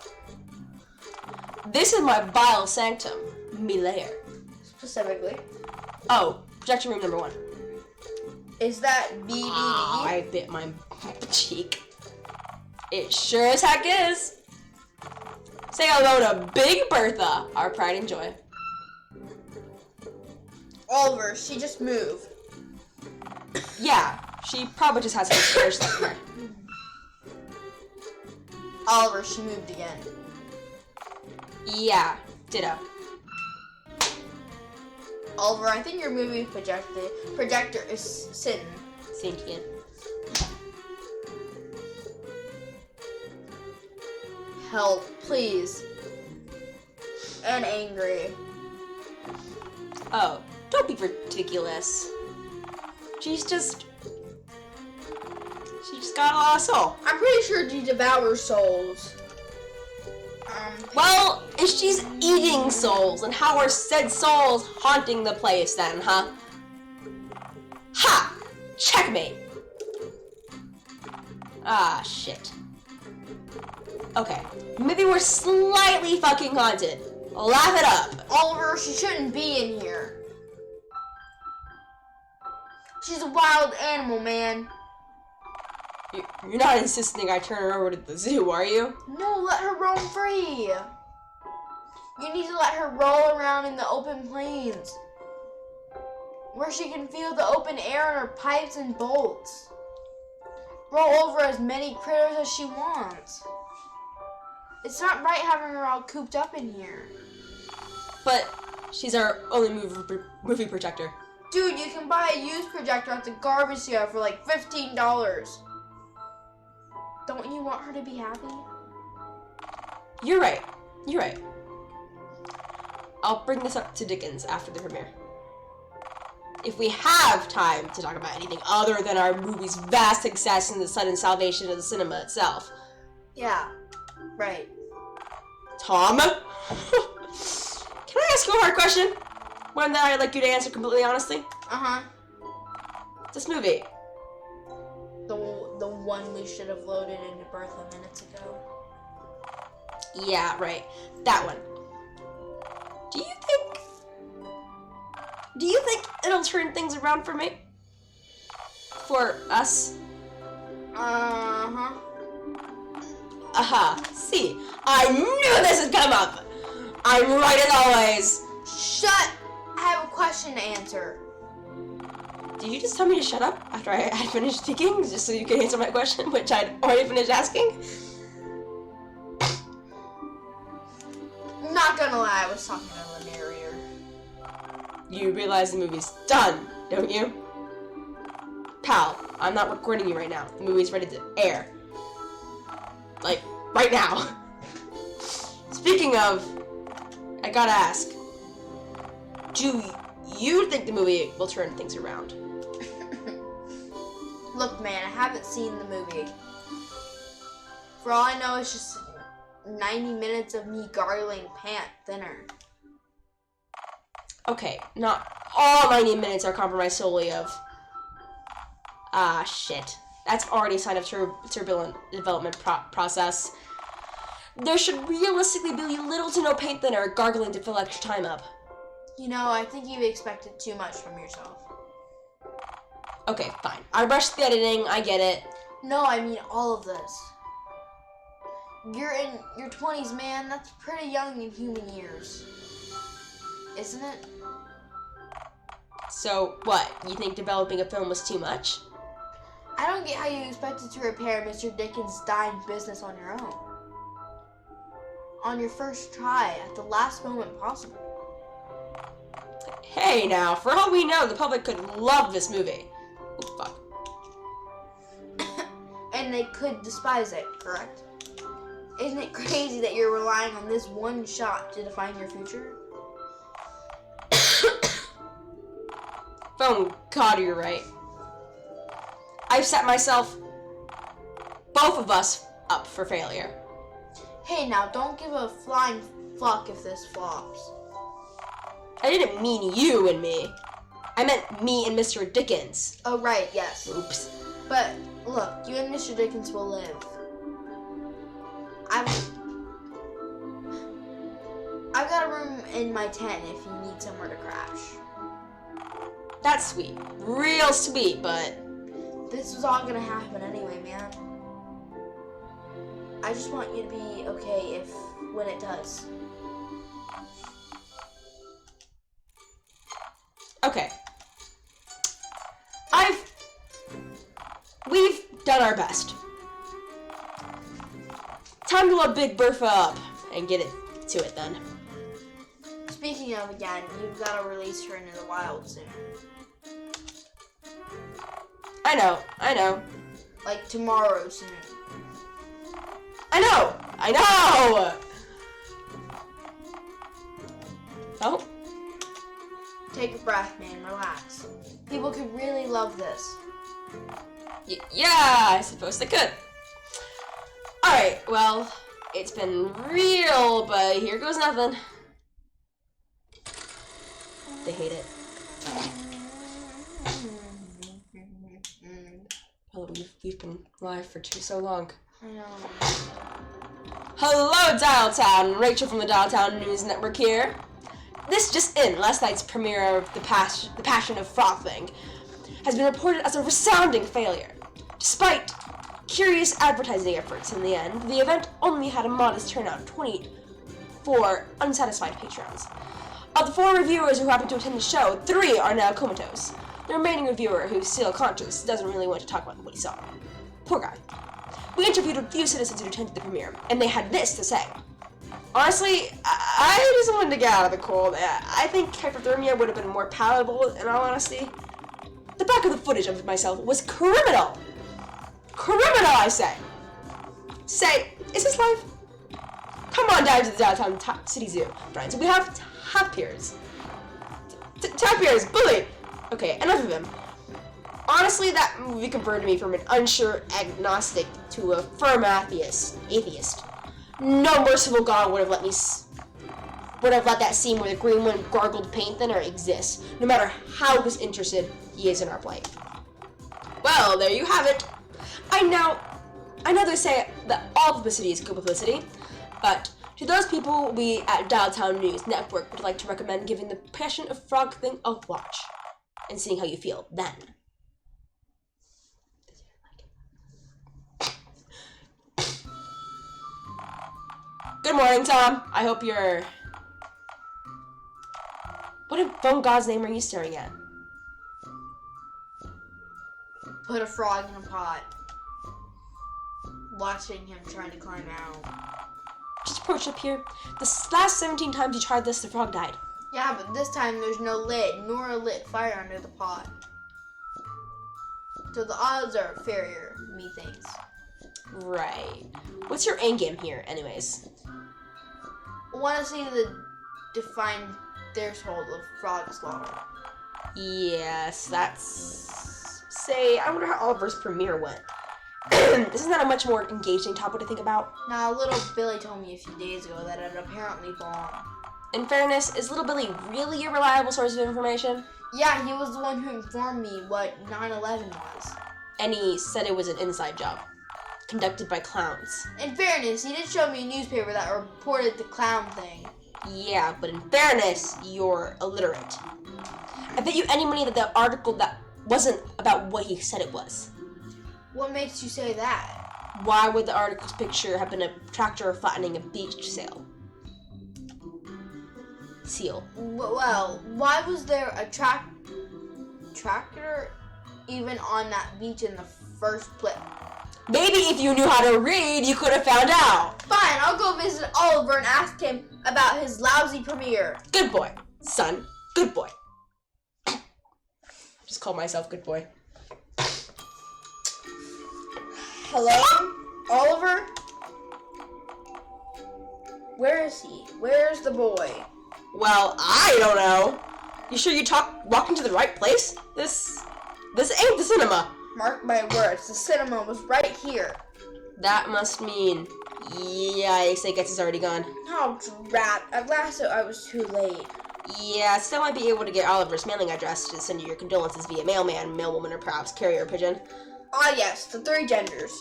This is my vile sanctum. Me lair. Specifically. Oh, projection room number 1. Is that BBB? I bit my cheek. It sure as heck is. Say hello to Big Bertha, our pride and joy. Oliver, she just moved. Yeah, she probably just has some stairs left in her. Oliver, she moved again. Yeah, ditto. Oliver, I think your movie projector is sitting. Sentient. Help, please. And angry. Oh, don't be ridiculous. She's just got a lot of soul. I'm pretty sure she devours souls. Well, if she's eating souls, and how are said souls haunting the place then, huh? Ha! Checkmate! Ah, shit. Okay, maybe we're slightly fucking haunted. Laugh it up. Oliver, she shouldn't be in here. She's a wild animal, man. You're not insisting I turn her over to the zoo, are you? No, let her roam free. You need to let her roll around in the open plains, where she can feel the open air in her pipes and bolts. Roll over as many critters as she wants. It's not right having her all cooped up in here. But she's our only movie projector. Dude, you can buy a used projector at the garbage sale for like $15. Don't you want her to be happy? You're right. I'll bring this up to Dickens after the premiere. If we have time to talk about anything other than our movie's vast success and the sudden salvation of the cinema itself. Yeah, right. Tom? Can I ask you a hard question? One that I'd like you to answer completely honestly? Uh-huh. This movie. The one we should have loaded into Bertha minutes ago. Yeah, right. That one. Do you think it'll turn things around for me? For us? Uh-huh. Aha. See, I knew this would come up. I'm right as always. Shut! I have a question to answer. Did you just tell me to shut up after I had finished speaking, just so you could answer my question, which I'd already finished asking? Not gonna lie, I was talking to the narrator. You realize the movie's done, don't you? Pal, I'm not recording you right now. The movie's ready to air. Like, right now. Speaking of, I gotta ask. Do you think the movie will turn things around? Look, man, I haven't seen the movie. For all I know, it's just 90 minutes of me gargling pant thinner. Okay, not all 90 minutes are compromised solely of... shit. That's already a sign of turbulent development process. There should realistically be little to no paint thinner gargling to fill extra time up. You know, I think you've expected too much from yourself. Okay, fine. I rushed the editing, I get it. No, I mean all of this. You're in your 20s, man. That's pretty young in human years. Isn't it? So, what? You think developing a film was too much? I don't get how you expected to repair Mr. Dickens' dying business on your own. On your first try, at the last moment possible. Hey now, for all we know, the public could love this movie. Oh, fuck. And they could despise it, correct? Isn't it crazy that you're relying on this one shot to define your future? Oh God, you're right. I've set myself, both of us, up for failure. Hey now, don't give a flying fuck if this flops. I didn't mean you and me. I meant me and Mr. Dickens. Oh right, yes. Oops. But look, you and Mr. Dickens will live. I've got a room in my tent if you need somewhere to crash. That's sweet. Real sweet, but... This was all gonna happen anyway, man. I just want you to be okay when it does. Okay. We've done our best. Time to let Big Bertha up and get it to it then. Speaking of again, you've got to release her into the wild soon. I know. Like tomorrow soon. I know! Oh? Take a breath, man. Relax. People could really love this. Yeah, I suppose they could. Alright, well, it's been real, but here goes nothing. They hate it. Oh, we've been live for so long. I know. Hello, Dialtown! Rachel from the Dialtown News Network here. This just in, last night's premiere of The Passion of Frothing has been reported as a resounding failure. Despite curious advertising efforts in the end, the event only had a modest turnout of 24 unsatisfied patrons. Of the 4 reviewers who happened to attend the show, 3 are now comatose. The remaining reviewer, who's still conscious, doesn't really want to talk about what he saw. Poor guy. We interviewed a few citizens who attended the premiere, and they had this to say. Honestly, I just wanted to get out of the cold. I think hypothermia would have been more palatable, in all honesty. The back of the footage of myself was criminal! Criminal, I say! Say, is this live? Come on down to the downtown city zoo, friends. We have tapirs. Tapirs, bully! Okay, enough of him. Honestly, that movie converted me from an unsure agnostic to a firm atheist. No merciful God would have let that scene where the green one gargled paint thinner exist, no matter how disinterested he is in our plight. Well, there you have it. I know they say that all publicity is good publicity, but To those people, we at Dialtown News Network would like to recommend giving the Passion of Frog thing a watch and seeing how you feel then. Good morning, Tom. I hope you're... What in phone God's name are you staring at? Put a frog in a pot. Watching him trying to climb out. Just approach up here. The last 17 times you tried this, the frog died. Yeah, but this time there's no lid, nor a lit fire under the pot. So the odds are inferior, methinks. Right. What's your end game here, anyways? I want to see the defined threshold of frog slaughter. Yes, that's... Say, I wonder how Oliver's premiere went. Isn't that a much more engaging topic to think about? Now, little Billy told me a few days ago that it apparently bombed. In fairness, is little Billy really a reliable source of information? Yeah, he was the one who informed me what 9/11 was. And he said it was an inside job, conducted by clowns. In fairness, he did show me a newspaper that reported the clown thing. Yeah, but in fairness, you're illiterate. I bet you any money that the article that wasn't about what he said it was. What makes you say that? Why would the article's picture have been a tractor flattening a beach seal? Well, why was there a tractor even on that beach in the first place? Maybe if you knew how to read, you could have found out. Fine, I'll go visit Oliver and ask him about his lousy premiere. Good boy, son. Good boy. Just call myself good boy. Hello? Oliver? Where is he? Where's the boy? Well, I don't know. You sure you walking to the right place? This ain't the cinema. Mark my words, the cinema was right here. That must mean, yikes, I guess it's already gone. Oh, drat. At last I was too late. Yeah, still might be able to get Oliver's mailing address to send you your condolences via mailman, mailwoman, or perhaps carrier pigeon. Ah, yes, the three genders.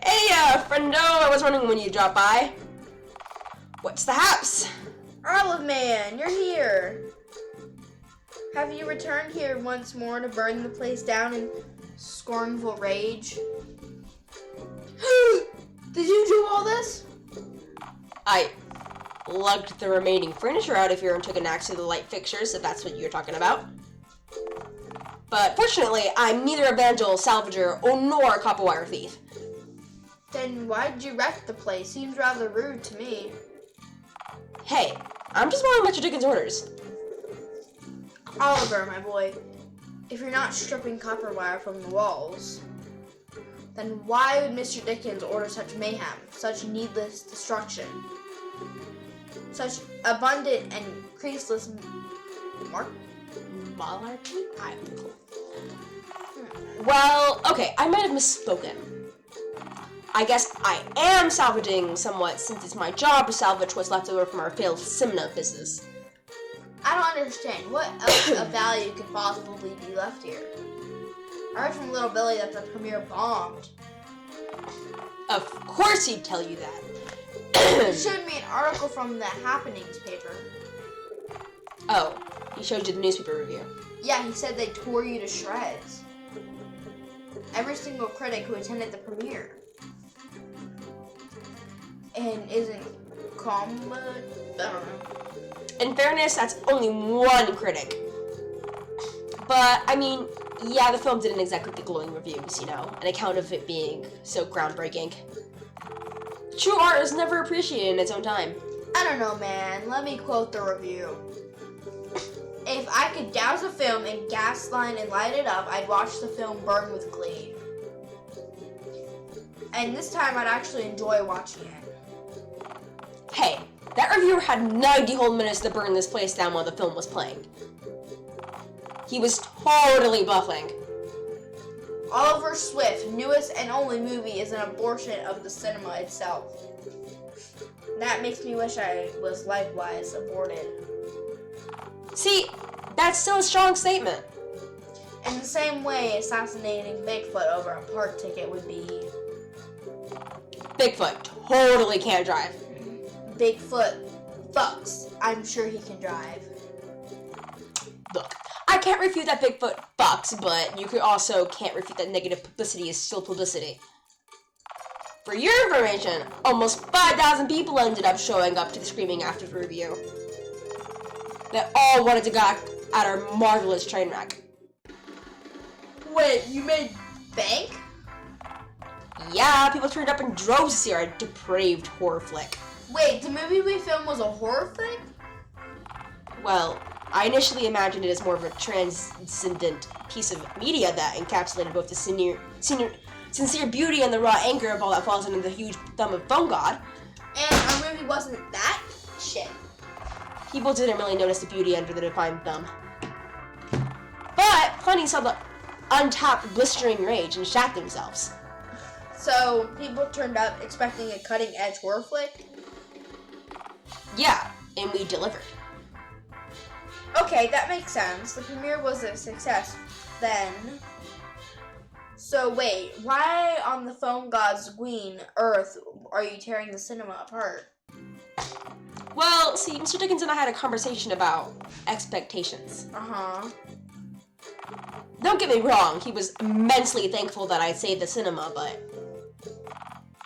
Hey, friendo, I was wondering when you dropped by. What's the haps? Olive Man, you're here. Have you returned here once more to burn the place down in scornful rage? Did you do all this? I lugged the remaining furniture out of here and took an axe to the light fixtures, if that's what you're talking about. But fortunately, I'm neither a vandal, salvager, or nor a copper wire thief. Then why did you wreck the place? Seems rather rude to me. Hey, I'm just following Mr. Dickens' orders. Oliver, my boy, if you're not stripping copper wire from the walls, then why would Mr. Dickens order such mayhem, such needless destruction, such abundant and creaseless Malarkey? Well, okay, I might have misspoken. I guess I am salvaging somewhat since it's my job to salvage what's left over from our failed cinema business. I don't understand. What else of value could possibly be left here? I heard from little Billy that the premiere bombed. Of course he'd tell you that. He showed me an article from the Happenings paper. Oh, he showed you the newspaper review. Yeah, he said they tore you to shreds. Every single critic who attended the premiere. And isn't I don't know. In fairness, that's only one critic. But, I mean, yeah, the film didn't exactly get glowing reviews, you know, an account of it being so groundbreaking. True art is never appreciated in its own time. I don't know, man. Let me quote the review. If I could douse a film in gasoline and light it up, I'd watch the film burn with glee. And this time I'd actually enjoy watching it. Hey, that reviewer had 90 whole minutes to burn this place down while the film was playing. He was totally bluffing. Oliver Swift's newest and only movie is an abortion of the cinema itself. That makes me wish I was likewise aborted. See, that's still a strong statement. In the same way, assassinating Bigfoot over a park ticket would be. Bigfoot totally can't drive. Bigfoot fucks. I'm sure he can drive. Look, I can't refute that Bigfoot fucks, but you also can't refute that negative publicity is still publicity. For your information, almost 5,000 people ended up showing up to the Screaming After review. They all wanted to go at our marvelous train wreck. Wait, you made bank? Yeah, people turned up in droves to see our depraved horror flick. Wait, the movie we filmed was a horror flick? Well, I initially imagined it as more of a transcendent piece of media that encapsulated both the sincere beauty and the raw anger of all that falls under the huge thumb of Phone God. And our movie wasn't that shit. People didn't really notice the beauty under the defined thumb. But plenty saw the untapped, blistering rage and shat themselves. So, people turned up expecting a cutting-edge horror flick? Yeah, and we delivered. Okay, that makes sense. The premiere was a success then. So wait, why on the Phone God's green earth are you tearing the cinema apart? Well, see, Mr. Dickens and I had a conversation about expectations. Uh-huh. Don't get me wrong, he was immensely thankful that I saved the cinema, but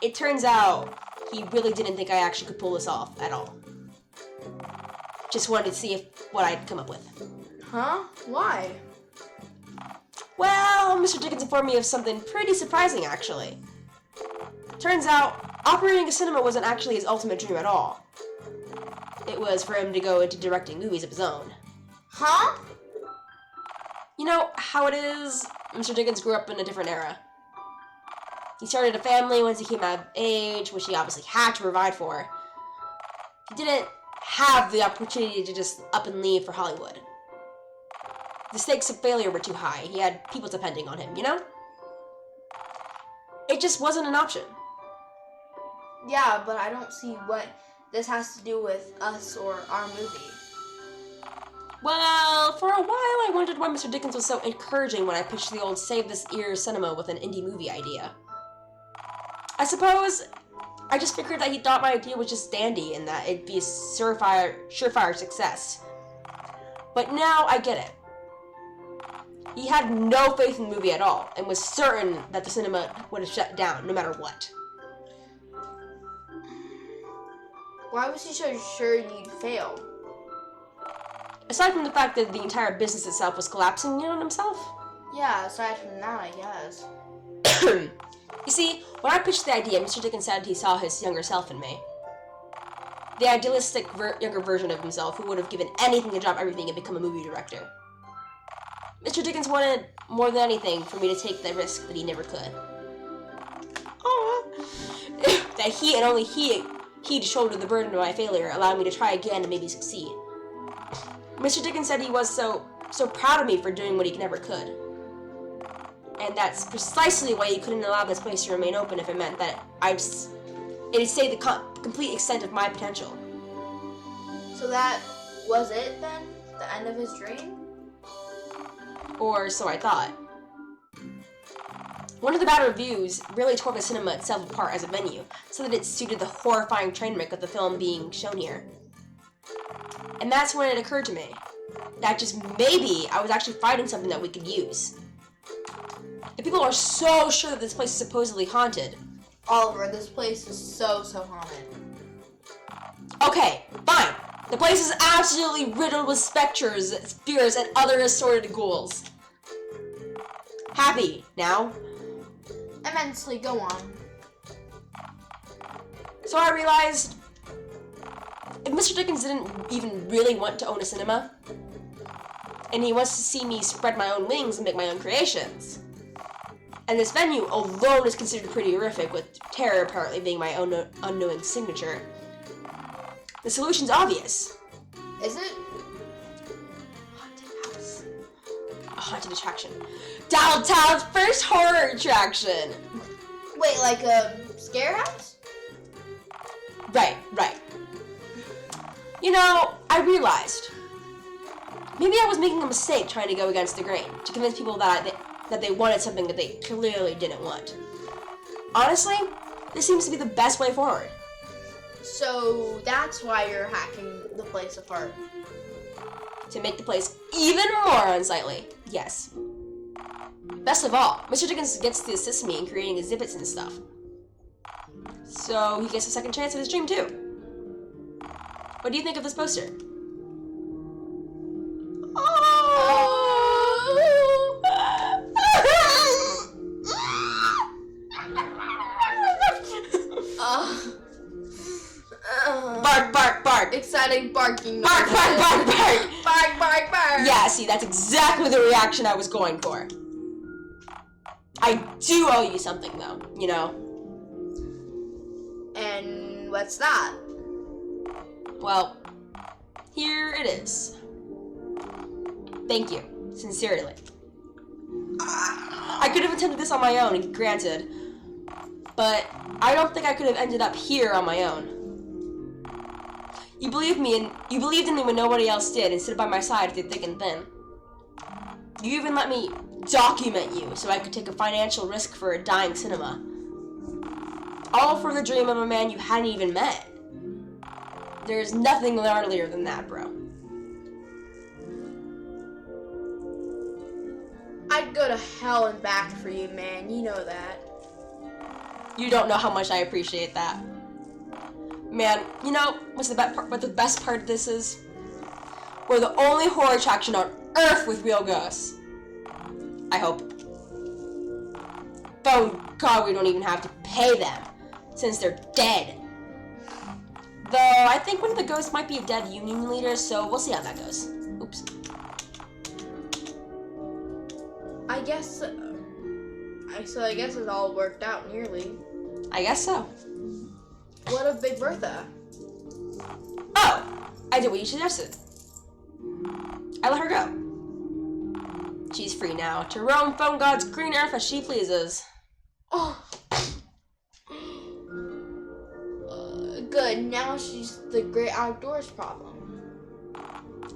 it turns out he really didn't think I actually could pull this off at all. Just wanted to see what I'd come up with. Huh? Why? Well, Mr. Dickens informed me of something pretty surprising, actually. Turns out, operating a cinema wasn't actually his ultimate dream at all. It was for him to go into directing movies of his own. Huh? You know how it is? Mr. Dickens grew up in a different era. He started a family once he came out of age, which he obviously had to provide for. He didn't have the opportunity to just up and leave for Hollywood. The stakes of failure were too high. He had people depending on him, you know? It just wasn't an option. Yeah, but I don't see what this has to do with us or our movie. Well, for a while I wondered why Mr. Dickens was so encouraging when I pitched the old Save This Ear cinema with an indie movie idea. I suppose I just figured that he thought my idea was just dandy and that it'd be a surefire success. But now I get it. He had no faith in the movie at all and was certain that the cinema would have shut down no matter what. Why was he so sure you'd fail? Aside from the fact that the entire business itself was collapsing in on himself. Yeah, aside from that, I guess. You see, when I pitched the idea, Mr. Dickens said he saw his younger self in me. The idealistic younger version of himself who would have given anything to drop everything and become a movie director. Mr. Dickens wanted, more than anything, for me to take the risk that he never could. Aww. That he and only he'd shoulder the burden of my failure, allowing me to try again and maybe succeed. Mr. Dickens said he was so proud of me for doing what he never could. And that's precisely why he couldn't allow this place to remain open if it meant that it'd say the complete extent of my potential. So that was it then? The end of his dream? Or so I thought. One of the bad reviews really tore the cinema itself apart as a venue, so that it suited the horrifying train wreck of the film being shown here. And that's when it occurred to me that just maybe I was actually fighting something that we could use. If people are so sure that this place is supposedly haunted. Oliver, this place is so haunted. Okay, fine. The place is absolutely riddled with specters, spirits, and other assorted ghouls. Happy, now? Immensely, go on. So I realized, if Mr. Dickens didn't even really want to own a cinema, and he wants to see me spread my own wings and make my own creations, and this venue alone is considered pretty horrific, with terror apparently being my own unknowing signature, the solution's obvious. Is it? Haunted house. A haunted attraction. Dialtown's first horror attraction! Wait, like a scare house? Right. You know, I realized maybe I was making a mistake trying to go against the grain to convince people that they wanted something that they clearly didn't want. Honestly, this seems to be the best way forward. So that's why you're hacking the place apart. To make the place even more unsightly. Yes. Best of all, Mr. Dickens gets to assist me in creating exhibits and stuff. So he gets a second chance at his dream too. What do you think of this poster? Bark, bark, bark. Exciting barking. Bark, bark, bark, bark. Bark, bark, bark. Yeah, see, that's exactly the reaction I was going for. I do owe you something, though, you know? And what's that? Well, here it is. Thank you, sincerely. I could have attempted this on my own, granted, but I don't think I could have ended up here on my own. You believed me, and you believed in me when nobody else did, and stood by my side through thick and thin. You even let me document you so I could take a financial risk for a dying cinema. All for the dream of a man you hadn't even met. There's nothing gnarlier than that, bro. I'd go to hell and back for you, man. You know that. You don't know how much I appreciate that. Man, you know what the best part of this is? We're the only horror attraction on Earth with real ghosts. I hope. Oh God, we don't even have to pay them, since they're dead. Though, I think one of the ghosts might be a dead union leader, so we'll see how that goes. Oops. I guess it all worked out nearly. I guess so. What of Big Bertha? Oh! I did what you suggested. I let her go. She's free now to roam Phone God's green earth as she pleases. Oh. Good, now she's the great outdoors problem.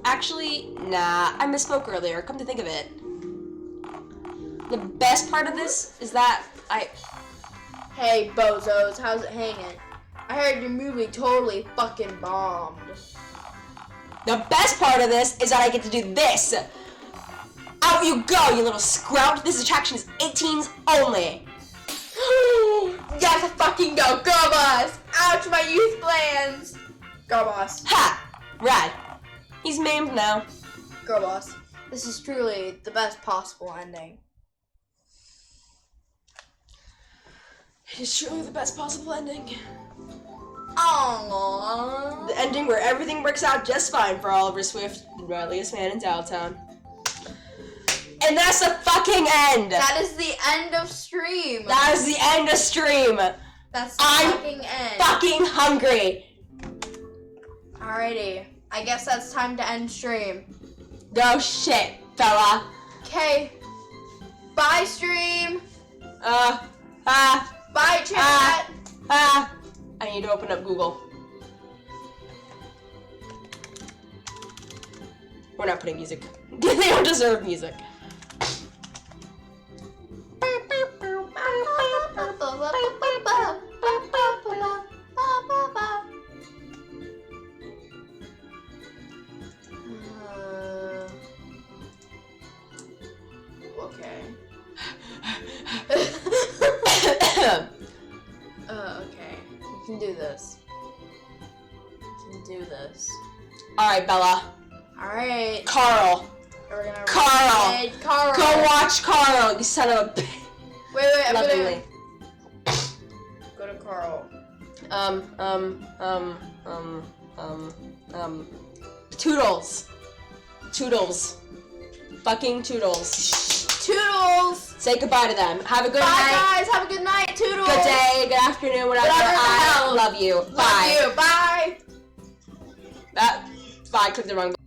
Actually, nah, I misspoke earlier, come to think of it. The best part of this is that Hey, bozos, how's it hanging? I heard your movie totally fucking bombed. The best part of this is that I get to do this. Out you go, you little scrout. This attraction is 18s only. Gotta fucking go, girl boss! Ouch, my youth plans! Girl boss. Ha! Rad. He's maimed now. Girl boss. This is truly the best possible ending. It is truly the best possible ending. Aww. The ending where everything works out just fine for Oliver Swift, the gnarliest man in Dialtown. And that's the fucking end! That is the end of stream. That is the end of stream! That's the I'm fucking end. fucking hungry! Alrighty. I guess that's time to end stream. No shit, fella. Okay. Bye, stream. Bye, chat. I need to open up Google. We're not putting music. They don't deserve music. Okay. Okay. You can do this. You can do this. Alright, Bella. Alright. Carl. We're gonna Carl. raid Carl. Go watch Carl, you son of a bitch. Wait, I'm Lovingly. gonna go to Carl. Toodles. Toodles. Fucking toodles. Toodles! Say goodbye to them. Have a good Bye, night. guys. Have a good night. Toodles! Good day, good afternoon, whatever. Whatever the I hell. love you. Love Bye. you. Bye! Bye. I clicked the wrong button.